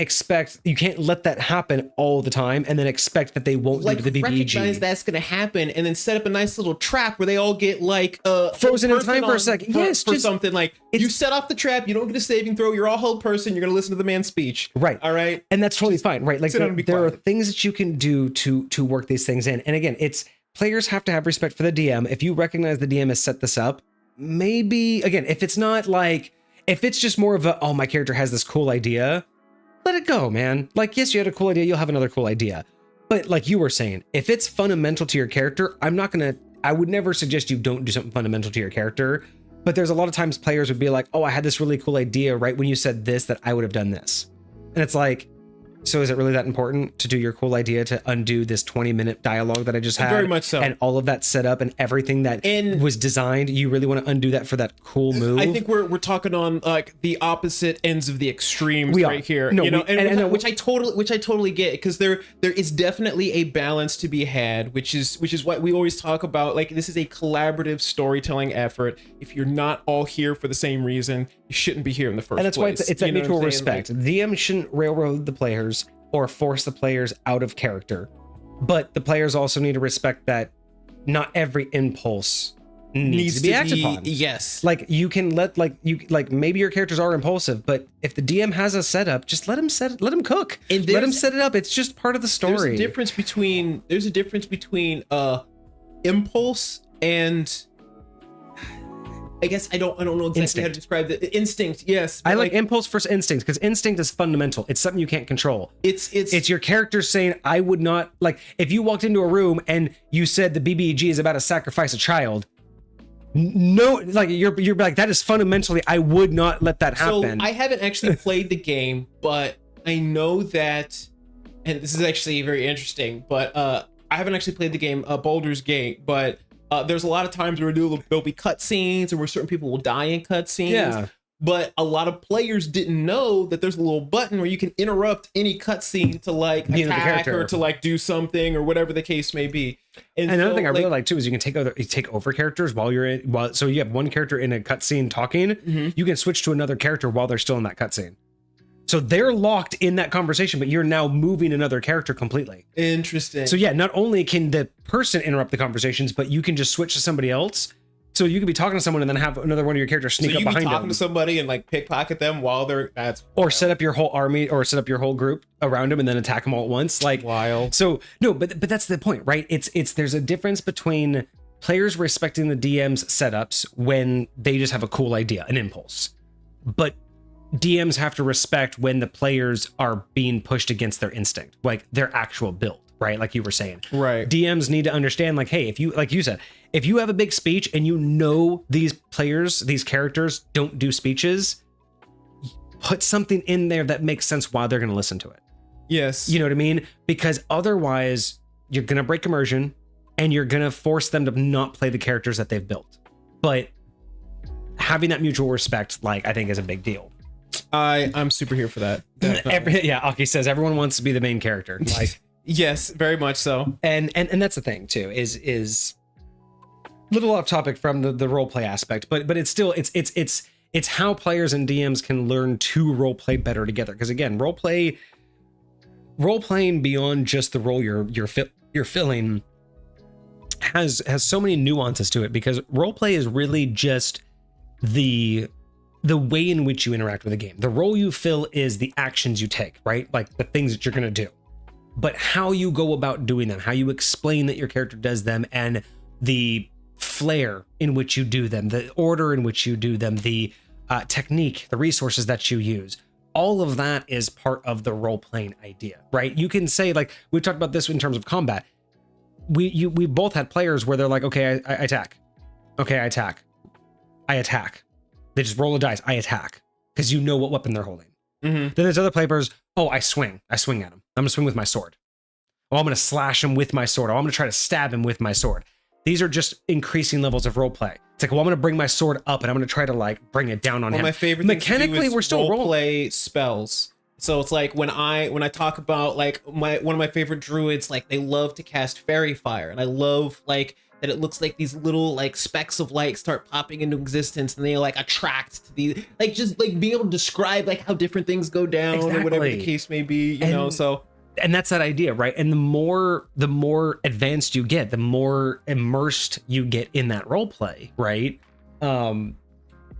Speaker 1: let that happen all the time and then expect that they won't do the BBG.
Speaker 2: Recognize that's going to happen, and then set up a nice little trap where they all get like
Speaker 1: frozen in time for a second.
Speaker 2: Yes, for something like, you set off the trap, you don't get a saving throw, you're all held person, you're going to listen to the man's speech.
Speaker 1: Right.
Speaker 2: All right.
Speaker 1: And that's totally fine. Right. Like, there are things that you can do to work these things in. And again, players have to have respect for the DM. If you recognize the DM has set this up, maybe, again, if it's not like, if it's just more of a, oh, my character has this cool idea, let it go, man. Like, yes, you had a cool idea, you'll have another cool idea. But like you were saying, if it's fundamental to your character, I would never suggest you don't do something fundamental to your character. But there's a lot of times players would be like, oh, I had this really cool idea right when you said this, that I would have done this. And it's like, so is it really that important to do your cool idea to undo this 20-minute dialogue that I just had?
Speaker 2: Very much so.
Speaker 1: And all of that set up and everything that was designed, you really want to undo that for that cool move?
Speaker 2: I think we're talking on like the opposite ends of the extremes right here.
Speaker 1: No,
Speaker 2: which I totally get, because there is definitely a balance to be had, which is what we always talk about. Like, this is a collaborative storytelling effort. If you're not all here for the same reason, you shouldn't be here in the first place.
Speaker 1: And that's why it's that
Speaker 2: You know
Speaker 1: mutual
Speaker 2: what I'm saying?
Speaker 1: respect. The DM shouldn't railroad the players or force the players out of character, but the players also need to respect that not every impulse needs to be acted upon.
Speaker 2: Yes.
Speaker 1: Like you can let maybe your characters are impulsive, but if the DM has a setup, just let him cook.
Speaker 2: And
Speaker 1: let him set it up. It's just part of the story.
Speaker 2: There's a difference between impulse and, I guess I don't know exactly how to describe the instinct. Yes,
Speaker 1: I like impulse versus instinct, because instinct is fundamental. It's something you can't control. It's your character saying, I would not, like, if you walked into a room and you said the BBG is about to sacrifice a child, no, like you're like, that is fundamentally, I would not let that happen.
Speaker 2: So I haven't actually played the game, but I know that, and this is actually very interesting, but I haven't actually played the game, Baldur's Gate, but there's a lot of times where there'll be cutscenes or where certain people will die in cutscenes.
Speaker 1: Yeah.
Speaker 2: But a lot of players didn't know that there's a little button where you can interrupt any cutscene to like attack or to like do something or whatever the case may be. And
Speaker 1: another
Speaker 2: so,
Speaker 1: thing I really like too is you can take over characters while you're in. So you have one character in a cutscene talking, you can switch to another character while they're still in that cutscene. So they're locked in that conversation, but you're now moving another character completely.
Speaker 2: Interesting.
Speaker 1: So yeah, not only can the person interrupt the conversations, but you can just switch to somebody else. So you could be talking to someone and then have another one of your characters sneak up behind them. So you be talking
Speaker 2: to somebody and like pickpocket them while they're
Speaker 1: or set up your whole army or set up your whole group around them and then attack them all at once. Like
Speaker 2: wild.
Speaker 1: So no, but that's the point, right? It's there's a difference between players respecting the DM's setups when they just have a cool idea, an impulse, but DMs have to respect when the players are being pushed against their instinct, like their actual build, right? Like you were saying,
Speaker 2: right?
Speaker 1: DMs need to understand, like, hey, if you, like you said, if you have a big speech and you know these players, these characters don't do speeches, put something in there that makes sense while they're going to listen to it.
Speaker 2: Yes.
Speaker 1: You know what I mean? Because otherwise you're going to break immersion and you're going to force them to not play the characters that they've built. But having that mutual respect, like, I think is a big deal.
Speaker 2: I'm super here for that.
Speaker 1: Aki says everyone wants to be the main character. Like,
Speaker 2: yes, very much so.
Speaker 1: And that's the thing too, is a little off topic from the role play aspect, but it's still it's how players and DMs can learn to role play better together. Because again, role playing beyond just the role you're filling has so many nuances to it, because role play is really just the way in which you interact with the game. The role you fill is the actions you take, right? Like the things that you're going to do. But how you go about doing them, how you explain that your character does them, and the flair in which you do them, the order in which you do them, the technique, the resources that you use, all of that is part of the role-playing idea, right? You can say, like, we talked about this in terms of combat. We both had players where they're like, okay, I attack. Okay, I attack. I attack. They just roll a dice. I attack, because you know what weapon they're holding. Then there's other players. Oh, I swing at him. I'm gonna swing with my sword. Oh, I'm gonna slash him with my sword. Oh, I'm gonna try to stab him with my sword. These are just increasing levels of role play. It's like, well, I'm gonna bring my sword up and I'm gonna try to like bring it down on him.
Speaker 2: My favorite
Speaker 1: mechanically, we're still
Speaker 2: role play spells. So it's like when I talk about like one of my favorite druids, like they love to cast fairy fire, and I love like that it looks like these little like specks of light start popping into existence, and they like attract to the, like, just like being able to describe like how different things go down or whatever the case may be, you know. So, and that's that idea, right? And the more advanced you get, the more immersed you get in that role play, right?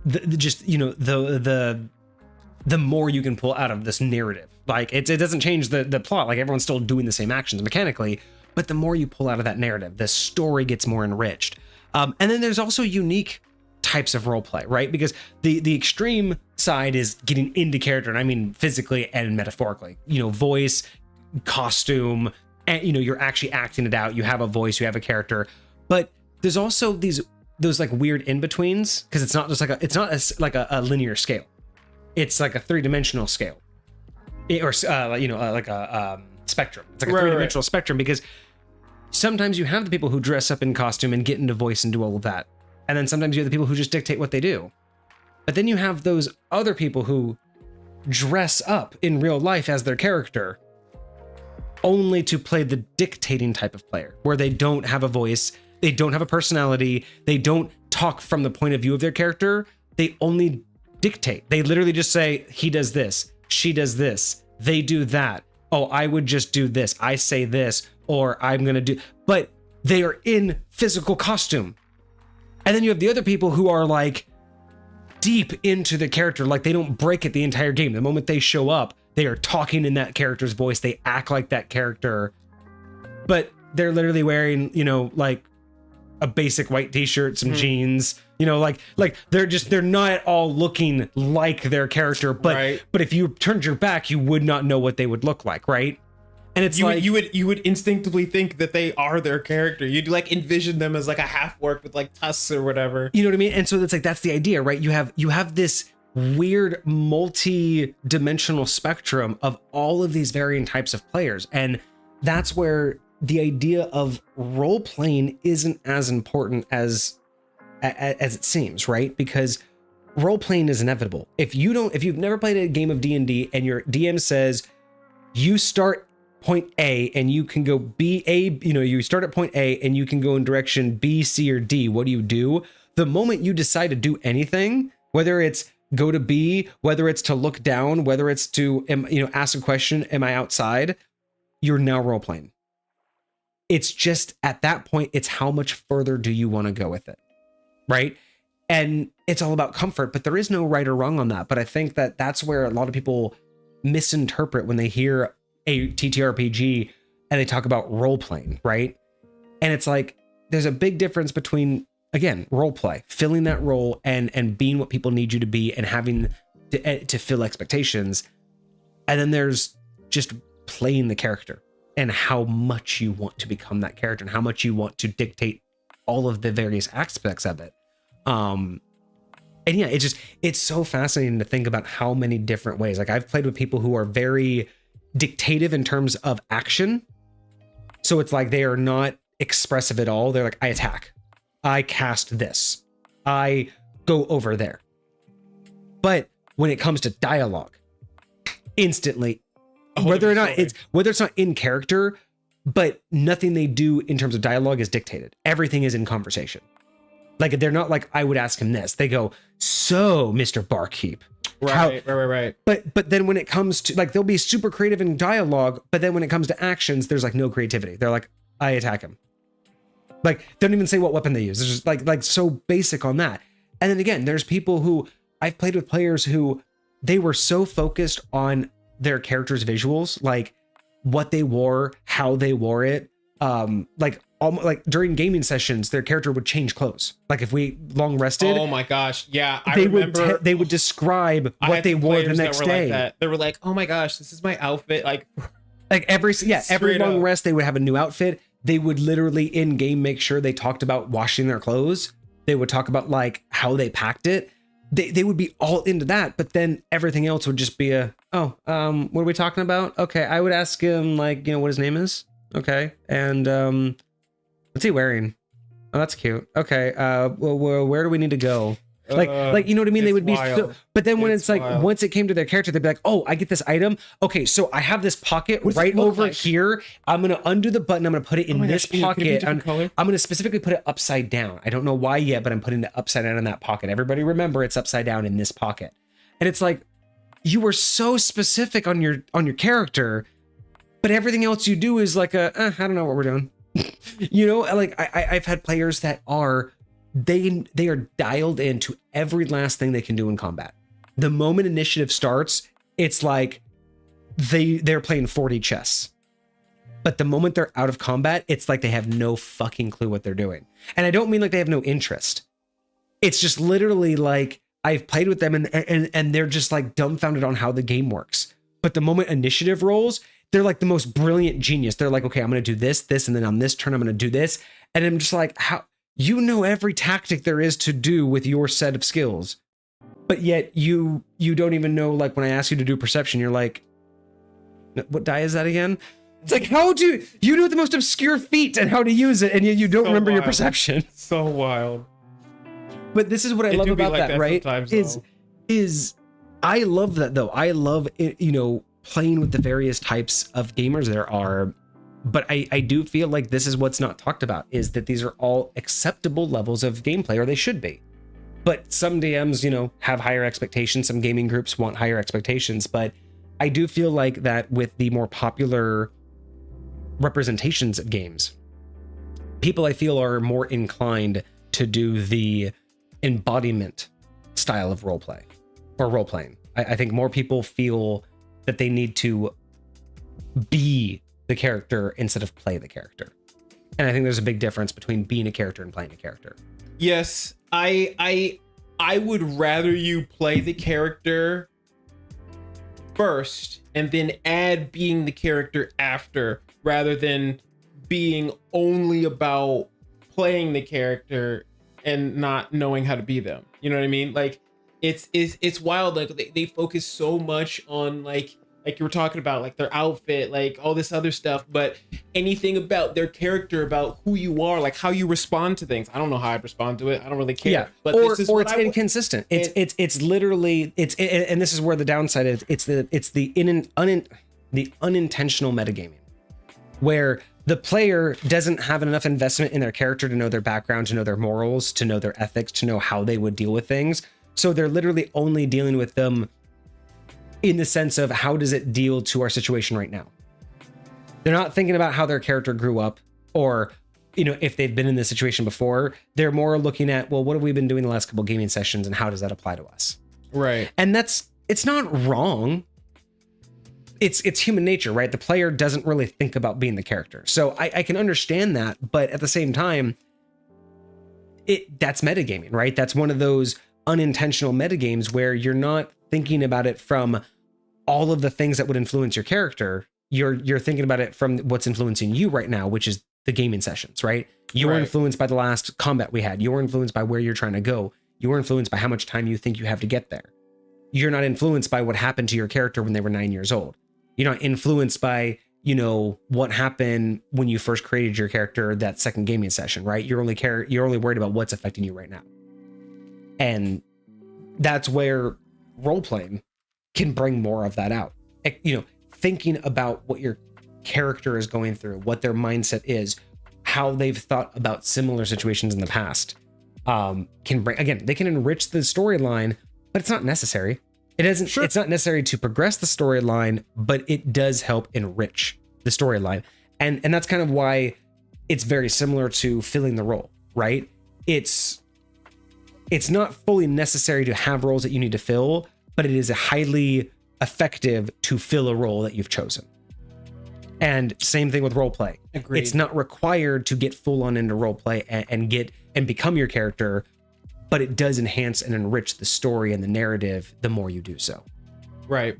Speaker 2: Just, you know, the more you can pull out of this narrative. Like it doesn't change the plot. Like everyone's still doing the same actions mechanically, but the more you pull out of that narrative, the story gets more enriched. And then there's also unique types of role play, right? Because the extreme side is getting into character, and I mean physically and metaphorically. You know, voice, costume, and you know, you're actually acting it out. You have a voice, you have a character. But there's also those like weird in-betweens, because it's not just like a linear scale. It's like a 3-dimensional scale. Or like a spectrum. It's like a 3-dimensional spectrum, because sometimes you have the people who dress up in costume and get into voice and do all of that. And then sometimes you have the people who just dictate what they do. But then you have those other people who dress up in real life as their character, only to play the dictating type of player, where they don't have a voice, they don't have a personality, they don't talk from the point of view of their character, they only
Speaker 1: dictate. They literally just say, he does this, she does this, they do that. Oh, I would just do this. I say this, or I'm going to do, but they are in physical costume. And then you have the other people who are like deep into the character. Like they don't break it the entire game. The moment they show up, they are talking in that character's voice. They act like that character, but they're literally wearing, you know, like a basic white t-shirt, some jeans, you know, like they're not at all looking like their character, but but if you turned your back, you would not know what they would look like, right? And it's
Speaker 2: you would instinctively think that they are their character. You'd like envision them as like a half orc with like tusks or whatever.
Speaker 1: You know what I mean? And so it's like that's the idea, right? You have this weird multi-dimensional spectrum of all of these varying types of players, and that's where the idea of role playing isn't as important as it seems, right? Because role playing is inevitable. If you've never played a game of D&D and your DM says you start point A and you can go you start at point A and you can go in direction B, C, or D, what do? The moment you decide to do anything, whether it's go to B, whether it's to look down, whether it's to ask a question, am I outside? You're now role playing. It's just at that point, it's how much further do you want to go with it, right? And it's all about comfort, but there is no right or wrong on that. But I think that that's where a lot of people misinterpret when they hear a TTRPG and they talk about role playing, right? And it's like there's a big difference between, again, role play, filling that role and being what people need you to be and having to fill expectations, and then there's just playing the character and how much you want to become that character and how much you want to dictate all of the various aspects of it. And yeah, it's so fascinating to think about how many different ways. Like I've played with people who are very dictative in terms of action. So it's like they are not expressive at all. They're like, I attack, I cast this, I go over there. But when it comes to dialogue, instantly, whether it's not in character, but nothing they do in terms of dialogue is dictated. Everything is in conversation. Like they're not like, I would ask him this. They go, so Mr. Barkeep.
Speaker 2: Right.
Speaker 1: But then when it comes to like, they'll be super creative in dialogue, but then when it comes to actions, there's like no creativity. They're like, I attack him. Like they don't even say what weapon they use. It's just like so basic on that. And then again, there's people who I've played with players who they were so focused on their characters' visuals, like what they wore, how they wore it. Like during gaming sessions, their character would change clothes. Like if we long rested.
Speaker 2: Oh my gosh. Yeah. I remember
Speaker 1: they would describe what they wore the next day.
Speaker 2: Like they were like, oh my gosh, this is my outfit. Like
Speaker 1: every long rest, they would have a new outfit. They would literally in game make sure they talked about washing their clothes. They would talk about like how they packed it. They would be all into that, but then everything else would just be what are we talking about? Okay, I would ask him like, what his name is. Okay, and what's he wearing? Oh, that's cute. Okay, well, where do we need to go? Like you know what I mean? They would be but then when it's like wild. Once it came to their character, they'd be like, oh, I get this item. Okay, so I have this pocket right over here. I'm gonna undo the button. I'm gonna put it in this pocket. I'm gonna specifically put it upside down. I don't know why yet, but I'm putting it upside down in that pocket. Everybody remember it's upside down in this pocket. And it's like you were so specific on your character, but everything else you do is like I don't know what we're doing. Like I've had players that are they are dialed into every last thing they can do in combat. The moment initiative starts, it's like they're playing 4D chess. But the moment they're out of combat, it's like they have no fucking clue what they're doing. And I don't mean like they have no interest. It's just literally like I've played with them and they're just like dumbfounded on how the game works. But the moment initiative rolls, they're like the most brilliant genius. They're like, okay, I'm going to do this, and then on this turn, I'm going to do this. And I'm just like, how? You know every tactic there is to do with your set of skills, but yet you don't even know, like when I ask you to do perception, you're like, what die is that again? It's like, how do you know the most obscure feat and how to use it, and yet you don't remember your perception?
Speaker 2: So wild.
Speaker 1: But this is what I love about that, right? Is I love that though. I love it, playing with the various types of gamers there are. But I do feel like this is what's not talked about, is that these are all acceptable levels of gameplay, or they should be. But some DMs, you know, have higher expectations. Some gaming groups want higher expectations. But I do feel like that with the more popular representations of games, people I feel are more inclined to do the embodiment style of roleplay or role playing. I think more people feel that they need to be the character instead of play the character. And I think there's a big difference between being a character and playing a character.
Speaker 2: Yes, I would rather you play the character first and then add being the character after, rather than being only about playing the character and not knowing how to be them. You know what I mean? Like it's wild. Like they focus so much on like you were talking about, like their outfit, like all this other stuff, but anything about their character, about who you are, like how you respond to things. I don't know how I'd respond to it. I don't really care.
Speaker 1: Yeah,
Speaker 2: but
Speaker 1: or it's inconsistent. It's literally and this is where the downside is. It's the unintentional metagaming, where the player doesn't have enough investment in their character to know their background, to know their morals, to know their ethics, to know how they would deal with things. So they're literally only dealing with them in the sense of, how does it deal to our situation right now? They're not thinking about how their character grew up, or, you know, if they've been in this situation before. They're more looking at, well, what have we been doing the last couple gaming sessions and how does that apply to us?
Speaker 2: Right.
Speaker 1: And it's not wrong. It's human nature, right? The player doesn't really think about being the character. So I can understand that, but at the same time, that's metagaming, right? That's one of those unintentional metagames where you're not thinking about it from all of the things that would influence your character. You're thinking about it from what's influencing you right now, which is the gaming sessions, right? You were influenced by the last combat we had. You were influenced by where you're trying to go. You were influenced by how much time you think you have to get there. You're not influenced by what happened to your character when they were 9 years old. You're not influenced by, you know, what happened when you first created your character that second gaming session, right? You're only worried about what's affecting you right now. And that's where role-playing can bring more of that out. You know, thinking about what your character is going through, what their mindset is, how they've thought about similar situations in the past, can bring, again, they can enrich the storyline, but it's not necessary. It isn't. Sure. It's not necessary to progress the storyline, but it does help enrich the storyline. And that's kind of why it's very similar to filling the role, right? It's not fully necessary to have roles that you need to fill, but it is highly effective to fill a role that you've chosen. And same thing with roleplay.
Speaker 2: Agreed.
Speaker 1: It's not required to get full on into roleplay and become your character, but it does enhance and enrich the story and the narrative the more you do so.
Speaker 2: Right.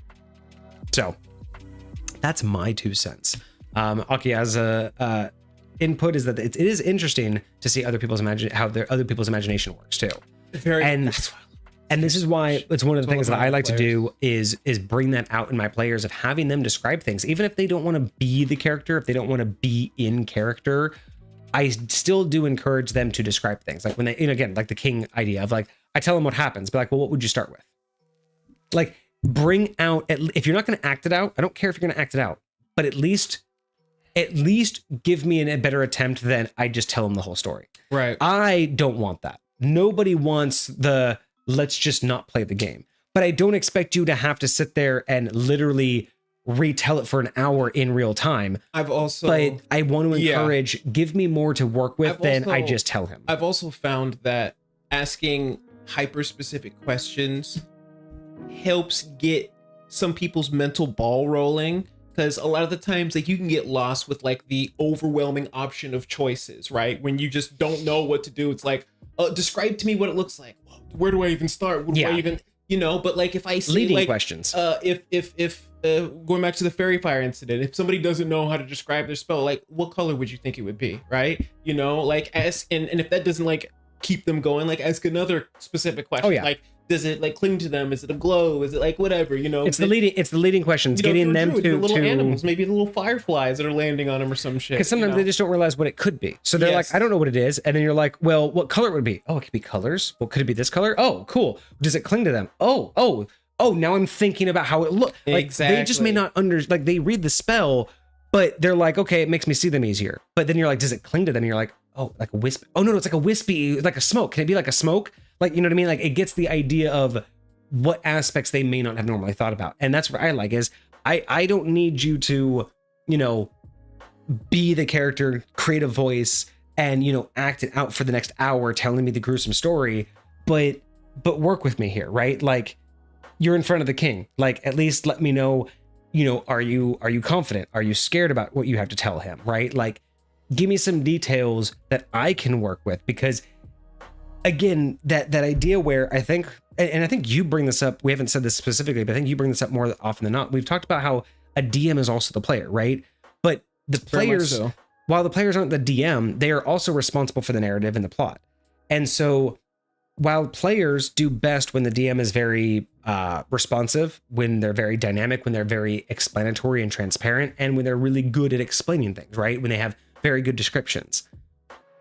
Speaker 1: So that's my 2 cents. Aki, as a input, is that it is interesting to see other people's other people's imagination works too. And this is why it's one of the things that I like to do is bring that out in my players, of having them describe things, even if they don't want to be the character, if they don't want to be in character. I still do encourage them to describe things, like when they, you know, again, like the king idea of, like, I tell them what happens, but like, well, what would you start with? Like, bring out, if you're not going to act it out, I don't care if you're going to act it out, but at least give me a better attempt than I just tell them the whole story.
Speaker 2: Right.
Speaker 1: I don't want that. Nobody wants the let's just not play the game. But I don't expect you to have to sit there and literally retell it for an hour in real time. But I want to encourage, give me more to work with than I just tell him.
Speaker 2: I've also found that asking hyper-specific questions helps get some people's mental ball rolling, because a lot of the times, like, you can get lost with like the overwhelming option of choices, right? When you just don't know what to do. It's like, describe to me what it looks like. Where do I even start? Where do I even, you know? But like, if I see
Speaker 1: leading
Speaker 2: like
Speaker 1: questions,
Speaker 2: if going back to the fairy fire incident, if somebody doesn't know how to describe their spell, like, what color would you think it would be, right? You know, like, ask, and if that doesn't like keep them going, like, ask another specific question.
Speaker 1: Oh, yeah.
Speaker 2: Like, does it like cling to them? Is it a glow? Is it like whatever? You know,
Speaker 1: it's the leading questions, you know, getting them to
Speaker 2: the little animals, maybe the little fireflies that are landing on them or some shit.
Speaker 1: Because sometimes they just don't realize what it could be. So they're like, I don't know what it is. And then you're like, well, what color it would be? Oh, it could be colors. Well, could it be this color? Oh, cool. Does it cling to them? Oh, now I'm thinking about how it looks. Like, exactly. They just may not like, they read the spell, but they're like, okay, it makes me see them easier. But then you're like, does it cling to them? And you're like, oh, like a wisp. Oh, no, it's like a wispy, like a smoke. Can it be like a smoke? Like, you know what I mean? Like, it gets the idea of what aspects they may not have normally thought about. And that's what I like is I don't need you to, you know, be the character, create a voice, and, you know, act it out for the next hour telling me the gruesome story, but work with me here, right? Like, you're in front of the king. Like, at least let me know, you know, are you confident? Are you scared about what you have to tell him, right? Like, give me some details that I can work with, because again, that idea where I think, and I think you bring this up, we haven't said this specifically, but I think you bring this up more often than not. We've talked about how a DM is also the player, right? But the players, while the players aren't the DM, they are also responsible for the narrative and the plot. And so while players do best when the DM is very responsive, when they're very dynamic, when they're very explanatory and transparent, and when they're really good at explaining things, right? When they have very good descriptions.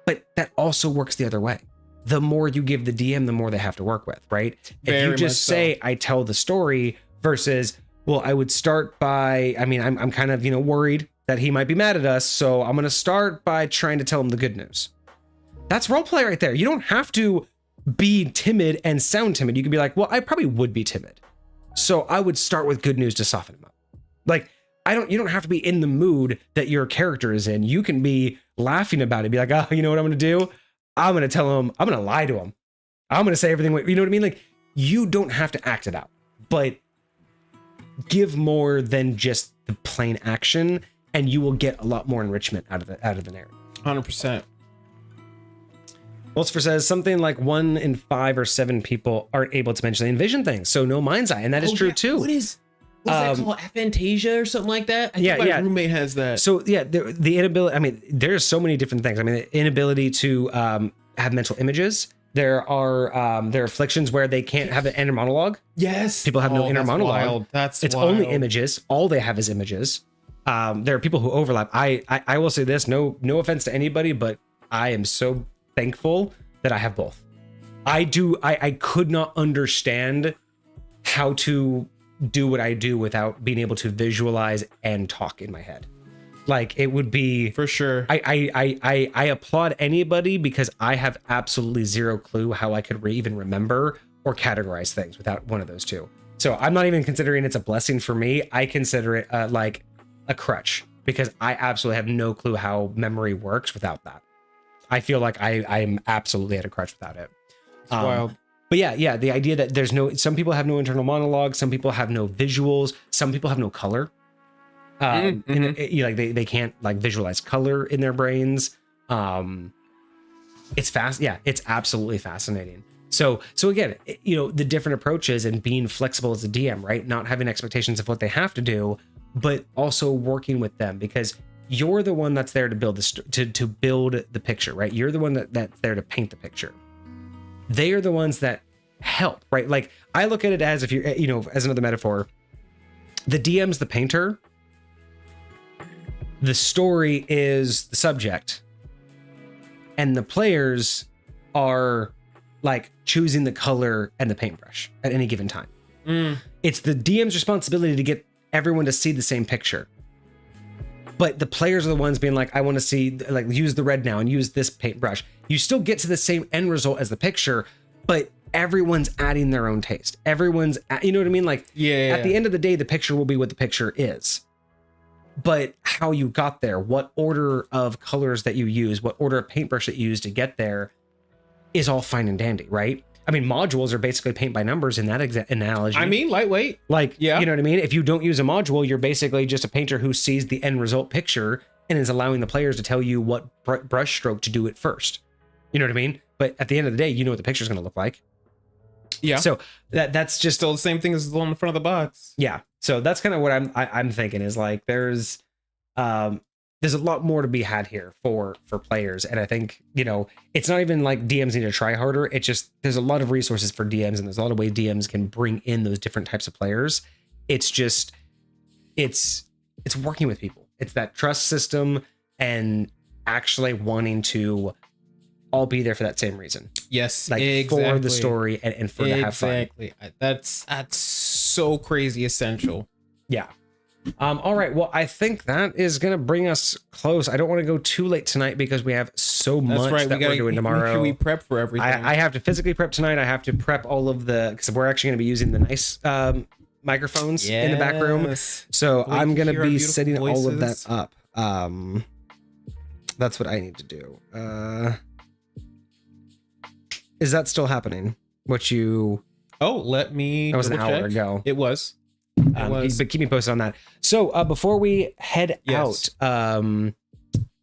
Speaker 1: But that also works the other way. The more you give the DM, the more they have to work with, right? If you just say, I tell the story versus, well, I would start by, I mean, I'm kind of, you know, worried that he might be mad at us, so I'm going to start by trying to tell him the good news. That's roleplay right there. You don't have to be timid and sound timid. You can be like, well, I probably would be timid, so I would start with good news to soften him up. Like, you don't have to be in the mood that your character is in. You can be laughing about it, be like, oh, you know what I'm going to do? I'm going to tell him, I'm going to lie to him. I'm going to say everything, you know what I mean? Like, you don't have to act it out, but give more than just the plain action, and you will get a lot more enrichment out of the narrative.
Speaker 2: 100%.
Speaker 1: Lucifer says something like 1 in 5 or 7 people aren't able to mention envision things, so no mind's eye, and that is true too.
Speaker 2: What's that called? Aphantasia or something like that? I think my roommate has that.
Speaker 1: So yeah, the inability. I mean, there's so many different things. I mean, the inability to have mental images. There are afflictions where they can't have an inner monologue.
Speaker 2: Yes,
Speaker 1: people have no inner monologue.
Speaker 2: Wild. It's
Speaker 1: wild. Only images. All they have is images. There are people who overlap. I will say this. No offense to anybody, but I am so thankful that I have both. I could not understand how to do what I do without being able to visualize and talk in my head. Like, it would be
Speaker 2: for sure.
Speaker 1: I applaud anybody, because I have absolutely zero clue how I could even remember or categorize things without one of those two. So I'm not even considering it's a blessing for me. I consider it like a crutch, because I absolutely have no clue how memory works without that. I feel like I'm absolutely at a crutch without it.
Speaker 2: It's wild.
Speaker 1: But yeah, the idea that some people have no internal monologue, some people have no visuals, some people have no color. And they can't like visualize color in their brains. It's fast. Yeah, it's absolutely fascinating. So again, you know, the different approaches and being flexible as a DM, right? Not having expectations of what they have to do, but also working with them, because you're the one that's there to build to build the picture, right? You're the one that's there to paint the picture. They are the ones that help, right? Like, I look at it as, if you're, you know, as another metaphor, the DM's the painter, the story is the subject, and the players are like choosing the color and the paintbrush at any given time. It's the DM's responsibility to get everyone to see the same picture. But the players are the ones being like, I want to see, like, use the red now and use this paintbrush. You still get to the same end result as the picture, but everyone's adding their own taste. Everyone's, you know what I mean? Like, at the end of the day, the picture will be what the picture is. But how you got there, what order of colors that you use, what order of paintbrush that you use to get there is all fine and dandy, right? I mean, modules are basically paint by numbers in that analogy.
Speaker 2: I mean, lightweight.
Speaker 1: Like, you know what I mean? If you don't use a module, you're basically just a painter who sees the end result picture and is allowing the players to tell you what brush stroke to do it first. You know what I mean? But at the end of the day, you know what the picture's going to look like.
Speaker 2: Yeah.
Speaker 1: So that's just
Speaker 2: still the same thing as the one in the front of the box.
Speaker 1: Yeah. So that's kind of what I'm thinking, is like, there's a lot more to be had here for players. And I think, you know, it's not even like DMs need to try harder. It's just, there's a lot of resources for DMs, and there's a lot of ways DMs can bring in those different types of players. It's just, it's working with people. It's that trust system and actually wanting to all be there for that same reason.
Speaker 2: Yes,
Speaker 1: like
Speaker 2: exactly.
Speaker 1: For the story and for to have fun.
Speaker 2: Exactly. That's so crazy essential.
Speaker 1: Yeah. All right. Well, I think that is going to bring us close. I don't want to go too late tonight because we have so
Speaker 2: That's
Speaker 1: much
Speaker 2: right.
Speaker 1: that we're doing tomorrow.
Speaker 2: Make sure we prep for everything.
Speaker 1: I have to physically prep tonight. I have to prep all of the, because we're actually going to be using the nice microphones in the back room.
Speaker 2: Yes.
Speaker 1: So
Speaker 2: We
Speaker 1: I'm
Speaker 2: can
Speaker 1: going to
Speaker 2: hear our
Speaker 1: be
Speaker 2: beautiful
Speaker 1: setting all of that
Speaker 2: voices.
Speaker 1: up. That's what I need to do. Is that still happening? What you...
Speaker 2: Oh, let me.
Speaker 1: That was an
Speaker 2: double
Speaker 1: hour
Speaker 2: check.
Speaker 1: ago.
Speaker 2: It was. It was.
Speaker 1: But keep me posted on that. So before we head
Speaker 2: Yes.
Speaker 1: out,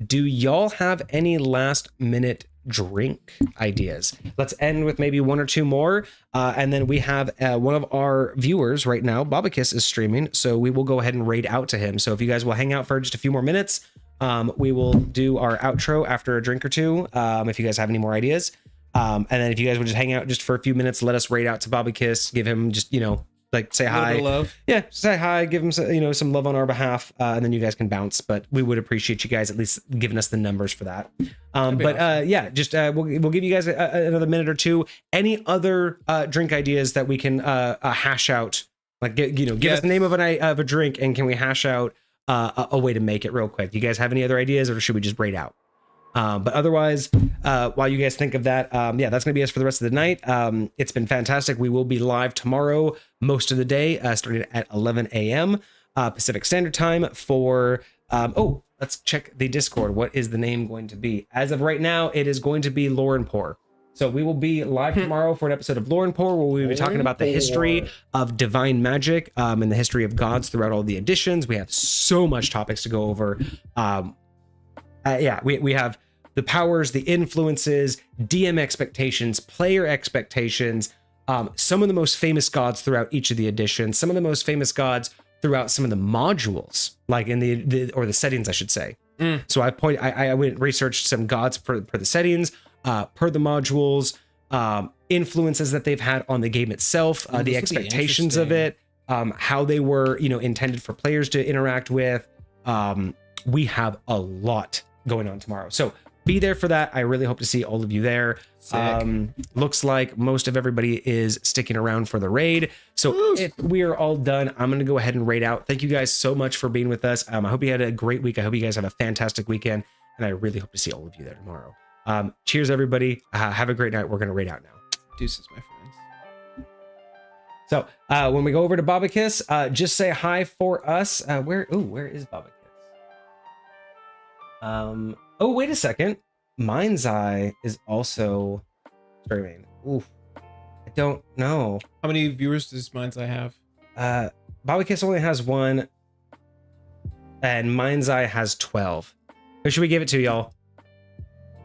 Speaker 1: do y'all have any last minute drink ideas? Let's end with maybe one or two more. And then we have one of our viewers right now, Babakis, is streaming. So we will go ahead and raid out to him. So if you guys will hang out for just a few more minutes, we will do our outro after a drink or two. If you guys have any more ideas. And then if you guys would just hang out just for a few minutes, let us raid out to Babakis, give him just, like say hi.
Speaker 2: Love.
Speaker 1: Yeah, say hi, give him some, some love on our behalf, and then you guys can bounce. But we would appreciate you guys at least giving us the numbers for that. Awesome. Yeah, just we'll give you guys another minute or two. Any other drink ideas that we can hash out? Like give us the name of a drink, and can we hash out a way to make it real quick? Do you guys have any other ideas, or should we just raid out? But otherwise, while you guys think of that, yeah, that's going to be us for the rest of the night. It's been fantastic. We will be live tomorrow, most of the day, starting at 11 a.m. Pacific Standard Time for, let's check the Discord. What is the name going to be? As of right now, it is going to be Lore and Pour. So we will be live tomorrow for an episode of Lore and Pour, where we'll be talking about the history of divine magic and the history of gods throughout all the editions. We have so much topics to go over. Yeah, we have the powers, the influences, DM expectations, player expectations, some of the most famous gods throughout each of the editions, some of the most famous gods throughout some of the modules, like in the settings, I should say. So I went and researched some gods per the settings, per the modules, influences that they've had on the game itself, the expectations of it, how they were, intended for players to interact with. We have a lot going on tomorrow, so be there for that. I really hope to see all of you there. Looks like most of everybody is sticking around for the raid, so if we are all done, I'm gonna go ahead and raid out. Thank you guys so much for being with us. I hope you had a great week. I hope you guys have a fantastic weekend, and I really hope to see all of you there tomorrow. Cheers everybody. Have a great night. We're gonna raid out now.
Speaker 2: Deuces, my friends.
Speaker 1: So when we go over to Babakis, just say hi for us. Where is Babakis? Oh, wait a second. Mind's Eye is also streaming. Oof. I don't know.
Speaker 2: How many viewers does Mind's Eye have?
Speaker 1: Babakis only has 1, and Mind's Eye has 12. Who should we give it to, y'all?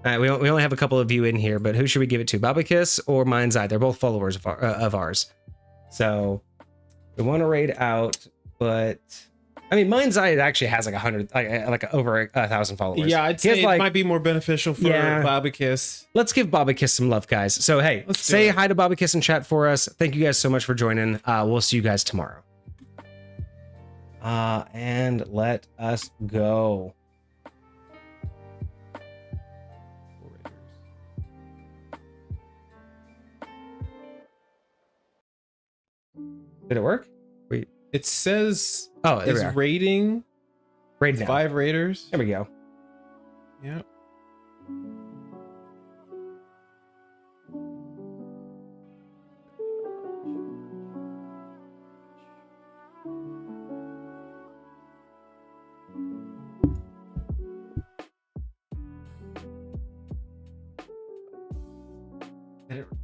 Speaker 1: We only have a couple of you in here, but who should we give it to? Babakis or Mind's Eye? They're both followers of ours. So we want to raid out, but I mean, Mind's Eye actually has like 100, like over 1,000 followers.
Speaker 2: Yeah, I'd say it might be more beneficial for Babakis.
Speaker 1: Let's give Babakis some love, guys. So hey, say hi to Babakis in chat for us. Thank you guys so much for joining. We'll see you guys tomorrow. And let us go. Did it work? Wait.
Speaker 2: It says
Speaker 1: it's
Speaker 2: rating.
Speaker 1: Raid now.
Speaker 2: 5 raiders.
Speaker 1: There we go.
Speaker 2: Yep.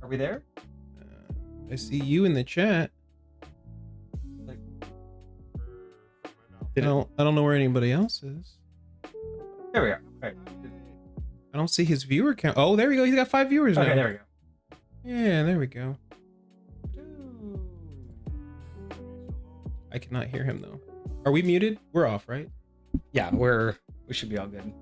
Speaker 1: Are we there?
Speaker 2: I see you in the chat. I don't know where anybody else is.
Speaker 1: There we go. Okay.
Speaker 2: I don't see his viewer count. Oh, there we go. He's got 5 viewers now.
Speaker 1: Okay, there we go.
Speaker 2: Yeah, there we go. I cannot hear him though. Are we muted? We're off, right?
Speaker 1: Yeah, we should be all good.